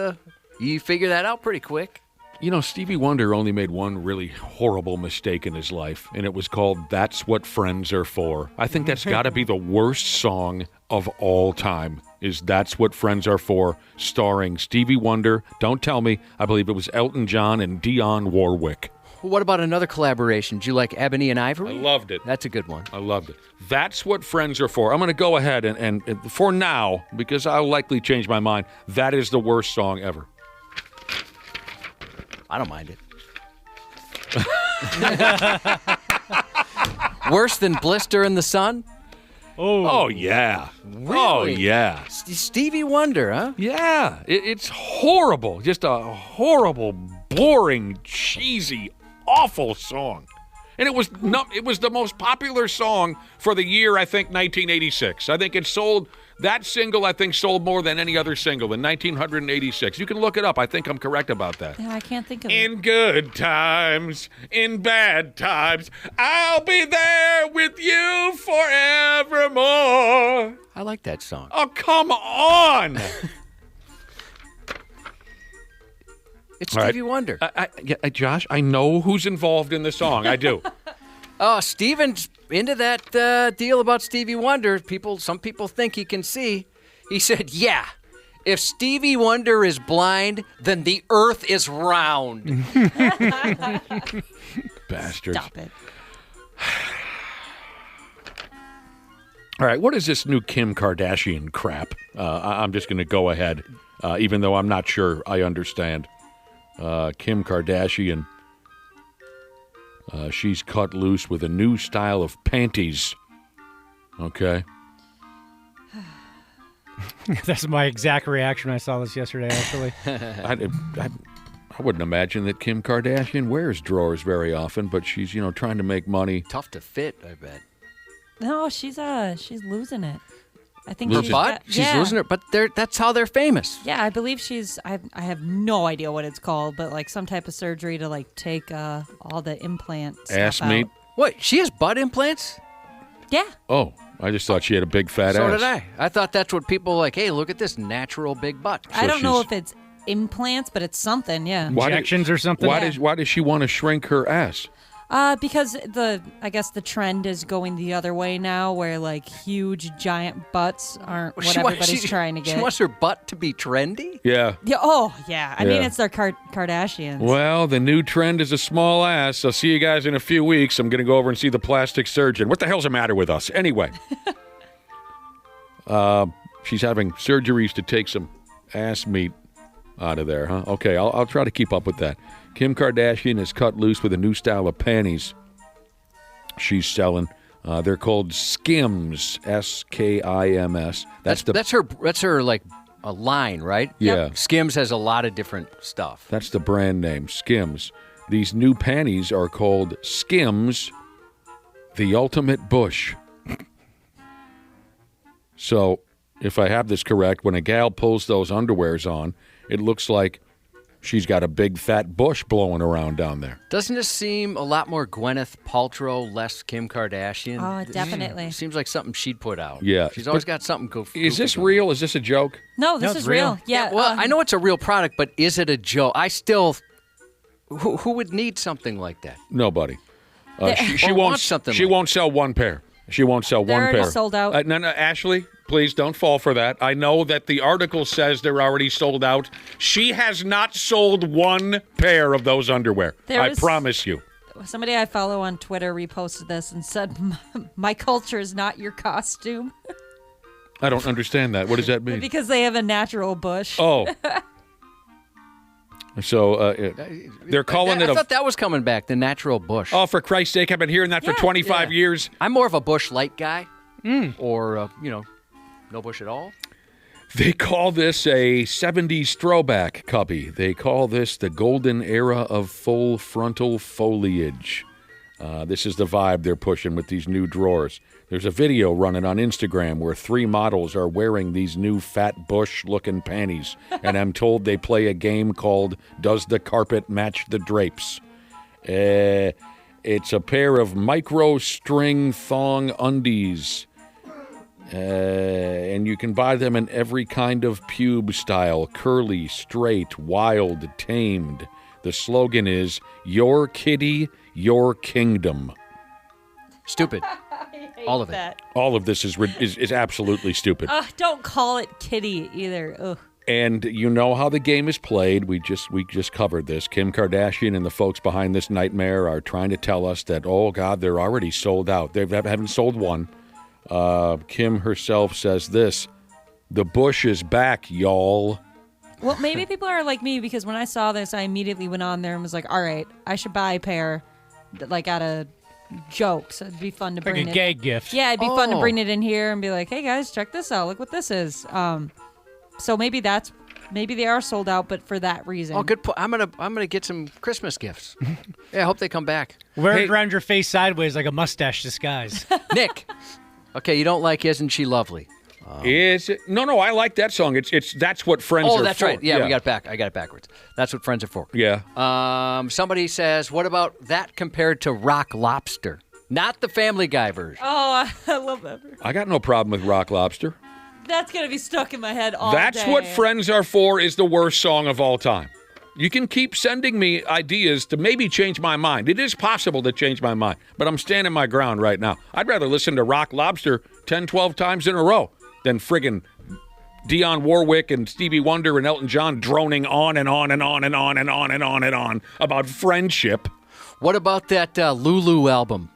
you figure that out pretty quick. You know, Stevie Wonder only made one really horrible mistake in his life, and it was called That's What Friends Are For. I think that's got to be the worst song of all time. is That's What Friends Are For, starring Stevie Wonder. Don't tell me. I believe it was Elton John and Dionne Warwick. What about another collaboration? Did you like Ebony and Ivory? I loved it. That's a good one. I loved it. That's What Friends Are For. I'm going to go ahead and for now, because I'll likely change my mind, that is the worst song ever. I don't mind it. Worse than Blister in the Sun? Oh yeah. Really? Oh, yeah. Stevie Wonder, huh? Yeah. It's horrible. Just a horrible, boring, cheesy, awful song. And it was the most popular song for the year, I think, 1986. I think that single, I think, sold more than any other single in 1986. You can look it up. I think I'm correct about that. Yeah, I can't think of it. In good times, in bad times, I'll be there with you forevermore. I like that song. Oh, come on. It's Stevie Wonder. Josh, I know who's involved in the song. I do. Oh, Steven's into that deal about Stevie Wonder. Some people think he can see. He said, yeah, if Stevie Wonder is blind, then the earth is round. Bastards. Stop it. All right, what is this new Kim Kardashian crap? I'm just going to go ahead, even though I'm not sure I understand. Kim Kardashian, she's cut loose with a new style of panties. Okay. That's my exact reaction when I saw this yesterday, actually. I wouldn't imagine that Kim Kardashian wears drawers very often, but she's, trying to make money. Tough to fit, I bet. No, she's losing it. I think Her butt? She's losing her, but that's how they're famous. Yeah, I believe I have no idea what it's called, but like some type of surgery to like take all the implant ass stuff meat. out. What? She has butt implants? Yeah. Oh, I just thought she had a big fat So ass. did I. I thought that's what people like. Hey, look at this natural big butt. I don't know if it's implants, but it's something. Yeah. Injections or something. Why does she want to shrink her ass? Because I guess the trend is going the other way now, where like huge giant butts aren't what everybody's trying to get. She wants her butt to be trendy? Yeah. Yeah. Oh, yeah. I mean, Yeah. it's their Kardashians. Well, the new trend is a small ass. I'll see you guys in a few weeks. I'm going to go over and see the plastic surgeon. What the hell's the matter with us? Anyway. She's having surgeries to take some ass meat out of there, huh? Okay, I'll try to keep up with that. Kim Kardashian is cut loose with a new style of panties she's selling. They're called Skims, Skims. That's her like a line, right? Yeah. Yep. Skims has a lot of different stuff. That's the brand name, Skims. These new panties are called Skims, the Ultimate Bush. So, if I have this correct, when a gal pulls those underwears on, it looks like she's got a big fat bush blowing around down there. Doesn't this seem a lot more Gwyneth Paltrow, less Kim Kardashian? Oh, definitely. Seems like something she'd put out. Yeah. She's always But got something goofy. Is this real? Is this a joke? No, this is real. Yeah. Well, I know it's a real product, but is it a joke? Who would need something like that? Nobody. She Or won't. wants something She like won't sell one pair. She won't sell They're one already pair. sold out. No, Ashley, please don't fall for that. I know that the article says they're already sold out. She has not sold one pair of those underwear. I promise you. Somebody I follow on Twitter reposted this and said, "My culture is not your costume," I don't understand that. What does that mean? because they have a natural bush. Oh. So they're calling it I thought that was coming back, the natural bush. Oh, for Christ's sake, I've been hearing that for 25 years. I'm more of a bush light guy. Or, no bush at all. They call this a 70s throwback cubby. They call this the golden era of full frontal foliage. This is the vibe they're pushing with these new drawers. There's a video running on Instagram where 3 models are wearing these new fat bush-looking panties, and I'm told they play a game called Does the Carpet Match the Drapes? It's a pair of micro-string thong undies, and you can buy them in every kind of pube style, curly, straight, wild, tamed. The slogan is, your kitty, your kingdom. Stupid. All of it. that. All of this is absolutely stupid. Don't call it kitty either. Ugh. And you know how the game is played. We just covered this. Kim Kardashian and the folks behind this nightmare are trying to tell us that, oh, God, they're already sold out. They haven't sold one. Kim herself says this, the Bush is back, y'all. Well, maybe people are like me because when I saw this, I immediately went on there and was like, all right, I should buy a pair, like out of jokes. It'd be fun to Like bring a it. gag gift. Yeah, it'd be fun to bring it in here and be like, hey guys, check this out. Look what this is. So maybe they are sold out, but for that reason. Oh, good. I'm gonna get some Christmas gifts. Yeah, I hope they come back. Wear it around your face sideways like a mustache disguise. Nick. Okay, you don't like Isn't She Lovely? Is it? No, I like that song. It's that's what Friends are for. Oh, that's right. Yeah, we got it back. I got it backwards. That's what Friends are for. Yeah. Somebody says, what about that compared to Rock Lobster? Not the Family Guy version. Oh, I love that. I got no problem with Rock Lobster. That's going to be stuck in my head all That's day. what Friends Are For is the worst song of all time. You can keep sending me ideas to maybe change my mind. It is possible to change my mind, but I'm standing my ground right now. I'd rather listen to Rock Lobster 10, 12 times in a row than friggin' Dionne Warwick and Stevie Wonder and Elton John droning on and on and on and on and on and on and on about friendship. What about that Lulu album?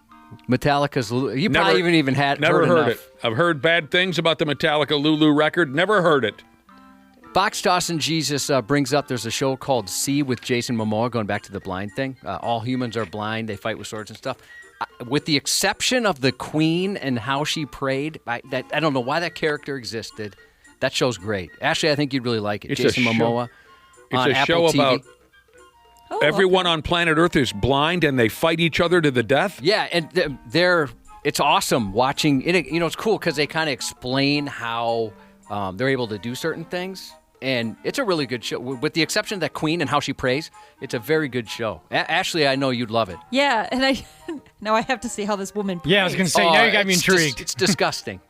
Metallica's Lulu. You probably even had never heard enough. it. I've heard bad things about the Metallica Lulu record. Never heard it. Box Tossing Jesus brings up there's a show called See with Jason Momoa, going back to the blind thing. All humans are blind. They fight with swords and stuff. With the exception of the Queen and how she prayed, I don't know why that character existed. That show's great. Actually, I think you'd really like it. It's Jason Momoa. It's on a Apple show TV. about everyone on planet Earth is blind and they fight each other to the death. Yeah, and it's awesome watching it. You know, it's cool because they kind of explain how they're able to do certain things. And it's a really good show. With the exception of that Queen and how she prays, it's a very good show. Ashley, I know you'd love it. Yeah, and now I have to see how this woman prays. Yeah, I was going to say, now you got me intrigued. It's disgusting.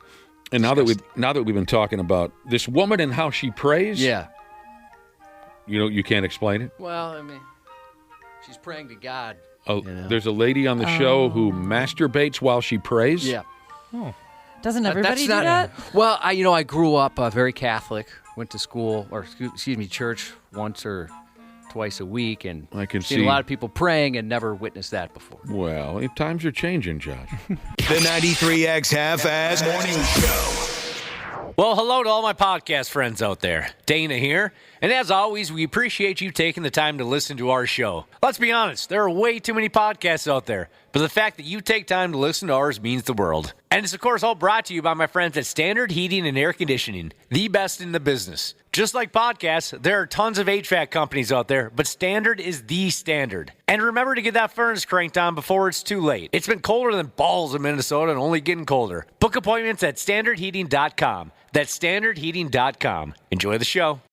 And now that we've been talking about this woman and how she prays, yeah, you can't explain it. Well, I mean, she's praying to God. Oh, there's a lady on the show who masturbates while she prays. Yeah. Oh. Doesn't everybody do that? Well, I grew up very Catholic. Went to school, or church once or twice a week, and I can seen see a lot of people praying and never witnessed that before. Well, times are changing, Josh. The 93X Half-Ass Morning Show. Well, hello to all my podcast friends out there. Dana here. And as always, we appreciate you taking the time to listen to our show. Let's be honest, there are way too many podcasts out there, but the fact that you take time to listen to ours means the world. And it's, of course, all brought to you by my friends at Standard Heating and Air Conditioning, the best in the business. Just like podcasts, there are tons of HVAC companies out there, but Standard is the standard. And remember to get that furnace cranked on before it's too late. It's been colder than balls in Minnesota and only getting colder. Book appointments at standardheating.com. That's standardheating.com. Enjoy the show.